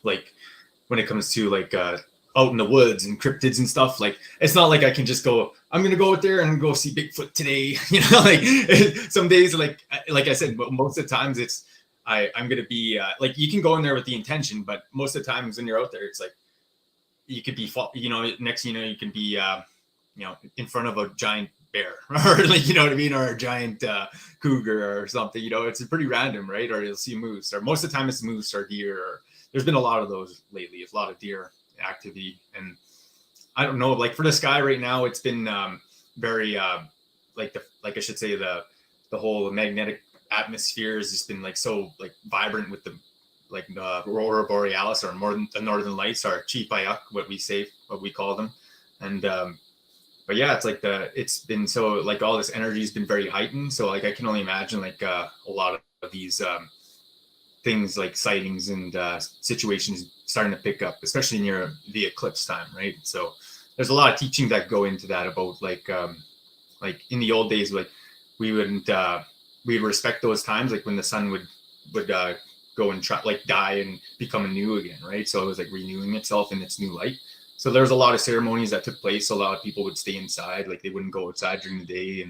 like when it comes to like out in the woods and cryptids and stuff, like it's not like I can just go, I'm gonna go out there and go see Bigfoot today. Like some days, like I said, most of the times it's I'm gonna be like, you can go in there with the intention, but most of the times when you're out there, it's like you could be next you can be in front of a giant bear, or like what I mean, or a giant cougar or something. It's pretty random, right? Or you'll see moose, or most of the time it's moose or deer. Or there's been a lot of those lately. It's a lot of deer activity. And I don't know, like for the sky right now, it's been very like I should say the whole magnetic atmosphere has just been like so like vibrant with the like aurora borealis, or more than the northern lights, or chipayuk, what we call them. And but yeah, it's like it's been so like all this energy has been very heightened. So like I can only imagine like a lot of these things like sightings and situations starting to pick up, especially near the eclipse time, right? So there's a lot of teaching that go into that about like in the old days, like we would respect those times, like when the sun would go and try like die and become anew again, right? So it was like renewing itself in its new light. So there's a lot of ceremonies that took place. A lot of people would stay inside, like they wouldn't go outside during the day,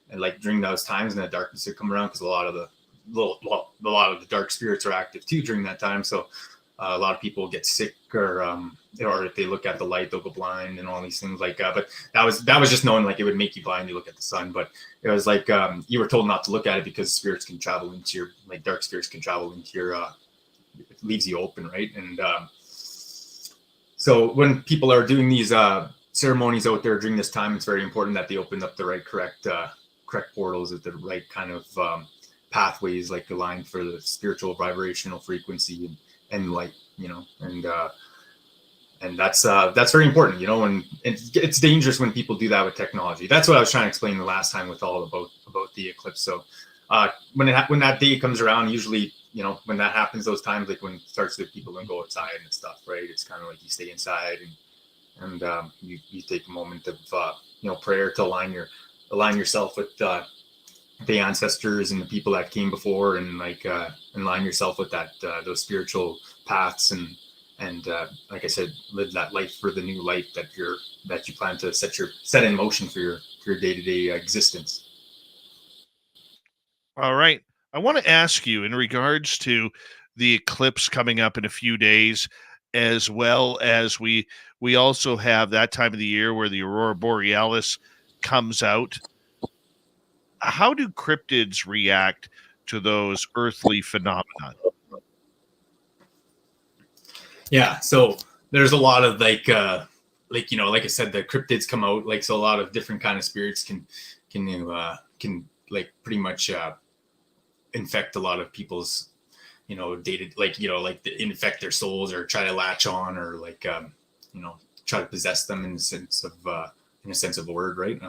and like during those times and the darkness would come around, because a lot of the dark spirits are active too during that time. So a lot of people get sick, or if they look at the light, they'll go blind and all these things like that. But that was just known, like it would make you blind to look at the sun. But it was like you were told not to look at it because spirits can travel into your, like dark spirits can travel into your, it leaves you open, right? And so when people are doing these ceremonies out there during this time, it's very important that they open up the correct portals at the right kind of pathways, like aligned for the spiritual vibrational frequency and light, and that's very important, and it's dangerous when people do that with technology. That's what I was trying to explain the last time with all about the eclipse. So when that day comes around, usually, when that happens, those times, like when it starts to people don't go outside and stuff, right? It's kind of like you stay inside and you take a moment of prayer to align yourself with the ancestors and the people that came before, and like align yourself with that those spiritual paths, and like I said, live that life for the new light that you plan to set in motion for your day-to-day existence. All right. I want to ask you in regards to the eclipse coming up in a few days, as well as we also have that time of the year where the aurora borealis comes out. How do cryptids react to those earthly phenomena? Yeah, so there's a lot of like I said, the cryptids come out, like, so a lot of different kind of spirits can like pretty much infect a lot of people's dated, like infect their souls, or try to latch on, or like try to possess them in a sense of the word, right?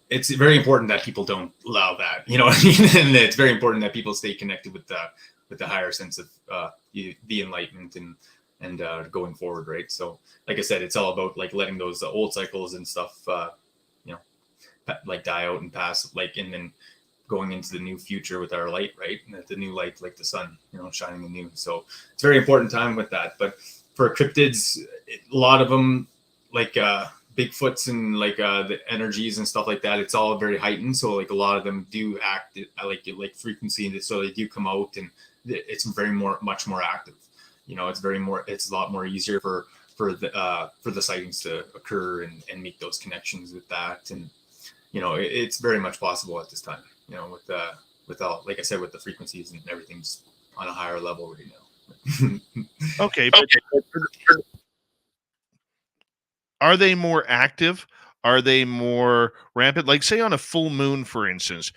It's very important that people don't allow that, and it's very important that people stay connected with the higher sense of the enlightenment and going forward, right? So like I said, it's all about like letting those old cycles and stuff like die out and pass, like, and then going into the new future with our light, right? And the new light, like the sun, shining anew. So it's a very important time with that. But for cryptids, a lot of them, like Bigfoots and like the energies and stuff like that, it's all very heightened. So like a lot of them do act at like frequency, and so they do come out, and it's much more active. You know, it's a lot more easier for the sightings to occur and make those connections with that. And you know, it's very much possible at this time. You know, with all, like I said, with the frequencies and everything's on a higher level right now. Okay, but are they more active? Are they more rampant? Like, say, on a full moon, for instance.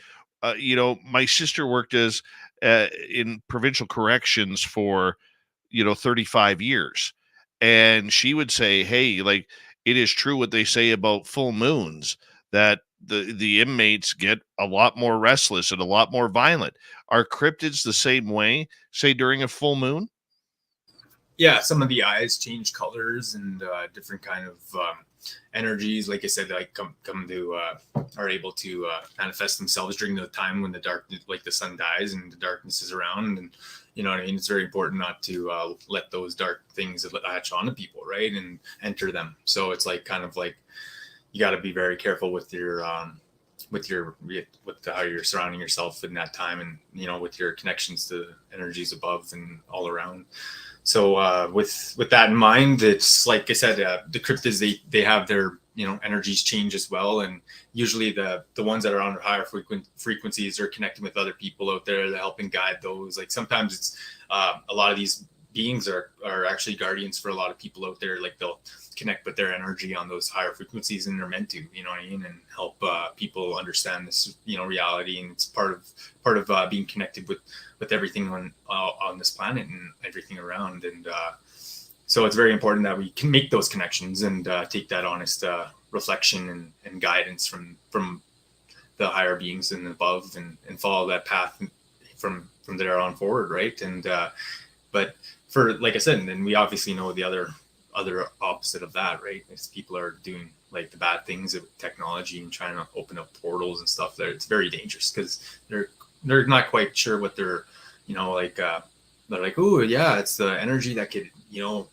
You know, my sister worked as in provincial corrections for 35 years, and she would say, "Hey, like, it is true what they say about full moons, that the inmates get a lot more restless and a lot more violent." Are cryptids the same way, say, during a full moon? Yeah, some of the eyes change colors and different kind of energies. Like I said, like come to are able to manifest themselves during the time when the darkness, like the sun dies and the darkness is around. And you know what I mean? It's very important not to let those dark things latch onto people, right, and enter them. So it's like kind of like you got to be very careful with your with how you're surrounding yourself in that time, and you know, with your connections to energies above and all around. So with that in mind, it's like I said, the cryptids, they have their, you know, energies change as well, and usually the ones that are on higher frequencies are connecting with other people out there. They're helping guide those. Like sometimes it's a lot of these beings are actually guardians for a lot of people out there. Like they'll connect with their energy on those higher frequencies, and they're meant to, you know what I mean, and help people understand this, you know, reality. And it's part of being connected with everything on this planet and everything around. And so it's very important that we can make those connections and take that honest reflection and guidance from the higher beings and above, and follow that path from there on forward, right? And but for, like I said, and then we obviously know the other opposite of that, right? Is people are doing like the bad things with technology and trying to open up portals and stuff there. It's very dangerous because they're not quite sure what they're, you know, like they're like, oh yeah, it's the energy that could, you know,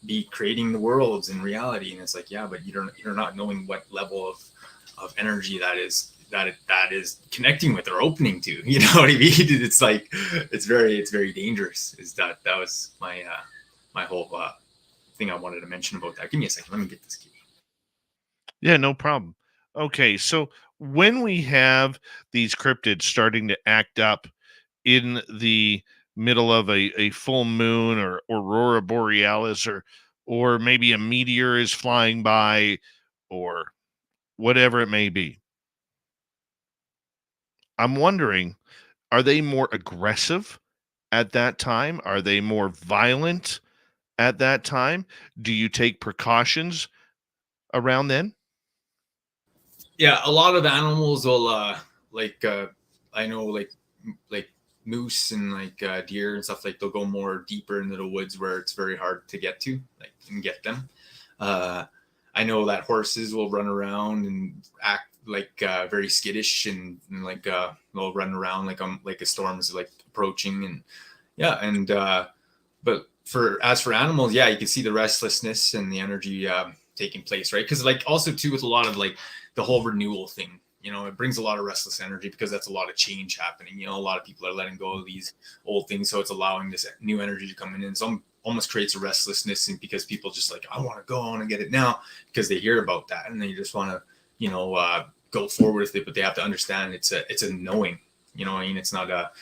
be creating the worlds in reality. And it's like, yeah, but you're not knowing what level of energy that is connecting with or opening to, you know what I mean? It's like, it's very dangerous. That was my my whole thing I wanted to mention about that. Give me a second, let me get this key. Yeah, no problem. Okay, so when we have these cryptids starting to act up in the middle of a full moon or aurora borealis, or maybe a meteor is flying by, or whatever it may be, I'm wondering, are they more aggressive at that time? Are they more violent at that time? Do you take precautions around then? Yeah, a lot of animals will I know like moose and like deer and stuff, like they'll go more deeper into the woods where it's very hard to get to, like, and get them. I know that horses will run around and act like very skittish, and like they'll run around like a storm is like approaching. And yeah, and but as for animals, yeah, you can see the restlessness and the energy taking place, right? Because like also too, with a lot of like the whole renewal thing, you know, it brings a lot of restless energy because that's a lot of change happening. You know, a lot of people are letting go of these old things, so it's allowing this new energy to come in, and some almost creates a restlessness, and because people just like, I want to go on and get it now, because they hear about that and they just want to, you know, go forward with it. But they have to understand it's a knowing, you know what I mean? It's not a,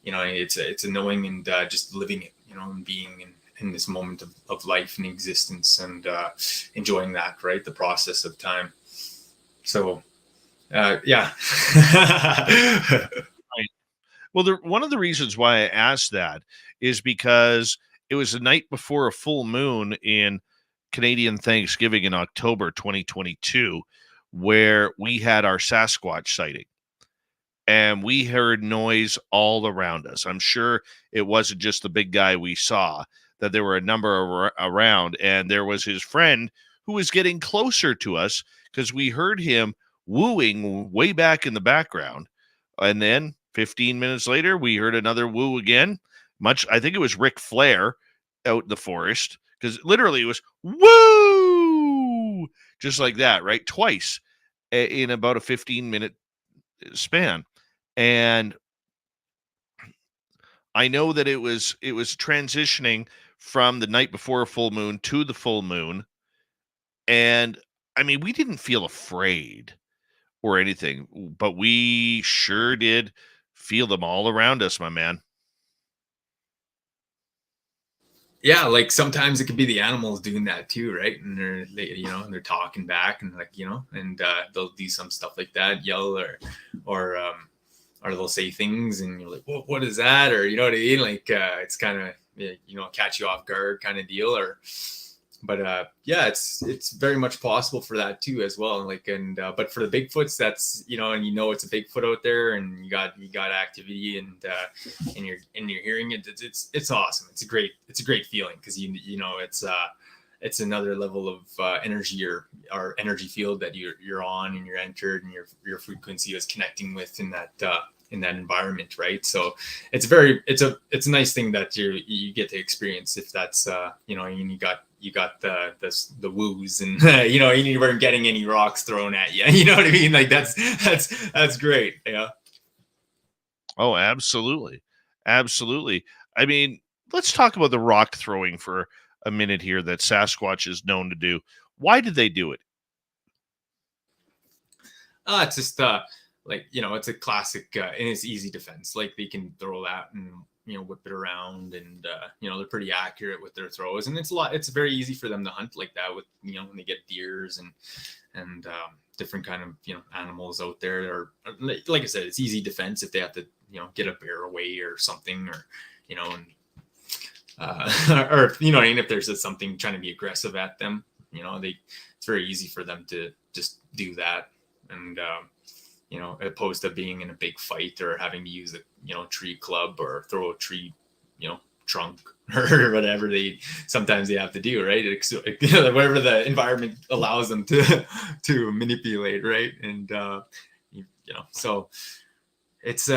you know, it's a knowing, and just living it, you know, and being in this moment of life and existence, and enjoying that, right? The process of time. So yeah. Right. Well, one of the reasons why I asked that is because it was the night before a full moon in Canadian Thanksgiving in October 2022, where we had our Sasquatch sighting, and we heard noise all around us. I'm sure it wasn't just the big guy we saw, that there were a number around, and there was his friend who was getting closer to us because we heard him wooing way back in the background. And then 15 minutes later, we heard another woo again. I think it was Ric Flair out in the forest because literally it was woo, just like that, right? Twice in about a 15-minute span. And I know that it was transitioning from the night before a full moon to the full moon. And I mean, we didn't feel afraid or anything, but we sure did feel them all around us, my man. Yeah, like sometimes it could be the animals doing that too, right? And they're talking back, and and they'll do some stuff like that, yell or they'll say things, and you're like, well, what is that? Or you know what I mean? Like it's kind of catch you off guard kind of deal, but yeah, it's very much possible for that too as well. Like but for the Bigfoots, that's and it's a Bigfoot out there, and you got activity, and you're hearing it. It's awesome. It's a great feeling, because it's another level of energy or energy field that you're on, and you're entered, and your frequency is connecting with in that environment, right? So it's a nice thing that you get to experience, if that's and you got the woos, and you weren't getting any rocks thrown at you. You know what I mean? Like that's great. Yeah. Oh, absolutely. Absolutely. I mean, let's talk about the rock throwing for a minute here that Sasquatch is known to do. Why did they do it? It's just it's a classic, and it's easy defense. Like they can throw that and whip it around, and they're pretty accurate with their throws, and it's very easy for them to hunt like that with when they get deers and different kind of animals out there. Or like I said, it's easy defense if they have to get a bear away or something, or or if there's something trying to be aggressive at them, it's very easy for them to just do that. And opposed to being in a big fight or having to use a tree club or throw a tree trunk or whatever sometimes they have to do, right? Whatever the environment allows them to manipulate, right? And so it's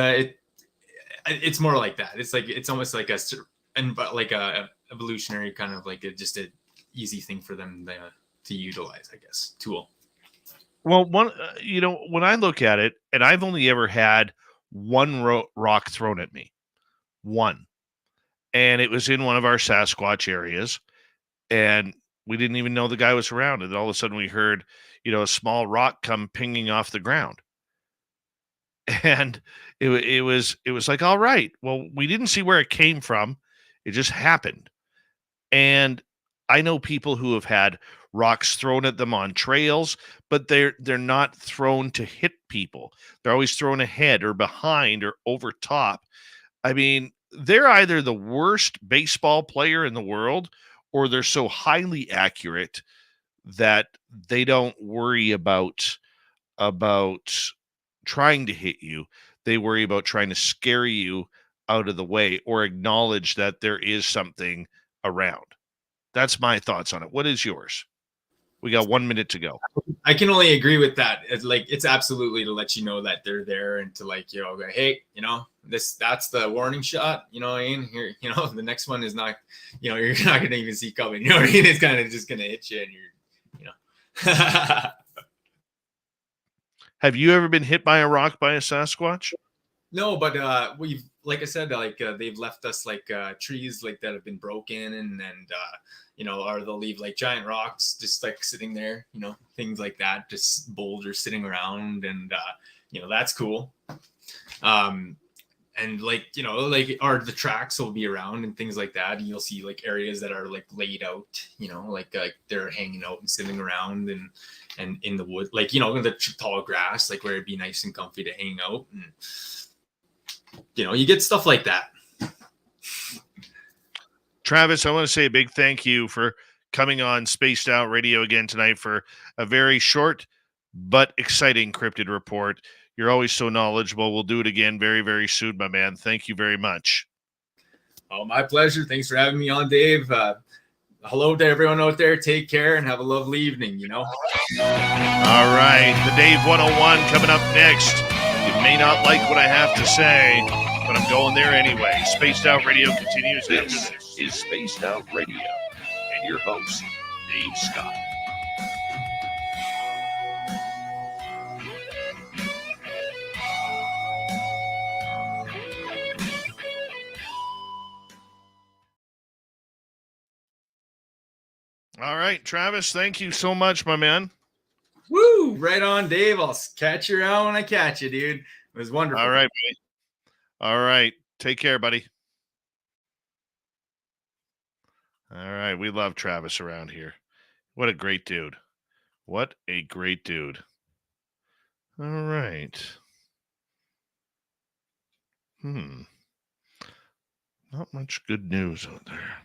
more like that. It's almost like a evolutionary kind of like just a easy thing for them to utilize, I guess, tool. Well, when I look at it, and I've only ever had one rock thrown at me, one, and it was in one of our Sasquatch areas, and we didn't even know the guy was around, and all of a sudden we heard, a small rock come pinging off the ground, and it was like, all right, well, we didn't see where it came from, it just happened. And I know people who have had rocks thrown at them on trails, but they're not thrown to hit people. They're always thrown ahead or behind or over top. I mean, they're either the worst baseball player in the world, or they're so highly accurate that they don't worry about trying to hit you. They worry about trying to scare you out of the way or acknowledge that there is something around. That's my thoughts on it. What is yours? We got 1 minute to go. I can only agree with that. It's absolutely to let you know that they're there, and to go, hey, that's the warning shot. You know what I mean? Here, the next one is not, you're not gonna even see coming. You know what I mean? It's kind of just gonna hit you, and you're, Have you ever been hit by a rock by a Sasquatch? No, but we've, like I said, they've left us trees that have been broken, and or they'll leave giant rocks just sitting there, things like that, just boulders sitting around, and that's cool. And or the tracks will be around and things like that, and you'll see areas that are laid out, they're hanging out and sitting around and in the wood, the tall grass, where it'd be nice and comfy to hang out, and you get stuff like that. Travis, I want to say a big thank you for coming on Spaced Out Radio again tonight for a very short but exciting cryptid report. You're always so knowledgeable. We'll do it again very, very soon, my man. Thank you very much. Oh, my pleasure. Thanks for having me on, Dave. Hello to everyone out there. Take care and have a lovely evening, All right. The Dave 101 coming up next. You may not like what I have to say, but I'm going there anyway. Spaced Out Radio continues. This is Spaced Out Radio. your host, Dave Scott. All right, Travis, thank you so much, my man. Woo! Right on, Dave. I'll catch you around when I catch you, dude. It was wonderful. All right, buddy. All right. Take care, buddy. All right. We love Travis around here. What a great dude. What a great dude. All right. Not much good news out there.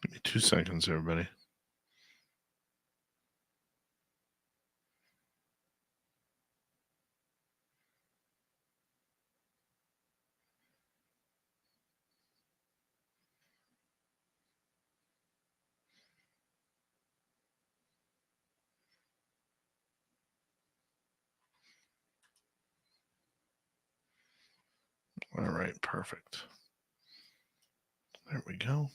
Give me 2 seconds, everybody. All right, perfect. There we go.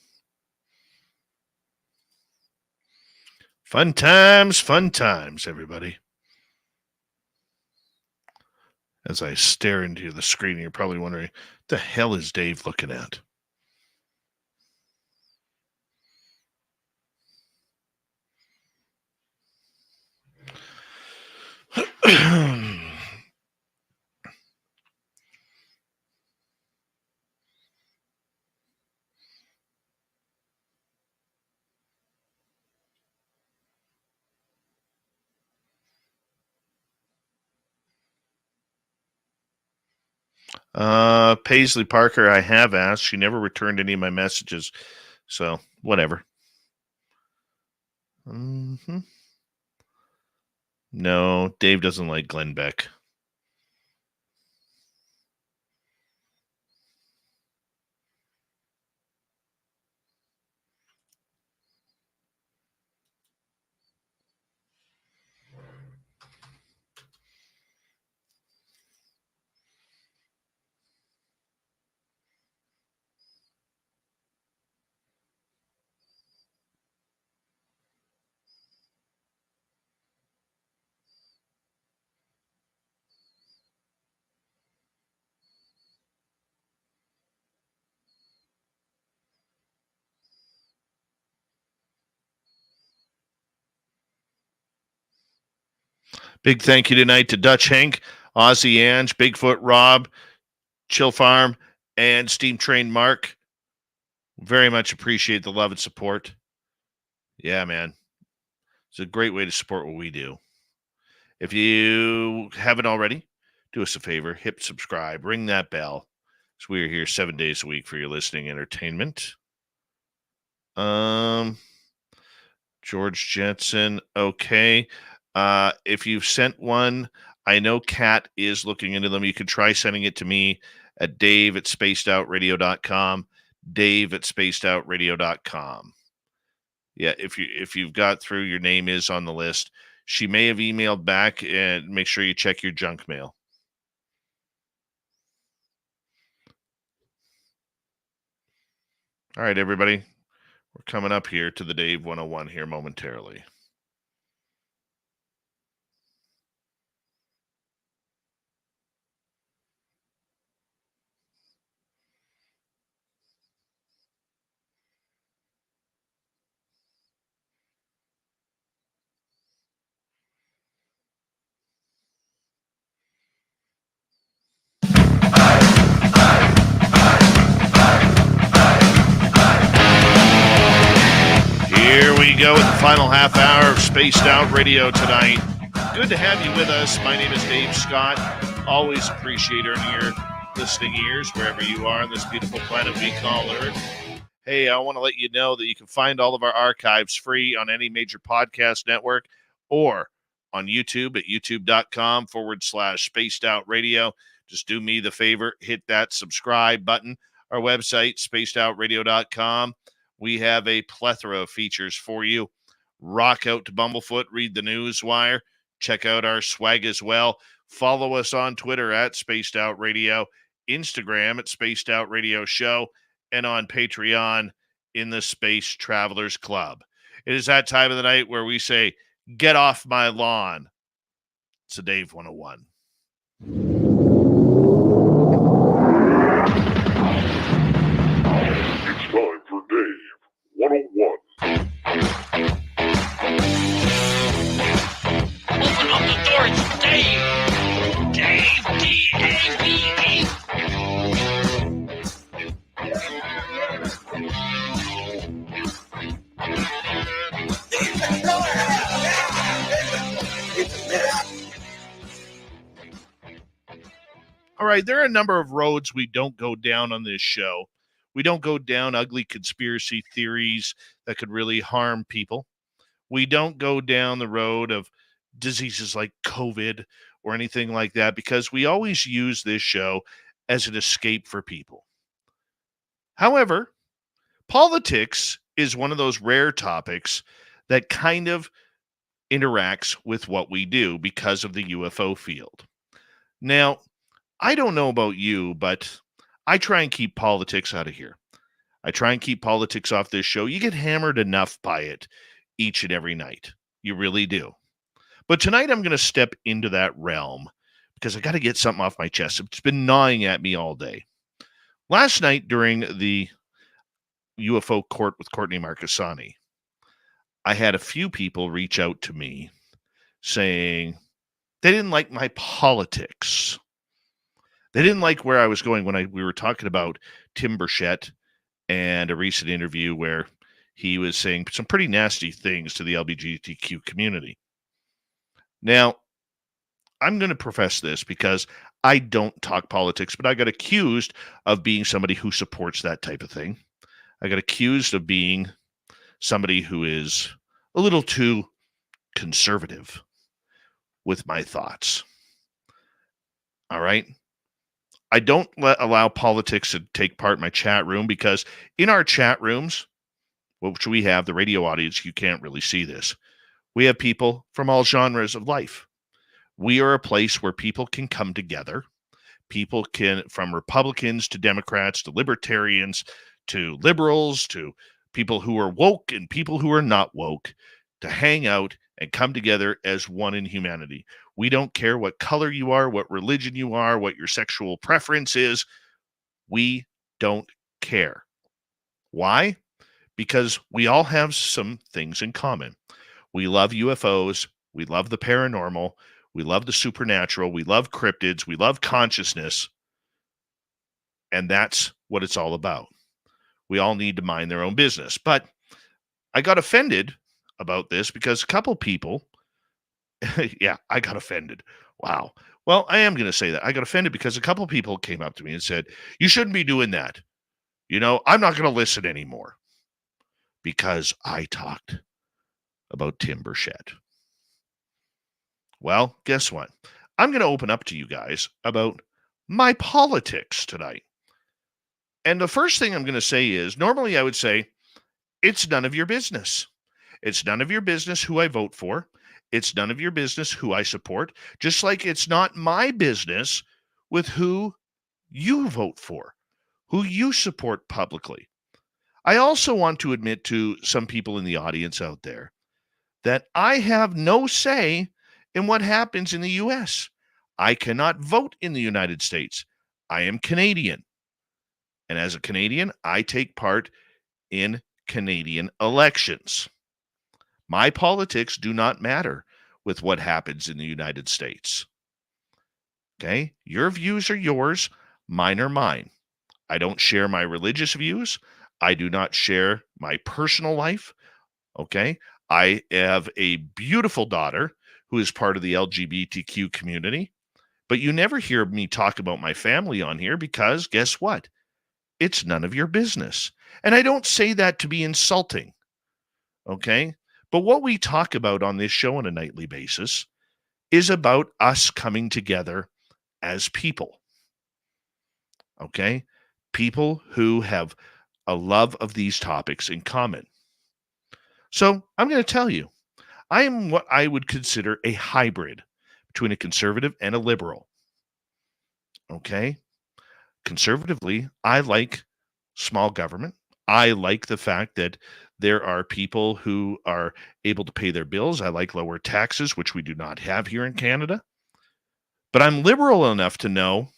Fun times, everybody. As I stare into the screen, you're probably wondering, what the hell is Dave looking at? Paisley Parker, I have asked. She never returned any of my messages. So, whatever. No, Dave doesn't like Glenn Beck. Big thank you tonight to Dutch Hank, Ozzy Ange, Bigfoot Rob, Chill Farm, and Steam Train Mark. Very much appreciate the love and support. Yeah, man. It's a great way to support what we do. If you haven't already, do us a favor, hit subscribe, ring that bell So we are here 7 days a week for your listening entertainment. George Jetson, okay. If you've sent one, I know Kat is looking into them. You can try sending it to me at dave@spacedoutradio.com. dave@spacedoutradio.com. Yeah, if you've got through, your name is on the list. She may have emailed back, and make sure you check your junk mail. All right, everybody. We're coming up here to the Dave 101 here momentarily. Here we go with the final half hour of Spaced Out Radio tonight. Good to have you with us. My name is Dave Scott. Always appreciate earning your listening ears wherever you are on this beautiful planet we call Earth. Hey, I want to let you know that you can find all of our archives free on any major podcast network or on YouTube at youtube.com/Spaced Out Radio. Just do me the favor, hit that subscribe button. Our website, spacedoutradio.com. We have a plethora of features for you. Rock out to Bumblefoot, read the news wire, check out our swag as well. Follow us on Twitter at Spaced Out Radio, Instagram at Spaced Out Radio Show, and on Patreon in the Space Travelers Club. It is that time of the night where we say, get off my lawn. It's a Dave 101. It's time for Dave 101. Open up the door, it's Dave! Dave, D-A-V-E! All right, there are a number of roads we don't go down on this show. We don't go down ugly conspiracy theories that could really harm people. We don't go down the road of diseases like COVID or anything like that because we always use this show as an escape for people. However, politics is one of those rare topics that kind of interacts with what we do because of the UFO field. Now, I don't know about you, but I try and keep politics out of here. I try and keep politics off this show. You get hammered enough by it each and every night. You really do. But tonight I'm going to step into that realm because I got to get something off my chest. It's been gnawing at me all day. Last night during the UFO court with Courtney Marcassani, I had a few people reach out to me saying they didn't like my politics. They didn't like where I was going when we were talking about Tim Burchett and a recent interview where he was saying some pretty nasty things to the LGBTQ community. Now, I'm going to profess this because I don't talk politics, but I got accused of being somebody who supports that type of thing. I got accused of being somebody who is a little too conservative with my thoughts. All right? I don't allow politics to take part in my chat room because in our chat rooms, which we have, the radio audience, you can't really see this. We have people from all genres of life. We are a place where people can come together. People can, from Republicans to Democrats to libertarians to liberals to people who are woke and people who are not woke, to hang out and come together as one in humanity. We don't care what color you are, what religion you are, what your sexual preference is. We don't care. Why? Because we all have some things in common. We love UFOs. We love the paranormal. We love the supernatural. We love cryptids. We love consciousness. And that's what it's all about. We all need to mind their own business. But I got offended about this because a couple people, yeah, I got offended. Wow. Well, I am going to say that. I got offended because a couple of people came up to me and said, you shouldn't be doing that. I'm not going to listen anymore because I talked about Tim Burchett. Well, guess what? I'm going to open up to you guys about my politics tonight. And the first thing I'm going to say is, normally I would say, it's none of your business. It's none of your business who I vote for. It's none of your business who I support, just like it's not my business with who you vote for, who you support publicly. I also want to admit to some people in the audience out there that I have no say in what happens in the U.S. I cannot vote in the United States. I am Canadian. And as a Canadian, I take part in Canadian elections. My politics do not matter with what happens in the United States. Okay? Your views are yours. Mine are mine. I don't share my religious views. I do not share my personal life. Okay? I have a beautiful daughter who is part of the LGBTQ community, but you never hear me talk about my family on here because guess what? It's none of your business. And I don't say that to be insulting. Okay? But what we talk about on this show on a nightly basis is about us coming together as people. Okay? People who have a love of these topics in common. So I'm going to tell you, I am what I would consider a hybrid between a conservative and a liberal. Okay? Conservatively, I like small government. I like the fact that there are people who are able to pay their bills. I like lower taxes, which we do not have here in Canada. But I'm liberal enough to know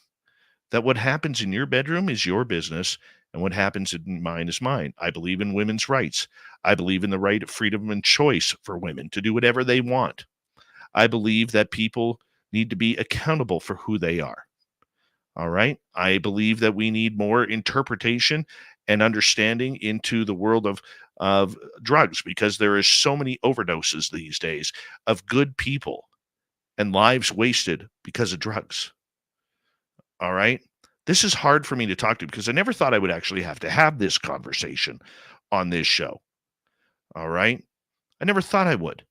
that what happens in your bedroom is your business, and what happens in mine is mine. I believe in women's rights. I believe in the right of freedom and choice for women to do whatever they want. I believe that people need to be accountable for who they are. All right. I believe that we need more interpretation and understanding into the world of drugs, because there is so many overdoses these days of good people and lives wasted because of drugs. All right. This is hard for me to talk to because I never thought I would actually have to have this conversation on this show. All right. I never thought I would.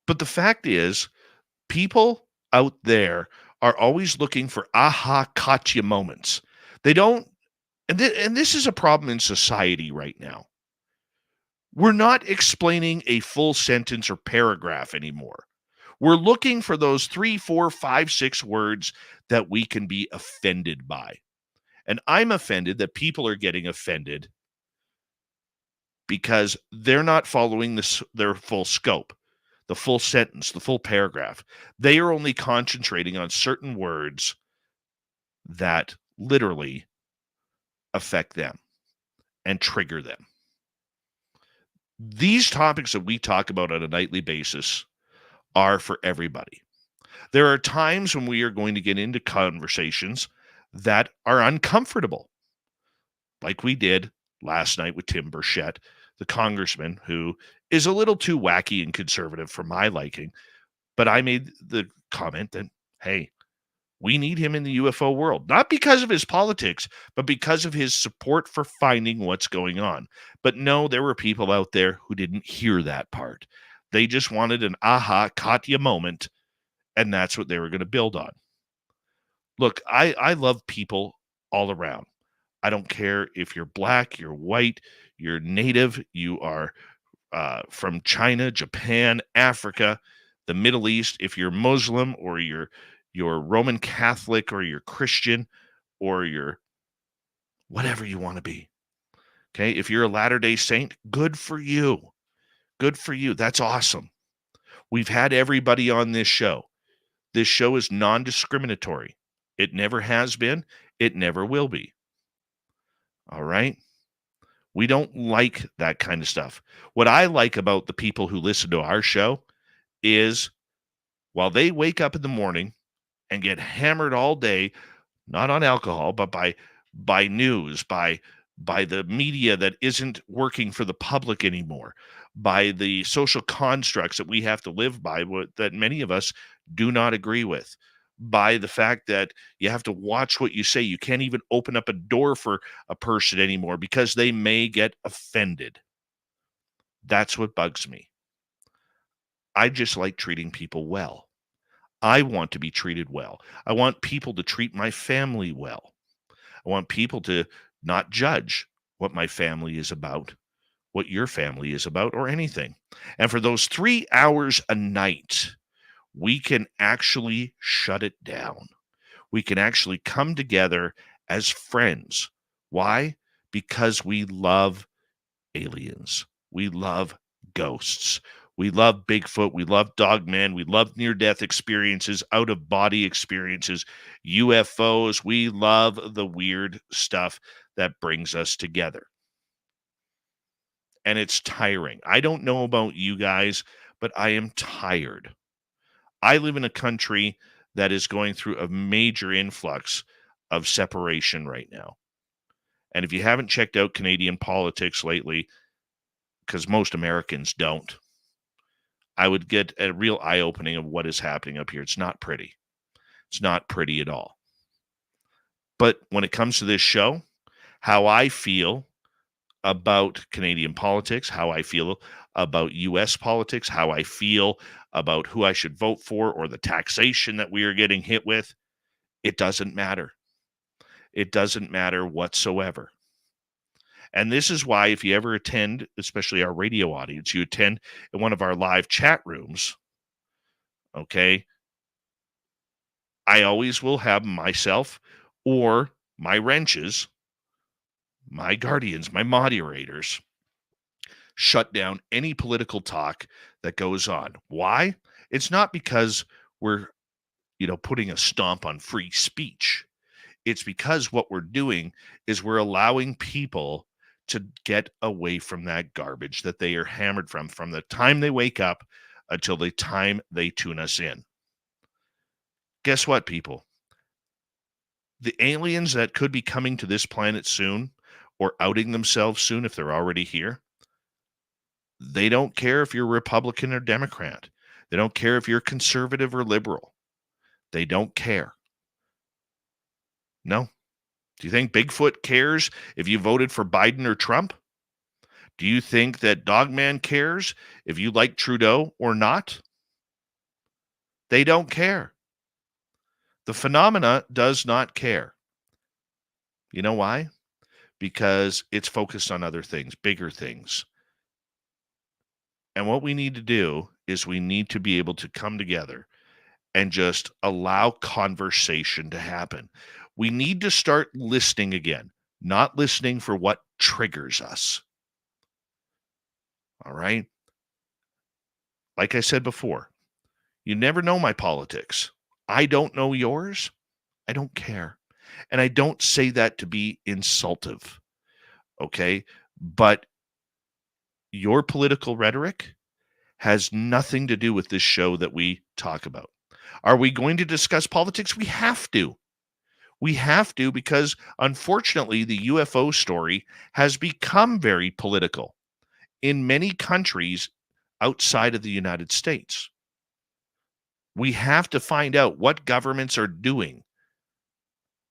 But the fact is, people out there are always looking for aha, gotcha moments. They don't, and this is a problem in society right now. We're not explaining a full sentence or paragraph anymore. We're looking for those 3, 4, 5, 6 words that we can be offended by. And I'm offended that people are getting offended because they're not following their full scope, the full sentence, the full paragraph. They are only concentrating on certain words that literally affect them and trigger them. These topics that we talk about on a nightly basis are for everybody. There are times when we are going to get into conversations that are uncomfortable, like we did last night with Tim Burchett, the congressman who is a little too wacky and conservative for my liking. But I made the comment that, hey, we need him in the UFO world, not because of his politics, but because of his support for finding what's going on. But no, there were people out there who didn't hear that part. They just wanted an aha, Katya moment, and that's what they were going to build on. Look, I love people all around. I don't care if you're black, you're white, you're native, you are from China, Japan, Africa, the Middle East, if you're Muslim or you're Roman Catholic or you're Christian or you're whatever you want to be. Okay, if you're a Latter-day Saint, good for you. Good for you. That's awesome. We've had everybody on this show. This show is non-discriminatory. It never has been. It never will be. All right? We don't like that kind of stuff. What I like about the people who listen to our show is while they wake up in the morning and get hammered all day, not on alcohol, but by news, by the media that isn't working for the public anymore, by the social constructs that we have to live by that many of us do not agree with, by the fact that you have to watch what you say. You can't even open up a door for a person anymore because they may get offended. That's what bugs me. I just like treating people well. I want to be treated well. I want people to treat my family well. I want people to not judge what my family is about, what your family is about, or anything. And for those 3 hours a night, we can actually shut it down. We can actually come together as friends. Why? Because we love aliens. We love ghosts. We love Bigfoot. We love Dogman. We love near-death experiences, out-of-body experiences, UFOs. We love the weird stuff that brings us together. And it's tiring. I don't know about you guys, but I am tired. I live in a country that is going through a major influx of separation right now. And if you haven't checked out Canadian politics lately, because most Americans don't, I would get a real eye-opening of what is happening up here. It's not pretty. It's not pretty at all. But when it comes to this show, how I feel about Canadian politics, how I feel about U.S. politics, how I feel about who I should vote for or the taxation that we are getting hit with, it doesn't matter. It doesn't matter whatsoever. And this is why if you ever attend, especially our radio audience, you attend in one of our live chat rooms, okay, I always will have myself or my wrenches, my guardians, my moderators, shut down any political talk that goes on. Why? It's not because we're, putting a stomp on free speech. It's because what we're doing is we're allowing people to get away from that garbage that they are hammered from the time they wake up until the time they tune us in. Guess what, people? The aliens that could be coming to this planet soon or outing themselves soon if they're already here, they don't care if you're Republican or Democrat. They don't care if you're conservative or liberal. They don't care. No. Do you think Bigfoot cares if you voted for Biden or Trump? Do you think that Dogman cares if you like Trudeau or not? They don't care. The phenomena does not care. You know why? Because it's focused on other things, bigger things. And what we need to do is we need to be able to come together and just allow conversation to happen. We need to start listening again, not listening for what triggers us. All right? Like I said before, you never know my politics. I don't know yours. I don't care. And I don't say that to be insultive. Okay? But your political rhetoric has nothing to do with this show that we talk about. Are we going to discuss politics? We have to. We have to because, unfortunately, the UFO story has become very political in many countries outside of the United States. We have to find out what governments are doing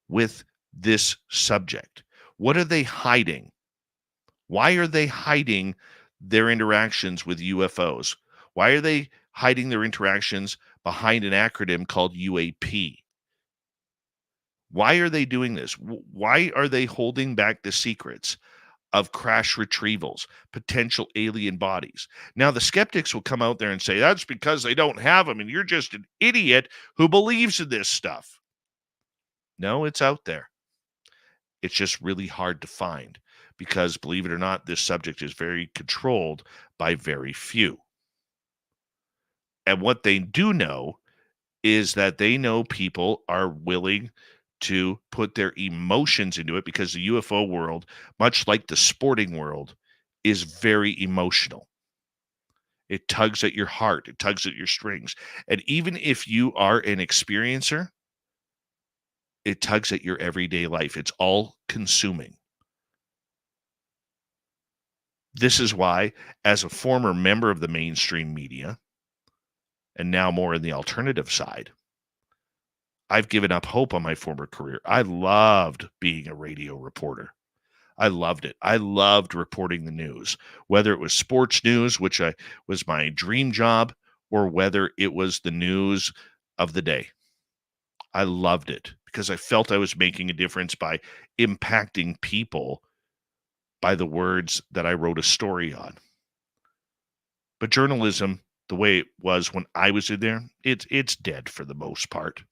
with this subject. What are they hiding? Why are they hiding their interactions with UFOs? Why are they hiding their interactions behind an acronym called UAP? Why are they doing this? Why are they holding back the secrets of crash retrievals, potential alien bodies? Now, the skeptics will come out there and say, that's because they don't have them, and you're just an idiot who believes in this stuff. No, it's out there. It's just really hard to find because, believe it or not, this subject is very controlled by very few. And what they do know is that they know people are willing to put their emotions into it because the UFO world, much like the sporting world, is very emotional. It tugs at your heart. It tugs at your strings. And even if you are an experiencer, it tugs at your everyday life. It's all consuming. This is why, as a former member of the mainstream media, and now more in the alternative side, I've given up hope on my former career. I loved being a radio reporter. I loved it. I loved reporting the news, whether it was sports news, which was my dream job, or whether it was the news of the day. I loved it because I felt I was making a difference by impacting people by the words that I wrote a story on. But journalism, the way it was when I was in there, it's dead for the most part.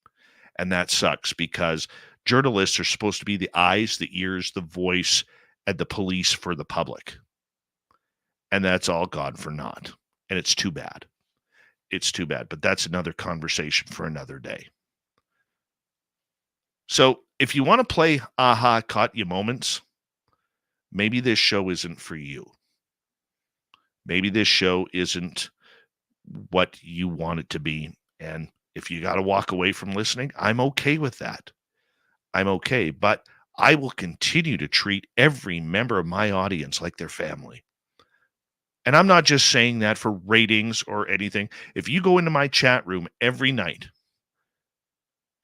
And that sucks because journalists are supposed to be the eyes, the ears, the voice, and the police for the public. And that's all gone for naught. And it's too bad. It's too bad. But that's another conversation for another day. So if you want to play aha, caught you moments, maybe this show isn't for you. Maybe this show isn't what you want it to be. And if you got to walk away from listening, I'm okay with that. I'm okay. But I will continue to treat every member of my audience like their family. And I'm not just saying that for ratings or anything. If you go into my chat room every night,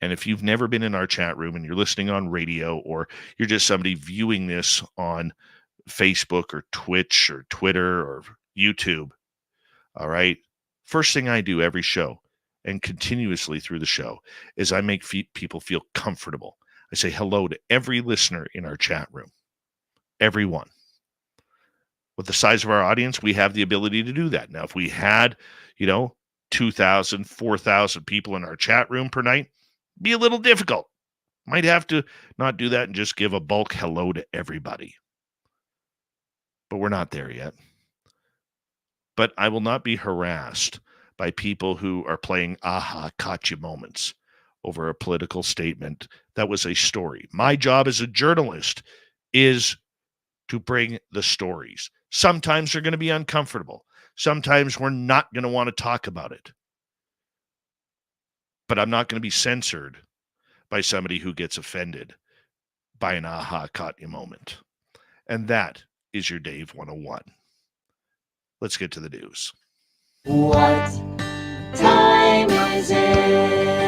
and if you've never been in our chat room and you're listening on radio, or you're just somebody viewing this on Facebook or Twitch or Twitter or YouTube, all right, first thing I do every show and continuously through the show is I make people feel comfortable. I say hello to every listener in our chat room, everyone. With the size of our audience, we have the ability to do that. Now, if we had, 2,000, 4,000 people in our chat room per night, it'd be a little difficult. Might have to not do that and just give a bulk hello to everybody. But we're not there yet. But I will not be harassed by people who are playing aha, caught you moments over a political statement that was a story. My job as a journalist is to bring the stories. Sometimes they're going to be uncomfortable. Sometimes we're not going to want to talk about it. But I'm not going to be censored by somebody who gets offended by an aha, caught you moment. And that is your Dave 101. Let's get to the news. What time is it?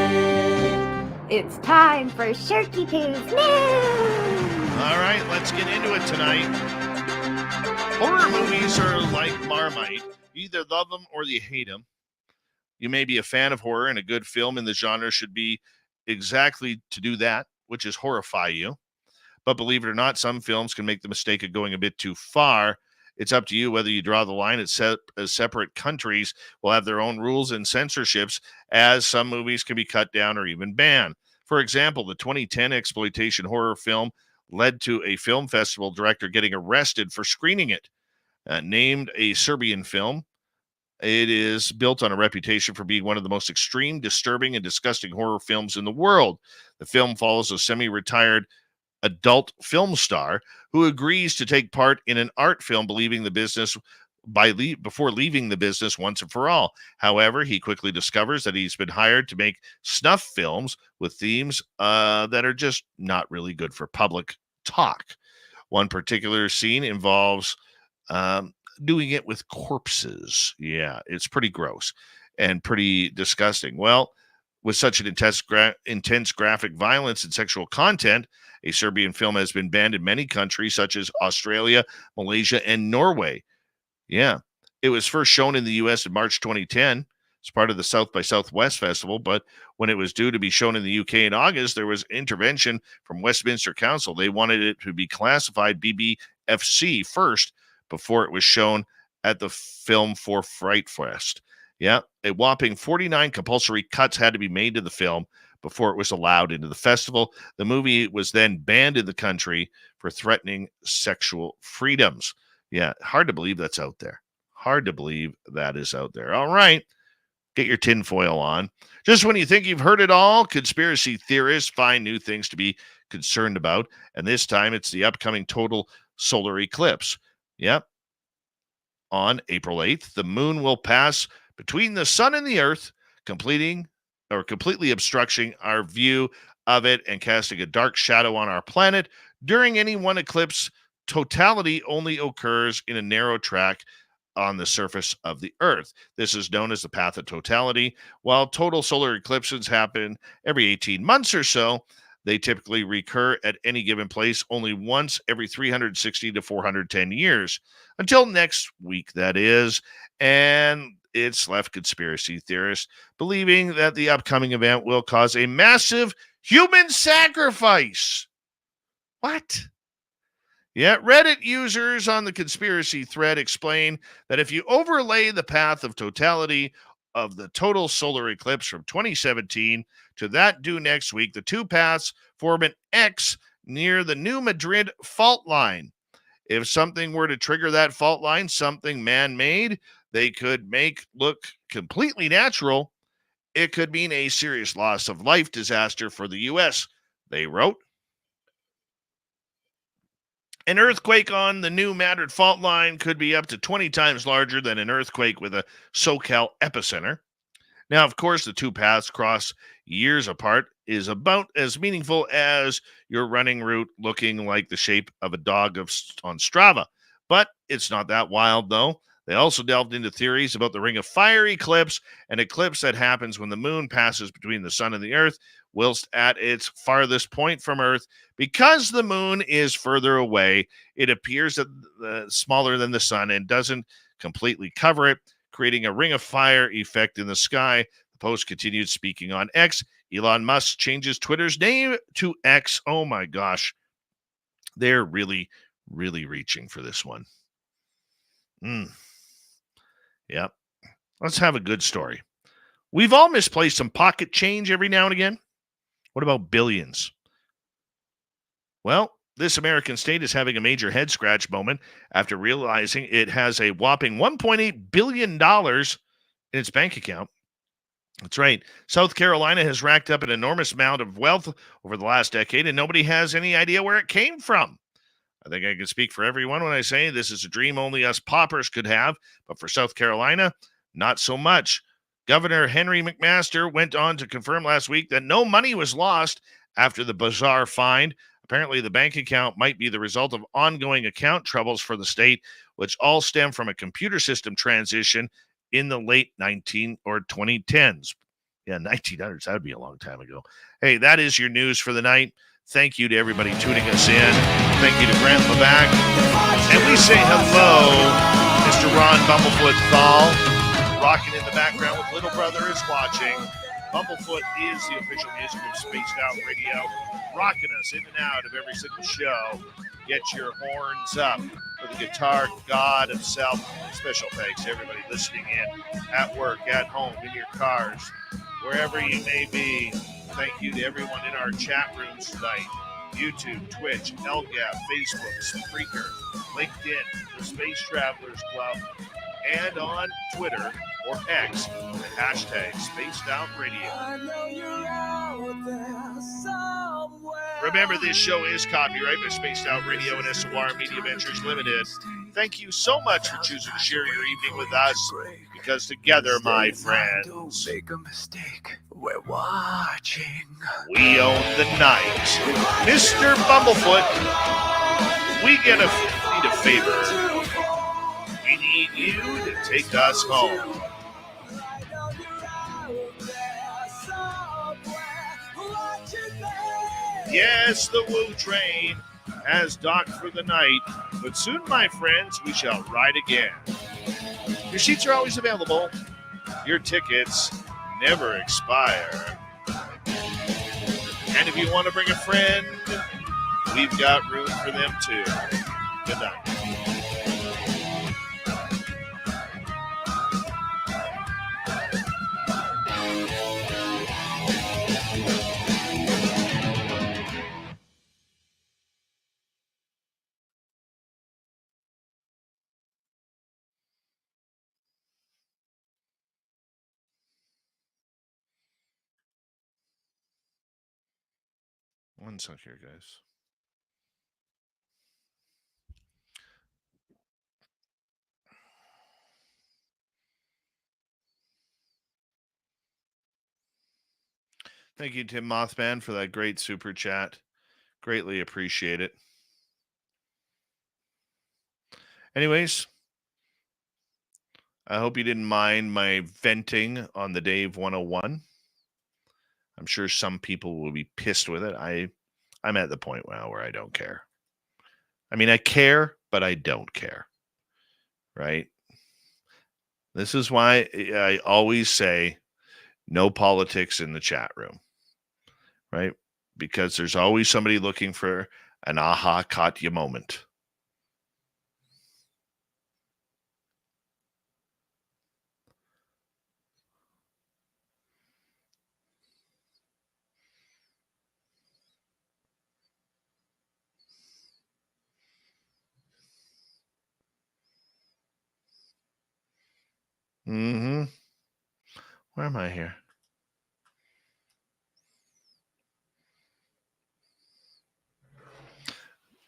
It's time for Shirky Poo's news! All right, let's get into it tonight. Horror movies are like Marmite. You either love them or you hate them. You may be a fan of horror, and a good film in the genre should be exactly to do that, which is horrify you. But believe it or not, some films can make the mistake of going a bit too far. It's up to you whether you draw the line as separate countries will have their own rules and censorships, as some movies can be cut down or even banned. For example, the 2010 exploitation horror film led to a film festival director getting arrested for screening it. Named a Serbian film, it is built on a reputation for being one of the most extreme, disturbing, and disgusting horror films in the world. The film follows a semi-retired adult film star who agrees to take part in an art film, before leaving the business once and for all. However, he quickly discovers that he's been hired to make snuff films with themes that are just not really good for public talk. One particular scene involves doing it with corpses. Yeah, it's pretty gross and pretty disgusting. Well, with such an intense graphic violence and sexual content, a Serbian film has been banned in many countries such as Australia, Malaysia, and Norway. Yeah, it was first shown in the U.S. in March 2010 as part of the South by Southwest Festival, but when it was due to be shown in the U.K. in August, there was intervention from Westminster Council. They wanted it to be classified BBFC first before it was shown at the Film for Fright Fest. Yeah, a whopping 49 compulsory cuts had to be made to the film before it was allowed into the festival. The movie was then banned in the country for threatening sexual freedoms. Yeah, hard to believe that's out there. Hard to believe that is out there. All right, get your tinfoil on. Just when you think you've heard it all, conspiracy theorists find new things to be concerned about, and this time it's the upcoming total solar eclipse. Yep. On April 8th, the moon will pass between the sun and the earth, completely obstructing our view of it and casting a dark shadow on our planet. During any one eclipse, totality only occurs in a narrow track on the surface of the Earth. This is known as the path of totality. While total solar eclipses happen every 18 months or so, they typically recur at any given place only once every 360 to 410 years. Until next week, that is. And it's left conspiracy theorists believing that the upcoming event will cause a massive human sacrifice. What? Yet Reddit users on the conspiracy thread explain that if you overlay the path of totality of the total solar eclipse from 2017 to that due next week, the two paths form an X near the New Madrid fault line. If something were to trigger that fault line, something man-made, they could make look completely natural. It could mean a serious loss of life disaster for the U.S., they wrote. An earthquake on the New Madrid fault line could be up to 20 times larger than an earthquake with a SoCal epicenter. Now, of course, the two paths cross years apart is about as meaningful as your running route looking like the shape of a dog on Strava. But it's not that wild, though. They also delved into theories about the Ring of Fire eclipse, an eclipse that happens when the moon passes between the sun and the earth, whilst at its farthest point from Earth. Because the moon is further away, it appears smaller than the sun and doesn't completely cover it, creating a ring of fire effect in the sky. The post continued speaking on X. Elon Musk changes Twitter's name to X. Oh my gosh. They're really, really reaching for this one. Yep. Let's have a good story. We've all misplaced some pocket change every now and again. What about billions? Well, this American state is having a major head scratch moment after realizing it has a whopping $1.8 billion in its bank account. That's right. South Carolina has racked up an enormous amount of wealth over the last decade, and nobody has any idea where it came from. I think I can speak for everyone when I say this is a dream only us paupers could have, but for South Carolina, not so much. Governor Henry McMaster went on to confirm last week that no money was lost after the bizarre find. Apparently, the bank account might be the result of ongoing account troubles for the state, which all stem from a computer system transition in the late 2010s. Yeah, 1900s. That would be a long time ago. Hey, that is your news for the night. Thank you to everybody tuning us in. Thank you to Grant Lavac. And we say hello, Mr. Ron Bumblefoot Thal, rocking in the background with Little Brother is watching. Bumblefoot is the official music of Spaced Out Radio, rocking us in and out of every single show. Get your horns up for the guitar god himself. Special thanks to everybody listening in at work, at home, in your cars, wherever you may be. Thank you to everyone in our chat rooms tonight. YouTube, Twitch, LGAP, Facebook, Spreaker, LinkedIn, the Space Travelers Club, and on Twitter or X at hashtag Spaced Out Radio. Remember, this show is copyright by Spaced Out Radio and SOR Media Ventures Limited. Thank you so much for choosing to share your evening with us, because together, my friends, don't make a mistake. We're watching. We own the night. Mr. Bumblefoot, we need a favor. We need you to take us home. Yes, the Woo train has docked for the night, but soon, my friends, we shall ride again. Your seats are always available. Your tickets never expire. And if you want to bring a friend, we've got room for them too. Good night. One sec here, guys. Thank you, Tim Mothman, for that great super chat. Greatly appreciate it. Anyways, I hope you didn't mind my venting on the Dave 101. I'm sure some people will be pissed with it. I'm at the point now where I don't care. I mean, I care, but I don't care. Right? This is why I always say no politics in the chat room. Right? Because there's always somebody looking for an aha, caught you moment. Mm-hmm. Where am I here?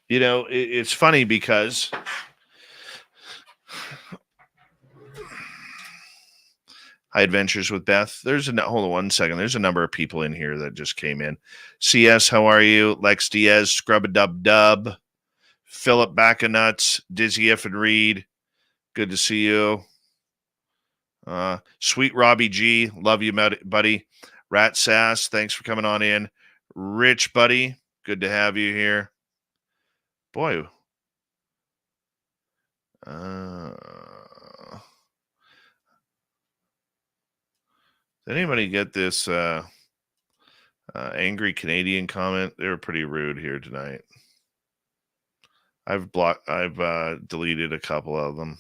You know, it's funny because High Adventures with Beth. Hold on 1 second. There's a number of people in here that just came in. CS, how are you? Lex Diaz, Scrub-a-Dub-Dub, Philip Backanuts, Dizzy F and Reed. Good to see you. Sweet Robbie G, love you, buddy. Rat Sass, thanks for coming on in. Rich, buddy, good to have you here. Boy. Did anybody get this angry Canadian comment? They were pretty rude here tonight. I've deleted a couple of them.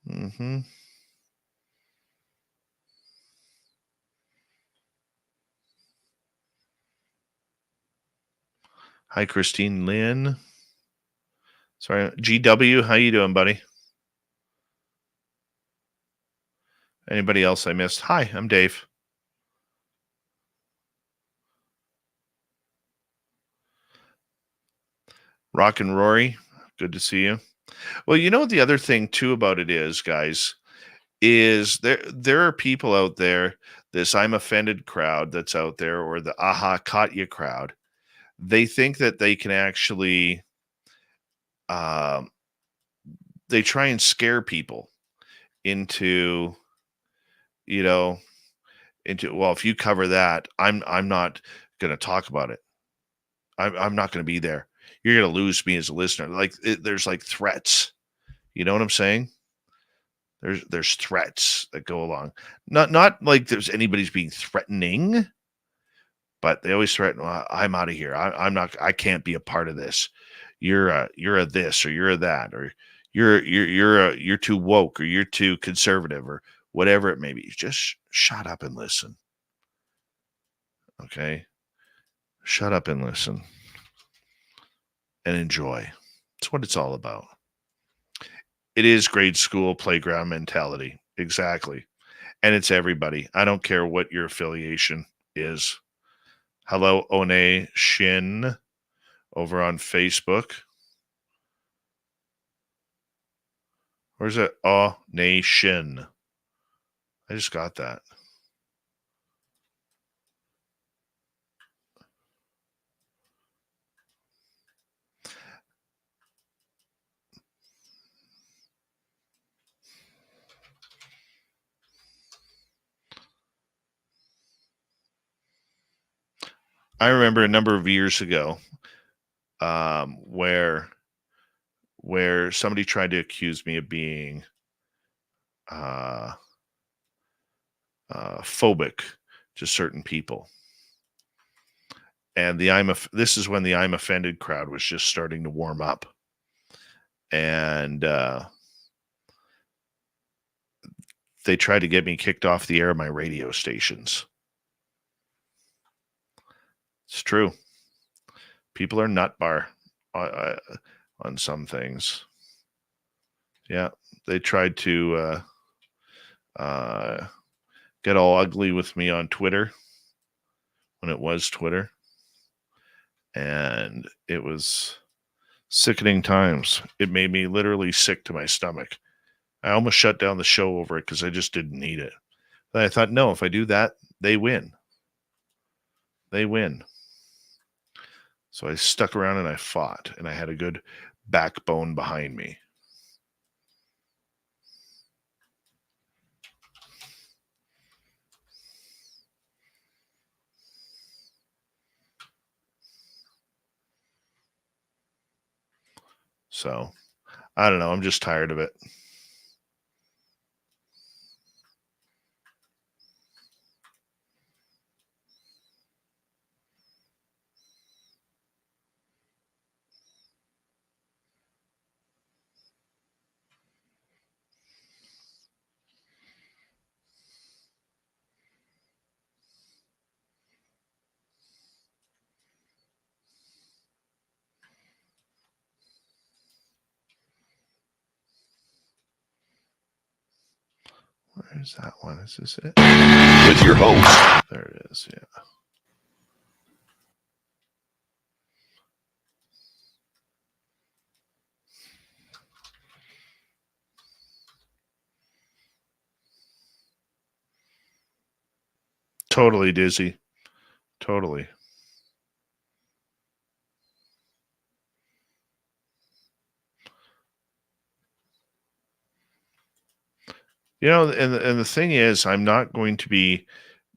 Mm-hmm. Hi, Christine Lynn. Sorry, GW, how you doing, buddy? Anybody else I missed? Hi, I'm Dave. Rock and Rory, good to see you. Well, you know, the other thing too about it is, guys, is there are people out there, this I'm offended crowd that's out there, or the aha caught you crowd. They think that they can actually, they try and scare people into, well, if you cover that, I'm not going to talk about it. I'm not going to be there. You're going to lose me as a listener. Like there's like threats. You know what I'm saying? There's threats that go along. Not like there's anybody's being threatening, but they always threaten. Well, I'm out of here. I'm not. I can't be a part of this. You're a this or you're a that or you're too woke or you're too conservative or whatever it may be. Just shut up and listen. Okay, shut up and listen and enjoy. That's what it's all about. It is grade school playground mentality. Exactly. And it's everybody. I don't care what your affiliation is. Hello, One Shin over on Facebook. Where's it? Oh, Nation. I just got that. I remember a number of years ago where somebody tried to accuse me of being phobic to certain people. And this is when the I'm offended crowd was just starting to warm up. And they tried to get me kicked off the air of my radio stations. It's true. People are nut bar on some things. Yeah, they tried to get all ugly with me on Twitter when it was Twitter. And it was sickening times. It made me literally sick to my stomach. I almost shut down the show over it because I just didn't need it. But I thought, no, if I do that, they win. they win. So I stuck around and I fought, and I had a good backbone behind me. So, I don't know. I'm just tired of it. Where's that one? Is this it? With your host. There it is. Yeah. Totally dizzy. Totally. You know, and the thing is, I'm not going to be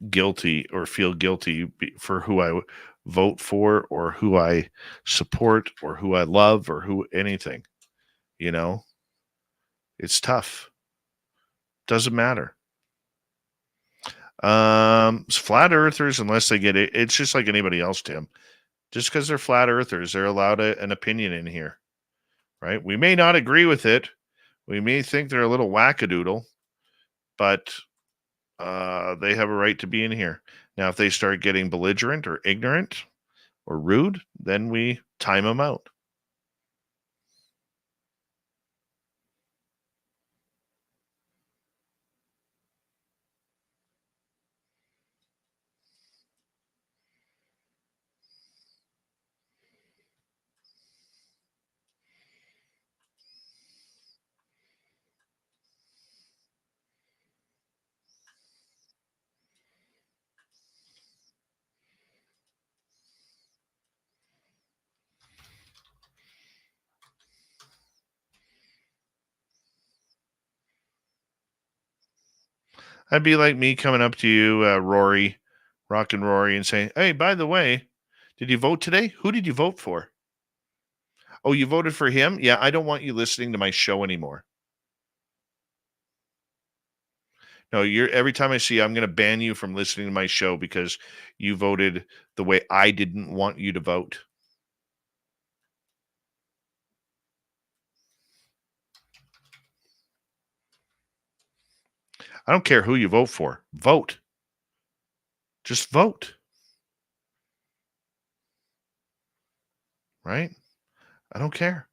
guilty or feel guilty for who I vote for or who I support or who I love or who anything. You know, it's tough. Doesn't matter. Flat earthers, unless they get it, it's just like anybody else, Tim. Just because they're flat earthers, they're allowed an opinion in here, right? We may not agree with it. We may think they're a little wackadoodle, but they have a right to be in here. Now, if they start getting belligerent or ignorant or rude, then we time them out. That'd be like me coming up to you, Rory, Rockin' Rory, and saying, "Hey, by the way, did you vote today? Who did you vote for? Oh, you voted for him? Yeah, I don't want you listening to my show anymore. No, you're every time I see you, I'm going to ban you from listening to my show because you voted the way I didn't want you to vote." I don't care who you vote for. Vote. Just vote. Right? I don't care.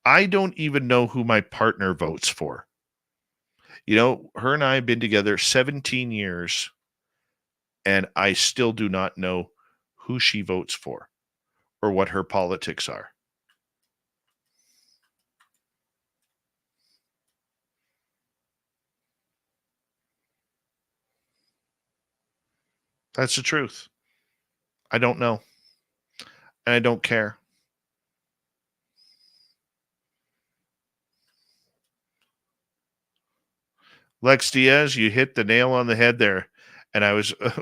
I don't even know who my partner votes for. You know, her and I have been together 17 years, and I still do not know who she votes for or what her politics are. That's the truth. I don't know. And I don't care. Lex Diaz, you hit the nail on the head there. And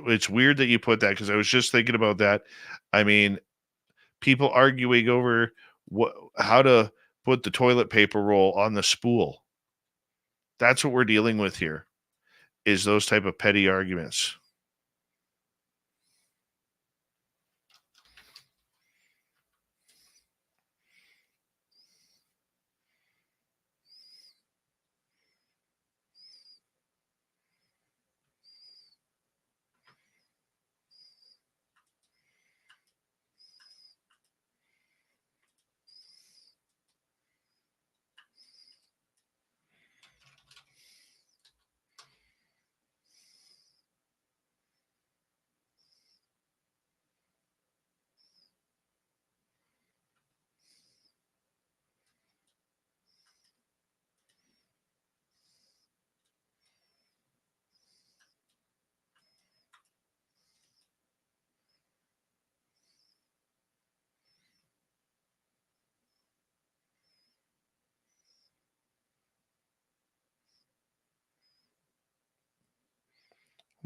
it's weird that you put that because I was just thinking about that. I mean, people arguing over how to put the toilet paper roll on the spool. That's what we're dealing with here, is those type of petty arguments.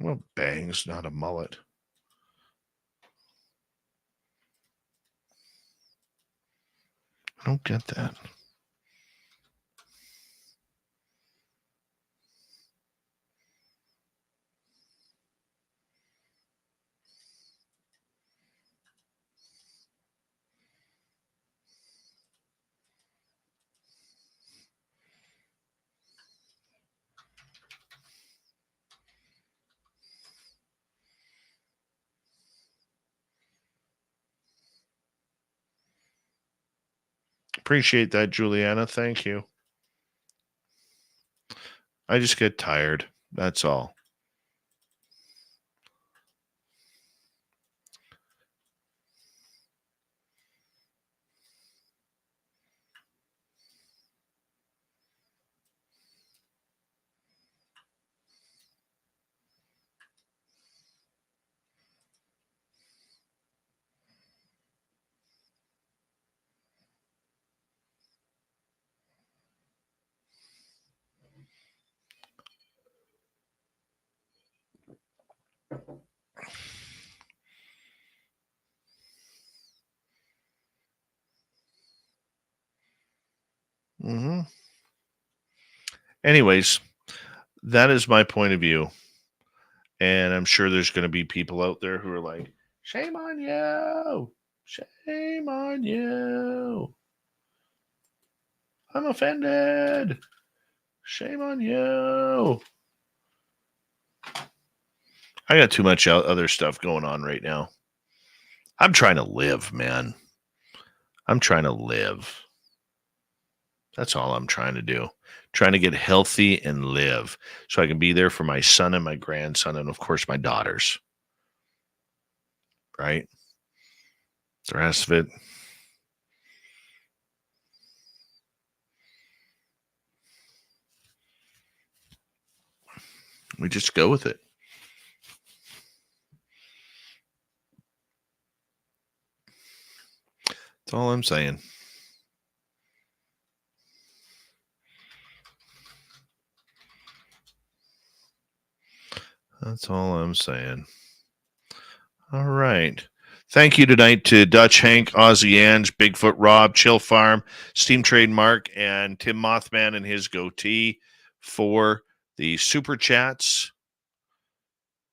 Well, bangs, not a mullet. I don't get that. Appreciate that, Juliana. Thank you. I just get tired. That's all. Anyways, that is my point of view. And I'm sure there's going to be people out there who are like, shame on you. Shame on you. I'm offended. Shame on you. I got too much other stuff going on right now. I'm trying to live, man. I'm trying to live. That's all I'm trying to do. Trying to get healthy and live so I can be there for my son and my grandson and, of course, my daughters. Right? The rest of it, we just go with it. That's all I'm saying. That's all I'm saying. All right. Thank you tonight to Dutch Hank, Aussie Ange, Bigfoot Rob, Chill Farm, Steam Trade Mark, and Tim Mothman and his goatee for the super chats.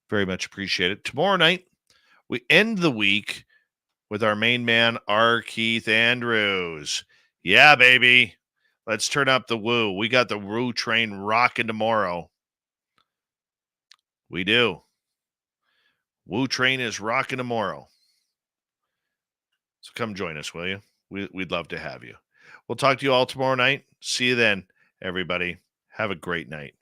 Very much appreciate it. Tomorrow night, we end the week with our main man, R. Keith Andrews. Yeah, baby. Let's turn up the woo. We got the woo train rocking tomorrow. We do. Woo train is rocking tomorrow. So come join us, will you? We'd love to have you. We'll talk to you all tomorrow night. See you then, everybody. Have a great night.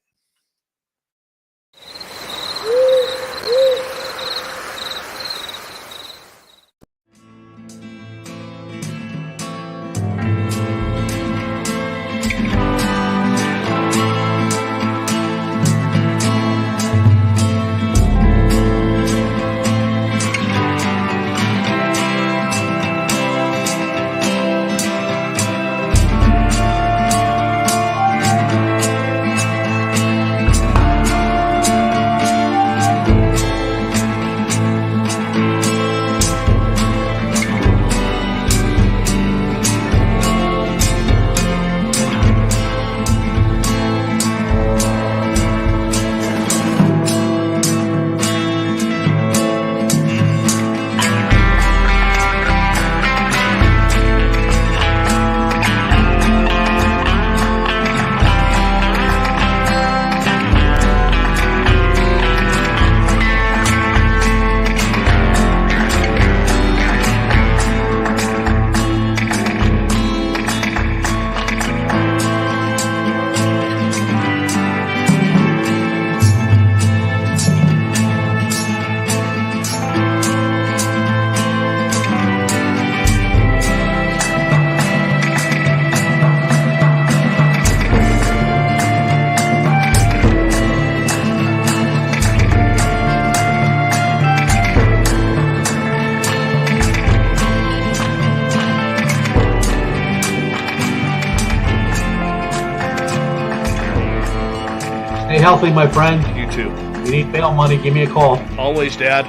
Stay healthy, my friend. You too. you need bail money, give me a call. Always, Dad.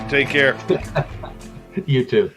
Take care. You too.